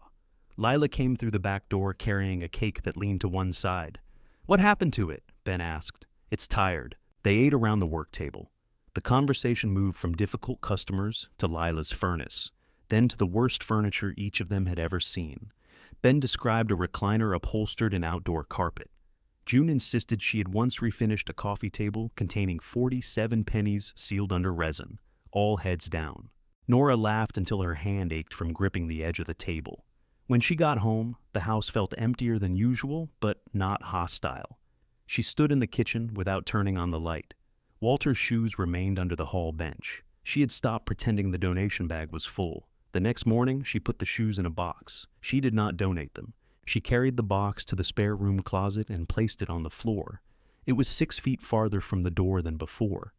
Lila came through the back door carrying a cake that leaned to one side. What happened to it? Ben asked. It's tired. They ate around the work table. The conversation moved from difficult customers to Lila's furnace, then to the worst furniture each of them had ever seen. Ben described a recliner upholstered in outdoor carpet. June insisted she had once refinished a coffee table containing 47 pennies sealed under resin, all heads down. Nora laughed until her hand ached from gripping the edge of the table. When she got home, the house felt emptier than usual, but not hostile. She stood in the kitchen without turning on the light. Walter's shoes remained under the hall bench. She had stopped pretending the donation bag was full. The next morning, she put the shoes in a box. She did not donate them. She carried the box to the spare room closet and placed it on the floor. It was 6 feet farther from the door than before.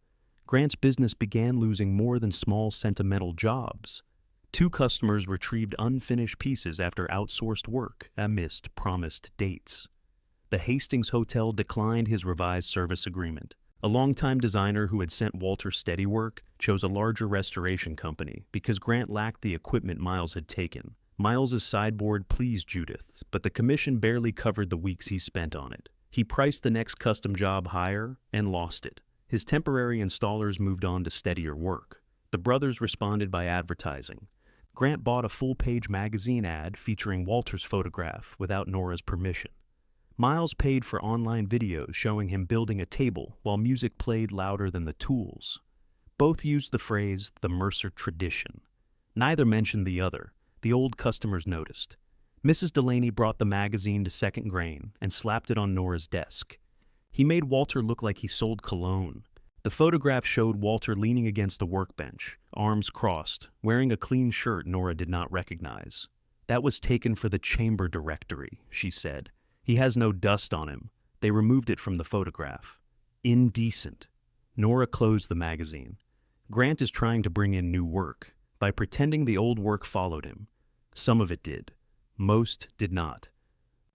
Grant's business began losing more than small sentimental jobs. 2 customers retrieved unfinished pieces after outsourced work amidst promised dates. The Hastings Hotel declined his revised service agreement. A longtime designer who had sent Walter steady work chose a larger restoration company because Grant lacked the equipment Miles had taken. Miles's sideboard pleased Judith, but the commission barely covered the weeks he spent on it. He priced the next custom job higher and lost it. His temporary installers moved on to steadier work. The brothers responded by advertising. Grant bought a full-page magazine ad featuring Walter's photograph without Nora's permission. Miles paid for online videos showing him building a table while music played louder than the tools. Both used the phrase, the Mercer tradition. Neither mentioned the other. The old customers noticed. Mrs. Delaney brought the magazine to Second Grain and slapped it on Nora's desk. He made Walter look like he sold cologne. The photograph showed Walter leaning against a workbench, arms crossed, wearing a clean shirt Nora did not recognize. That was taken for the chamber directory, she said. He has no dust on him. They removed it from the photograph. Indecent. Nora closed the magazine. Grant is trying to bring in new work by pretending the old work followed him. Some of it did. Most did not.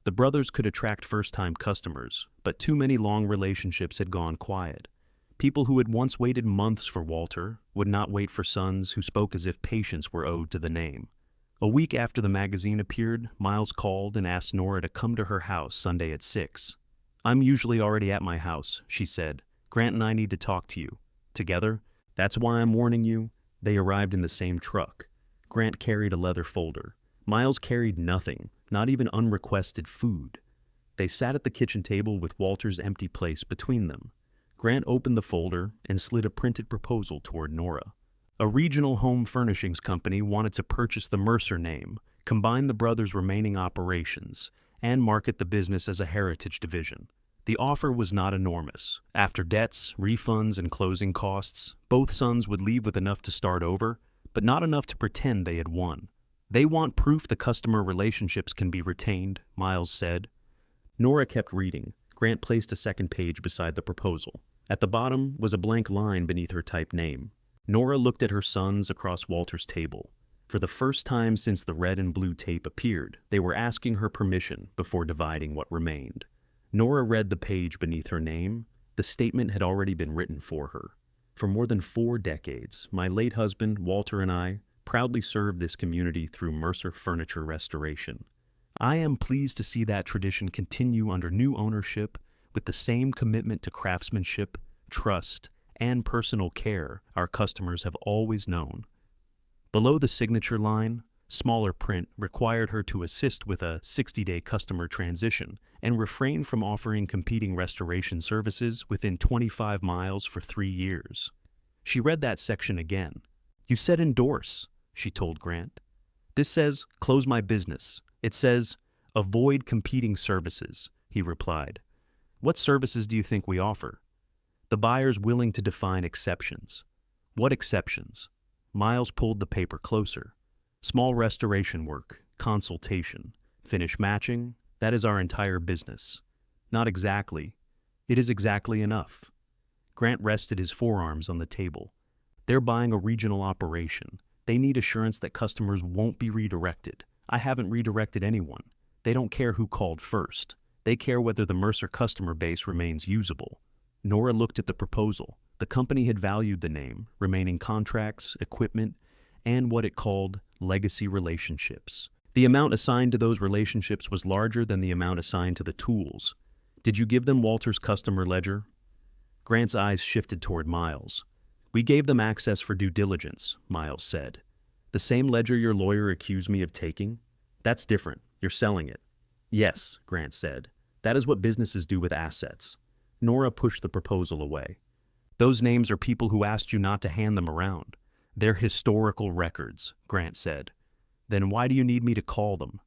The brothers could attract first-time customers, but too many long relationships had gone quiet. People who had once waited months for Walter would not wait for sons who spoke as if patience were owed to the name. A week after the magazine appeared, Miles called and asked Nora to come to her house Sunday at 6. I'm usually already at my house, she said. Grant and I need to talk to you. Together? That's why I'm warning you. They arrived in the same truck. Grant carried a leather folder. Miles carried nothing, not even unrequested food. They sat at the kitchen table with Walter's empty place between them. Grant opened the folder and slid a printed proposal toward Nora. A regional home furnishings company wanted to purchase the Mercer name, combine the brothers' remaining operations, and market the business as a heritage division. The offer was not enormous. After debts, refunds, and closing costs, both sons would leave with enough to start over, but not enough to pretend they had won. They want proof the customer relationships can be retained, Miles said. Nora kept reading. Grant placed a second page beside the proposal. At the bottom was a blank line beneath her typed name. Nora looked at her sons across Walter's table. For the first time since the red and blue tape appeared, they were asking her permission before dividing what remained. Nora read the page beneath her name. The statement had already been written for her. For more than 4 decades, my late husband, Walter, and I proudly served this community through Mercer Furniture Restoration. I am pleased to see that tradition continue under new ownership with the same commitment to craftsmanship, trust, and personal care our customers have always known. Below the signature line, Smaller print required her to assist with a 60-day customer transition and refrain from offering competing restoration services within 25 miles for 3 years. She read that section again. "You said endorse," she told Grant. "This says close my business. It says avoid competing services," he replied. "What services do you think we offer?" "The buyer's willing to define exceptions." "What exceptions?" Miles pulled the paper closer. "Small restoration work, consultation, finish matching, that is our entire business." "Not exactly." "It is exactly enough." Grant rested his forearms on the table. "They're buying a regional operation. They need assurance that customers won't be redirected. I haven't redirected anyone. They don't care who called first. They care whether the Mercer customer base remains usable." Nora looked at the proposal. The company had valued the name, remaining contracts, equipment, and what it called legacy relationships. The amount assigned to those relationships was larger than the amount assigned to the tools. "Did you give them Walter's customer ledger?" Grant's eyes shifted toward Miles. "We gave them access for due diligence," Miles said. "The same ledger your lawyer accused me of taking? That's different. You're selling it." "Yes," Grant said. "That is what businesses do with assets." Nora pushed the proposal away. "Those names are people who asked you not to hand them around. They're historical records," Grant said. "Then why do you need me to call them?"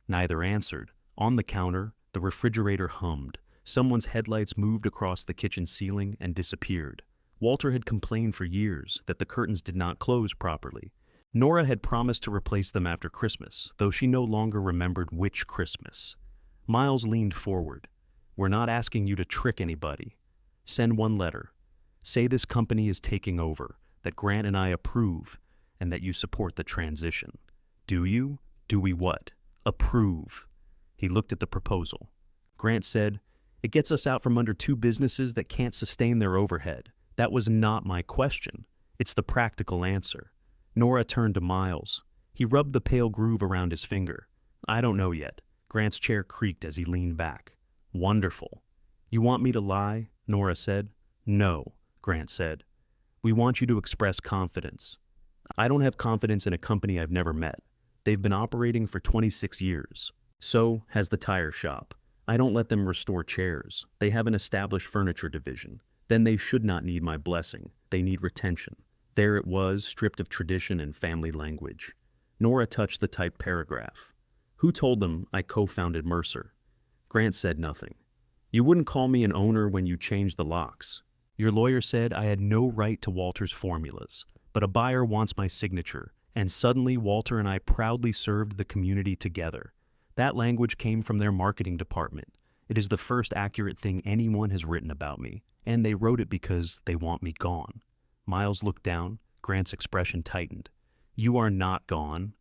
Neither answered. On the counter, the refrigerator hummed. Someone's headlights moved across the kitchen ceiling and disappeared. Walter had complained for years that the curtains did not close properly. Nora had promised to replace them after Christmas, though she no longer remembered which Christmas. Miles leaned forward. "We're not asking you to trick anybody. Send one letter. Say this company is taking over, that Grant and I approve, and that you support the transition." "Do you?" "Do we what?" "Approve." He looked at the proposal. Grant said, "It gets us out from under two businesses that can't sustain their overhead." "That was not my question. It's the practical answer." Nora turned to Miles. He rubbed the pale groove around his finger. "I don't know yet." Grant's chair creaked as he leaned back. "Wonderful." "You want me to lie?" Nora said. "No," Grant said. "We want you to express confidence." "I don't have confidence in a company I've never met. They've been operating for 26 years. So has the tire shop. I don't let them restore chairs. They have an established furniture division. Then they should not need my blessing. They need retention." There it was, stripped of tradition and family language. Nora touched the typed paragraph. "Who told them I co-founded Mercer?" Grant said nothing. "You wouldn't call me an owner when you changed the locks. Your lawyer said I had no right to Walter's formulas, but a buyer wants my signature, and suddenly Walter and I proudly served the community together. That language came from their marketing department. It is the first accurate thing anyone has written about me, and they wrote it because they want me gone." Miles looked down. Grant's expression tightened. "You are not gone.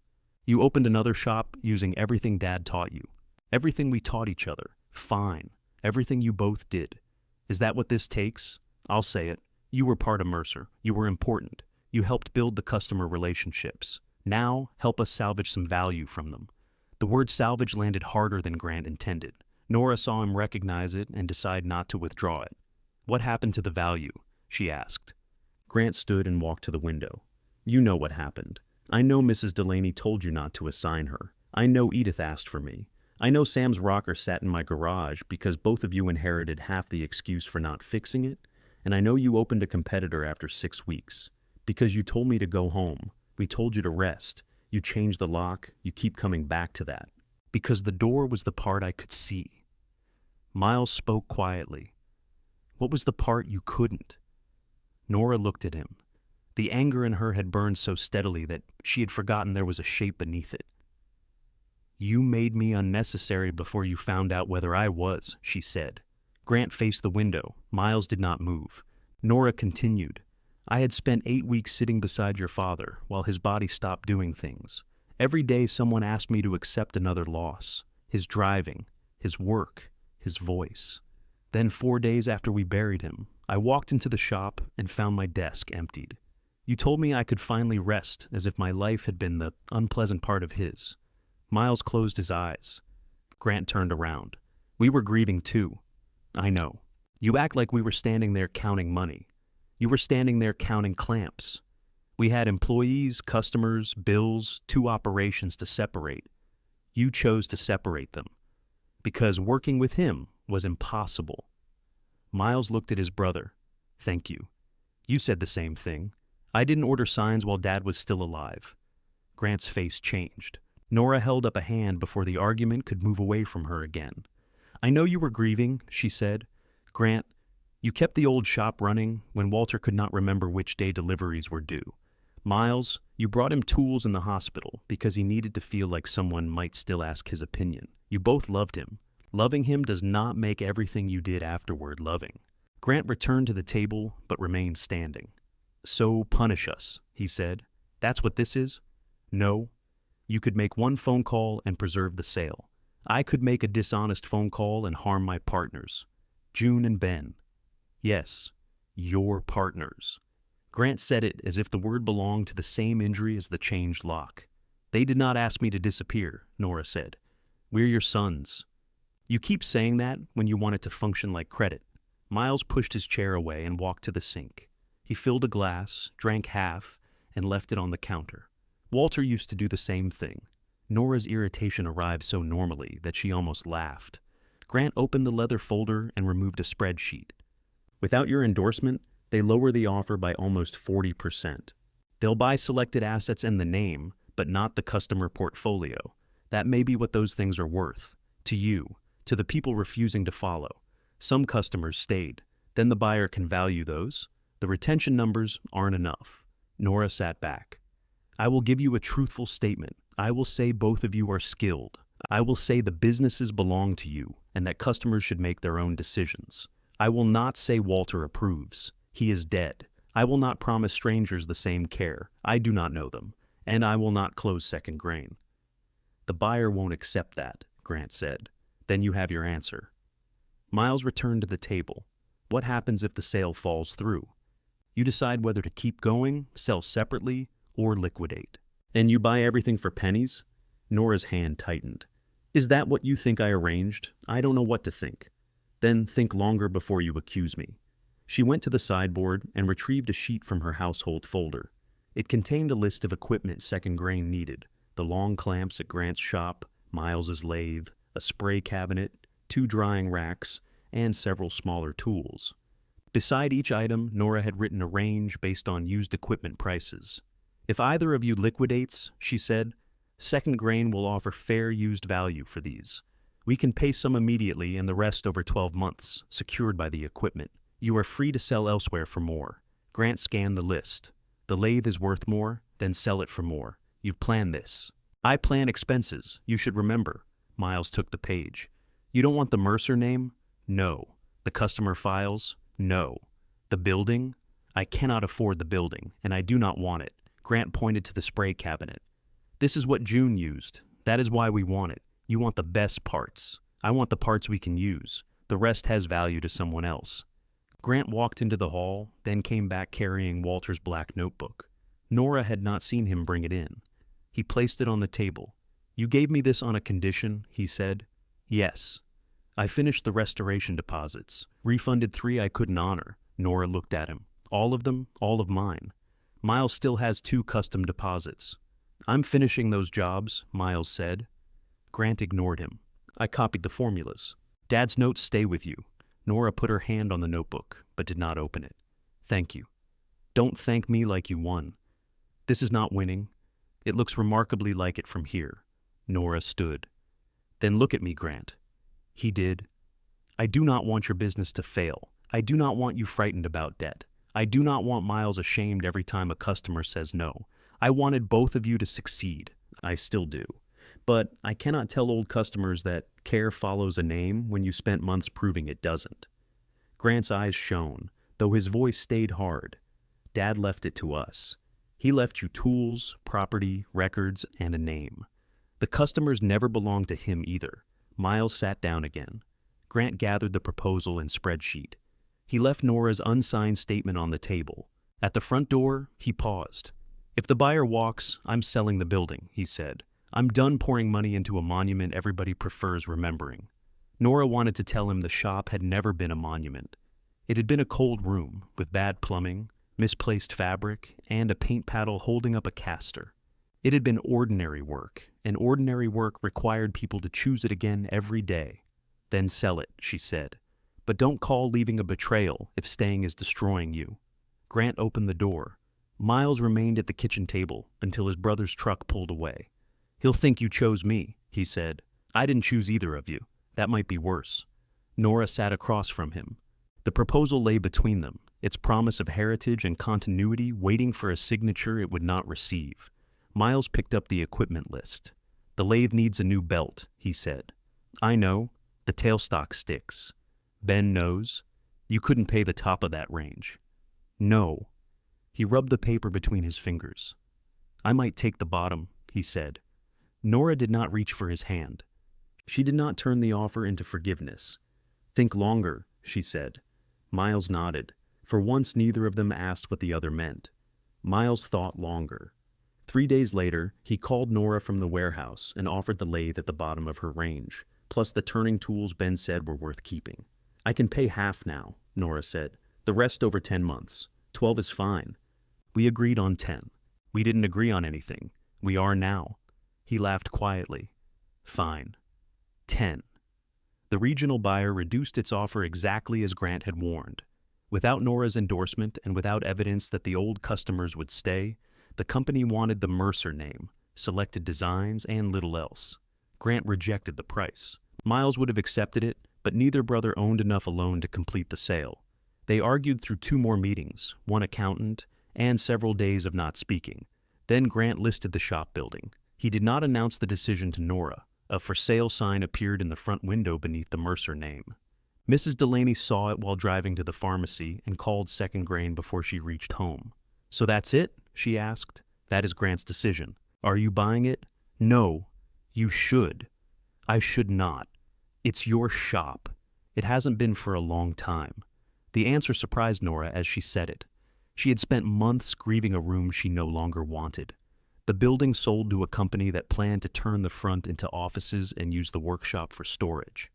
You opened another shop using everything Dad taught you. Everything we taught each other. Fine. Everything you both did. Is that what this takes? I'll say it. You were part of Mercer. You were important. You helped build the customer relationships. Now, help us salvage some value from them." The word salvage landed harder than Grant intended. Nora saw him recognize it and decide not to withdraw it. "What happened to the value?" she asked. Grant stood and walked to the window. "You know what happened. I know Mrs. Delaney told you not to assign her. I know Edith asked for me. I know Sam's rocker sat in my garage because both of you inherited half the excuse for not fixing it, and I know you opened a competitor after 6 weeks. Because you told me to go home. We told you to rest. You changed the lock. You keep coming back to that. Because the door was the part I could see." Miles spoke quietly. "What was the part you couldn't?" Nora looked at him. The anger in her had burned so steadily that she had forgotten there was a shape beneath it. "You made me unnecessary before you found out whether I was," she said. Grant faced the window. Miles did not move. Nora continued. "I had spent 8 weeks sitting beside your father while his body stopped doing things. Every day someone asked me to accept another loss. His driving, his work, his voice. Then 4 days after we buried him, I walked into the shop and found my desk emptied. You told me I could finally rest, as if my life had been the unpleasant part of his." Miles closed his eyes. Grant turned around. "We were grieving too." "I know. You act like we were standing there counting money. You were standing there counting clamps. We had employees, customers, bills, two operations to separate. You chose to separate them because working with him was impossible. Miles looked at his brother. Thank you. You said the same thing. I didn't order signs while Dad was still alive. Grant's face changed. Nora held up a hand before the argument could move away from her again. I know you were grieving, she said. Grant, you kept the old shop running when Walter could not remember which day deliveries were due. Miles, you brought him tools in the hospital because he needed to feel like someone might still ask his opinion. You both loved him. Loving him does not make everything you did afterward loving. Grant returned to the table but remained standing. So punish us, he said. That's what this is? No. You could make one phone call and preserve the sale. I could make a dishonest phone call and harm my partners. June and Ben. Yes, your partners. Grant said it as if the word belonged to the same injury as the changed lock. They did not ask me to disappear, Nora said. We're your sons. You keep saying that when you want it to function like credit. Miles pushed his chair away and walked to the sink. He filled a glass, drank half, and left it on the counter. Walter used to do the same thing. Nora's irritation arrived so normally that she almost laughed. Grant opened the leather folder and removed a spreadsheet. Without your endorsement, they lower the offer by almost 40%. They'll buy selected assets and the name, but not the customer portfolio. That may be what those things are worth. To you, to the people refusing to follow. Some customers stayed. Then the buyer can value those. The retention numbers aren't enough. Nora sat back. I will give you a truthful statement. I will say both of you are skilled. I will say the businesses belong to you and that customers should make their own decisions. I will not say Walter approves. He is dead. I will not promise strangers the same care. I do not know them. And I will not close Second Grain. The buyer won't accept that, Grant said. Then you have your answer. Miles returned to the table. What happens if the sale falls through? You decide whether to keep going, sell separately, or liquidate. And you buy everything for pennies? Nora's hand tightened. Is that what you think I arranged? I don't know what to think. Then think longer before you accuse me. She went to the sideboard and retrieved a sheet from her household folder. It contained a list of equipment Second Grain needed. The long clamps at Grant's shop, Miles's lathe, a spray cabinet, 2 drying racks, and several smaller tools. Beside each item, Nora had written a range based on used equipment prices. If either of you liquidates, she said, Second Grain will offer fair used value for these. We can pay some immediately and the rest over 12 months, secured by the equipment. You are free to sell elsewhere for more. Grant scanned the list. The lathe is worth more, then sell it for more. You've planned this. I plan expenses, you should remember. Miles took the page. You don't want the Mercer name? No. The customer files? No. The building? I cannot afford the building, and I do not want it. Grant pointed to the spray cabinet. This is what June used. That is why we want it. You want the best parts. I want the parts we can use. The rest has value to someone else. Grant walked into the hall, then came back carrying Walter's black notebook. Nora had not seen him bring it in. He placed it on the table. You gave me this on a condition, he said. Yes. I finished the restoration deposits. Refunded 3 I couldn't honor. Nora looked at him. All of them, all of mine. Miles still has 2 custom deposits. I'm finishing those jobs, Miles said. Grant ignored him. I copied the formulas. Dad's notes stay with you. Nora put her hand on the notebook, but did not open it. Thank you. Don't thank me like you won. This is not winning. It looks remarkably like it from here. Nora stood. Then look at me, Grant. He did. I do not want your business to fail. I do not want you frightened about debt. I do not want Miles ashamed every time a customer says no. I wanted both of you to succeed. I still do. But I cannot tell old customers that care follows a name when you spent months proving it doesn't. Grant's eyes shone, though his voice stayed hard. Dad left it to us. He left you tools, property, records, and a name. The customers never belonged to him either. Miles sat down again. Grant gathered the proposal and spreadsheet. He left Nora's unsigned statement on the table. At the front door, he paused. If the buyer walks, I'm selling the building, he said. I'm done pouring money into a monument everybody prefers remembering. Nora wanted to tell him the shop had never been a monument. It had been a cold room, with bad plumbing, misplaced fabric, and a paint paddle holding up a caster. It had been ordinary work, and ordinary work required people to choose it again every day. Then sell it, she said. But don't call leaving a betrayal if staying is destroying you. Grant opened the door. Miles remained at the kitchen table until his brother's truck pulled away. He'll think you chose me, he said. I didn't choose either of you. That might be worse. Nora sat across from him. The proposal lay between them, its promise of heritage and continuity waiting for a signature it would not receive. Miles picked up the equipment list. The lathe needs a new belt, he said. I know. The tailstock sticks. Ben knows. You couldn't pay the top of that range. No. He rubbed the paper between his fingers. I might take the bottom, he said. Nora did not reach for his hand. She did not turn the offer into forgiveness. Think longer, she said. Miles nodded. For once neither of them asked what the other meant. Miles thought longer. 3 days later, he called Nora from the warehouse and offered the lathe at the bottom of her range, plus the turning tools Ben said were worth keeping. I can pay half now, Nora said. The rest over 10 months. 12 is fine. We agreed on 10. We didn't agree on anything. We are now. He laughed quietly. Fine. 10. The regional buyer reduced its offer exactly as Grant had warned. Without Nora's endorsement and without evidence that the old customers would stay, the company wanted the Mercer name, selected designs, and little else. Grant rejected the price. Miles would have accepted it, but neither brother owned enough alone to complete the sale. They argued through 2 more meetings, one accountant, and several days of not speaking. Then Grant listed the shop building. He did not announce the decision to Nora. A for sale sign appeared in the front window beneath the Mercer name. Mrs. Delaney saw it while driving to the pharmacy and called Second Grain before she reached home. So that's it? She asked. That is Grant's decision. Are you buying it? No. You should. I should not. It's your shop. It hasn't been for a long time. The answer surprised Nora as she said it. She had spent months grieving a room she no longer wanted. The building sold to a company that planned to turn the front into offices and use the workshop for storage.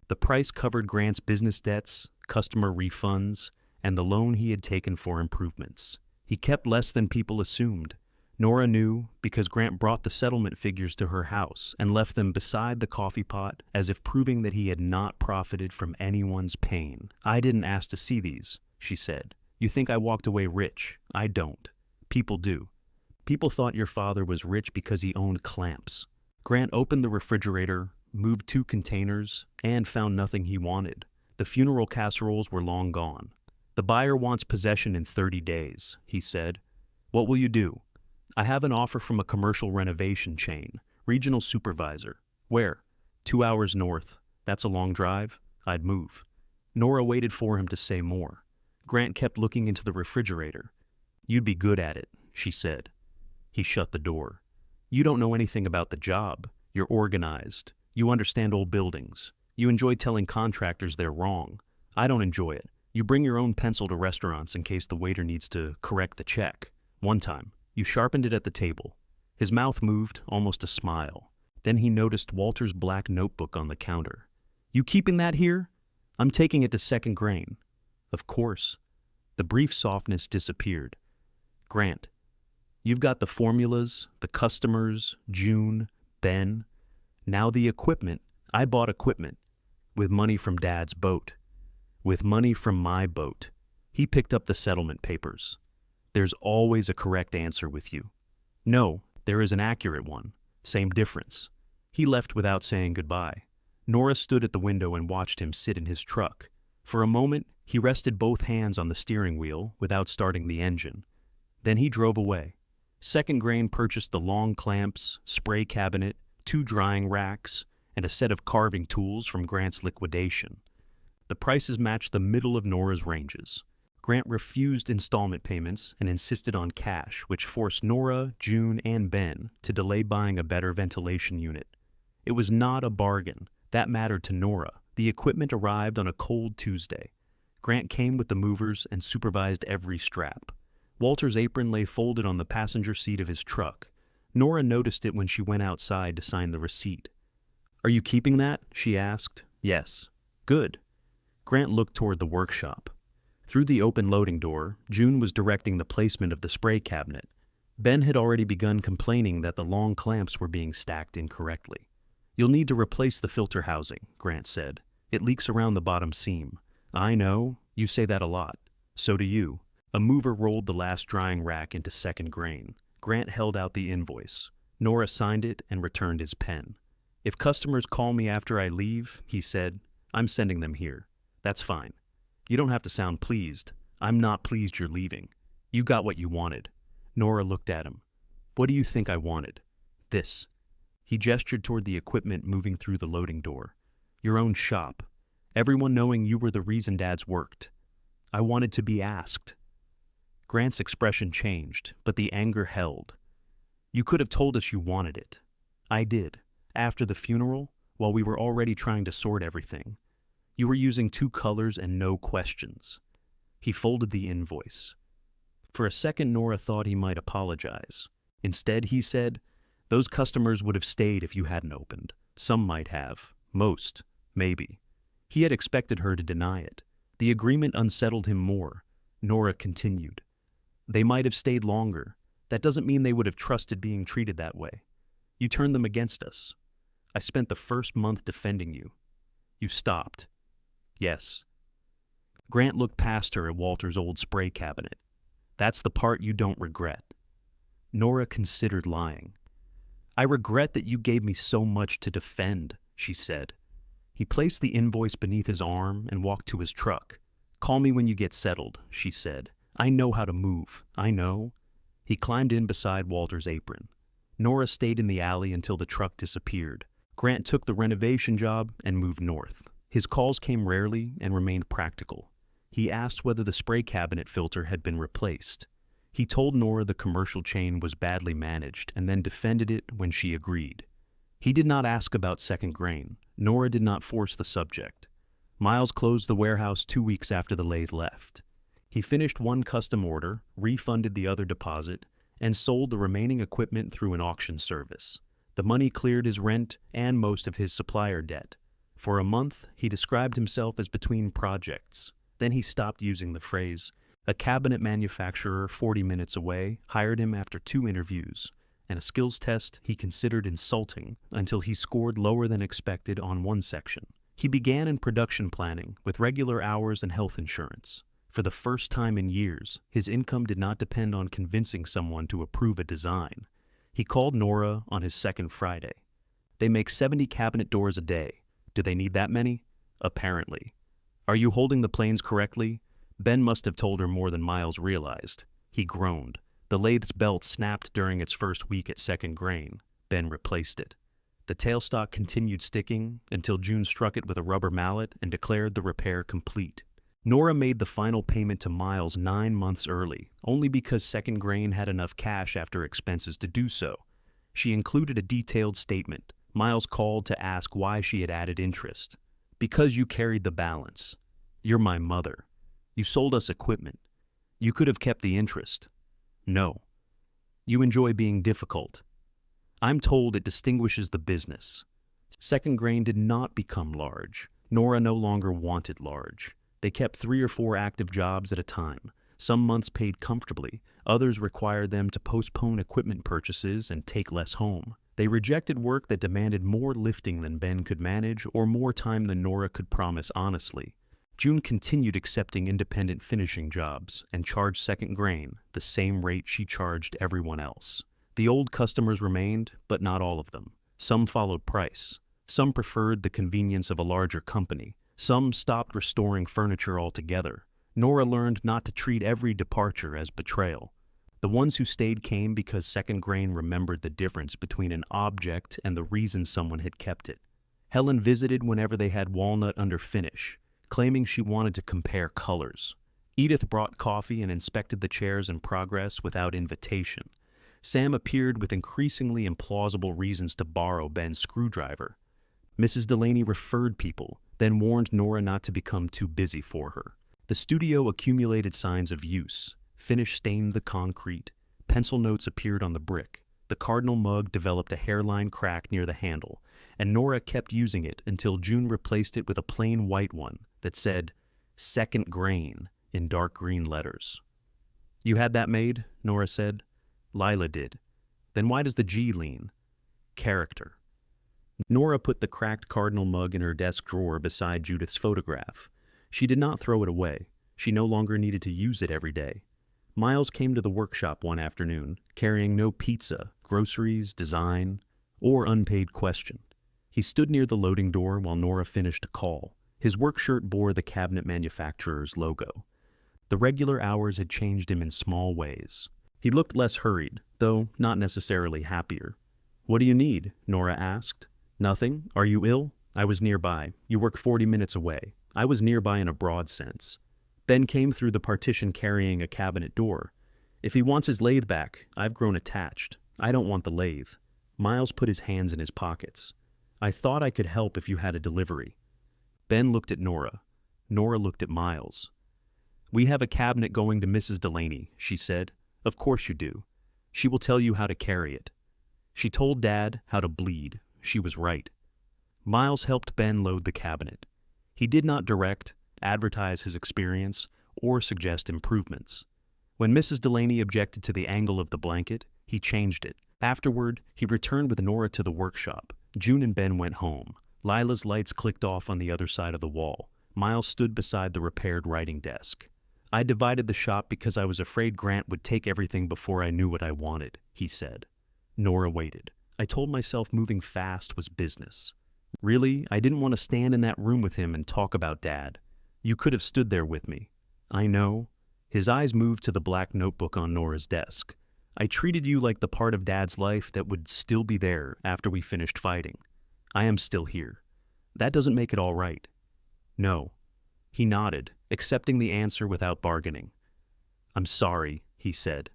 The price covered Grant's business debts, customer refunds, and the loan he had taken for improvements. He kept less than people assumed. Nora knew because Grant brought the settlement figures to her house and left them beside the coffee pot as if proving that he had not profited from anyone's pain. I didn't ask to see these, she said. You think I walked away rich. I don't. People do. People thought your father was rich because he owned clamps. Grant opened the refrigerator, moved 2 containers, and found nothing he wanted. The funeral casseroles were long gone. The buyer wants possession in 30 days, he said. What will you do? I have an offer from a commercial renovation chain, regional supervisor. Where? 2 hours north. That's a long drive. I'd move. Nora waited for him to say more. Grant kept looking into the refrigerator. You'd be good at it, she said. He shut the door. You don't know anything about the job. You're organized. You understand old buildings. You enjoy telling contractors they're wrong. I don't enjoy it. You bring your own pencil to restaurants in case the waiter needs to correct the check. One time, you sharpened it at the table. His mouth moved, almost a smile. Then he noticed Walter's black notebook on the counter. You keeping that here? I'm taking it to Second Grain. Of course. The brief softness disappeared. Grant, you've got the formulas, the customers, June, Ben. Now the equipment. I bought equipment. With money from Dad's boat. With money from my boat. He picked up the settlement papers. There's always a correct answer with you. No, there is an accurate one. Same difference. He left without saying goodbye. Nora stood at the window and watched him sit in his truck. For a moment, he rested both hands on the steering wheel without starting the engine. Then he drove away. Second Grain purchased the long clamps, spray cabinet, 2 drying racks, and a set of carving tools from Grant's liquidation. The prices matched the middle of Nora's ranges. Grant refused installment payments and insisted on cash, which forced Nora, June, and Ben to delay buying a better ventilation unit. It was not a bargain. That mattered to Nora. The equipment arrived on a cold Tuesday. Grant came with the movers and supervised every strap. Walter's apron lay folded on the passenger seat of his truck. Nora noticed it when she went outside to sign the receipt. Are you keeping that? She asked. Yes. Good. Grant looked toward the workshop. Through the open loading door, June was directing the placement of the spray cabinet. Ben had already begun complaining that the long clamps were being stacked incorrectly. "You'll need to replace the filter housing," Grant said. "It leaks around the bottom seam." "I know, you say that a lot. So do you." A mover rolled the last drying rack into second grain. Grant held out the invoice. Nora signed it and returned his pen. "If customers call me after I leave," he said, "I'm sending them here. That's fine. You don't have to sound pleased. I'm not pleased you're leaving. You got what you wanted." Nora looked at him. "What do you think I wanted?" "This." He gestured toward the equipment moving through the loading door. "Your own shop. Everyone knowing you were the reason Dad's worked. I wanted to be asked." Grant's expression changed, but the anger held. "You could have told us you wanted it." "I did. After the funeral, while we were already trying to sort everything. You were using 2 colors and no questions." He folded the invoice. For a second, Nora thought he might apologize. Instead, he said, "Those customers would have stayed if you hadn't opened. Some might have. Most. Maybe." He had expected her to deny it. The agreement unsettled him more. Nora continued. "They might have stayed longer. That doesn't mean they would have trusted being treated that way. You turned them against us. I spent the first month defending you. You stopped." "Yes." Grant looked past her at Walter's old spray cabinet. "That's the part you don't regret." Nora considered lying. "I regret that you gave me so much to defend," she said. He placed the invoice beneath his arm and walked to his truck. "Call me when you get settled," she said. "I know how to move. I know." He climbed in beside Walter's apron. Nora stayed in the alley until the truck disappeared. Grant took the renovation job and moved north. His calls came rarely and remained practical. He asked whether the spray cabinet filter had been replaced. He told Nora the commercial chain was badly managed and then defended it when she agreed. He did not ask about second grain. Nora did not force the subject. Miles closed the warehouse 2 weeks after the lathe left. He finished one custom order, refunded the other deposit, and sold the remaining equipment through an auction service. The money cleared his rent and most of his supplier debt. For a month, he described himself as between projects. Then he stopped using the phrase. A cabinet manufacturer 40 minutes away hired him after 2 interviews, and a skills test he considered insulting until he scored lower than expected on one section. He began in production planning with regular hours and health insurance. For the first time in years, his income did not depend on convincing someone to approve a design. He called Nora on his second Friday. "They make 70 cabinet doors a day. Do they need that many?" "Apparently." "Are you holding the planes correctly?" Ben must have told her more than Miles realized. He groaned. The lathe's belt snapped during its first week at second grain. Ben replaced it. The tailstock continued sticking until June struck it with a rubber mallet and declared the repair complete. Nora made the final payment to Miles 9 months early, only because second grain had enough cash after expenses to do so. She included a detailed statement. Miles called to ask why she had added interest. "Because you carried the balance. You're my mother. You sold us equipment. You could have kept the interest." "No. You enjoy being difficult. I'm told it distinguishes the business." Second grain did not become large. Nora no longer wanted large. They kept 3 or 4 active jobs at a time. Some months paid comfortably. Others required them to postpone equipment purchases and take less home. They rejected work that demanded more lifting than Ben could manage or more time than Nora could promise honestly. June continued accepting independent finishing jobs and charged second grain the same rate she charged everyone else. The old customers remained, but not all of them. Some followed price. Some preferred the convenience of a larger company. Some stopped restoring furniture altogether. Nora learned not to treat every departure as betrayal. The ones who stayed came because second grain remembered the difference between an object and the reason someone had kept it. Helen visited whenever they had walnut under finish, claiming she wanted to compare colors. Edith brought coffee and inspected the chairs in progress without invitation. Sam appeared with increasingly implausible reasons to borrow Ben's screwdriver. Mrs. Delaney referred people, then warned Nora not to become too busy for her. The studio accumulated signs of use. Finish stained the concrete. Pencil notes appeared on the brick. The cardinal mug developed a hairline crack near the handle, and Nora kept using it until June replaced it with a plain white one that said, "Second grain," in dark green letters. "You had that made?" Nora said. "Lila did." "Then why does the G lean?" "Character." Nora put the cracked cardinal mug in her desk drawer beside Judith's photograph. She did not throw it away. She no longer needed to use it every day. Miles came to the workshop one afternoon, carrying no pizza, groceries, design, or unpaid question. He stood near the loading door while Nora finished a call. His work shirt bore the cabinet manufacturer's logo. The regular hours had changed him in small ways. He looked less hurried, though not necessarily happier. "What do you need?" Nora asked. "Nothing. Are you ill?" "I was nearby. You work 40 minutes away." "I was nearby in a broad sense." Ben came through the partition carrying a cabinet door. "If he wants his lathe back, I've grown attached. I don't want the lathe." Miles put his hands in his pockets. "I thought I could help if you had a delivery." Ben looked at Nora. Nora looked at Miles. "We have a cabinet going to Mrs. Delaney," she said. "Of course you do. She will tell you how to carry it." She told Dad how to bleed. She was right. Miles helped Ben load the cabinet. He did not direct, advertise his experience, or suggest improvements. When Mrs. Delaney objected to the angle of the blanket, he changed it. Afterward, he returned with Nora to the workshop. June and Ben went home. Lila's lights clicked off on the other side of the wall. Miles stood beside the repaired writing desk. "I divided the shop because I was afraid Grant would take everything before I knew what I wanted," he said. Nora waited. "I told myself moving fast was business. Really, I didn't want to stand in that room with him and talk about Dad. You could have stood there with me." "I know." His eyes moved to the black notebook on Nora's desk. "I treated you like the part of Dad's life that would still be there after we finished fighting. I am still here. That doesn't make it all right." "No." He nodded, accepting the answer without bargaining. "I'm sorry," he said.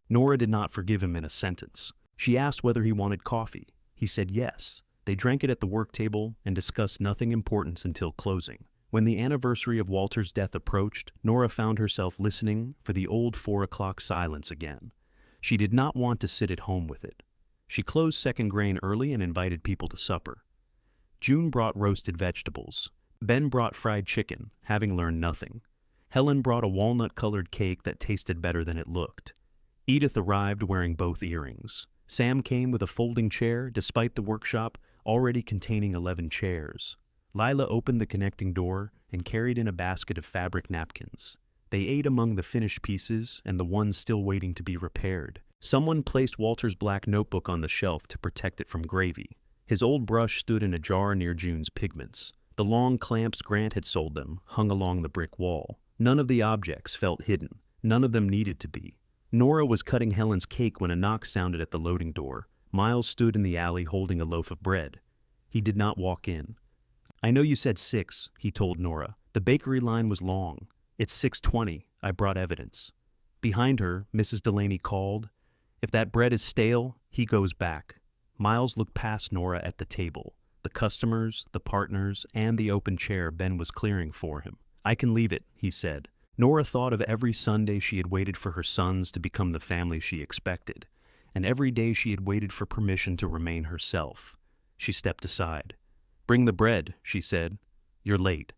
Nora did not forgive him in a sentence. She asked whether he wanted coffee. He said yes. They drank it at the work table and discussed nothing important until closing. When the anniversary of Walter's death approached, Nora found herself listening for the old 4 o'clock silence again. She did not want to sit at home with it. She closed second grain early and invited people to supper. June brought roasted vegetables. Ben brought fried chicken, having learned nothing. Helen brought a walnut-colored cake that tasted better than it looked. Edith arrived wearing both earrings. Sam came with a folding chair, despite the workshop already containing 11 chairs. Lila opened the connecting door and carried in a basket of fabric napkins. They ate among the finished pieces and the ones still waiting to be repaired. Someone placed Walter's black notebook on the shelf to protect it from gravy. His old brush stood in a jar near June's pigments. The long clamps Grant had sold them hung along the brick wall. None of the objects felt hidden. None of them needed to be. Nora was cutting Helen's cake when a knock sounded at the loading door. Miles stood in the alley holding a loaf of bread. He did not walk in. "I know you said 6, he told Nora. "The bakery line was long. It's 6:20. I brought evidence." Behind her, Mrs. Delaney called, "If that bread is stale, he goes back." Miles looked past Nora at the table, the customers, the partners, and the open chair Ben was clearing for him. "I can leave it," he said. Nora thought of every Sunday she had waited for her sons to become the family she expected, and every day she had waited for permission to remain herself. She stepped aside. "Bring the bread," she said. "You're late."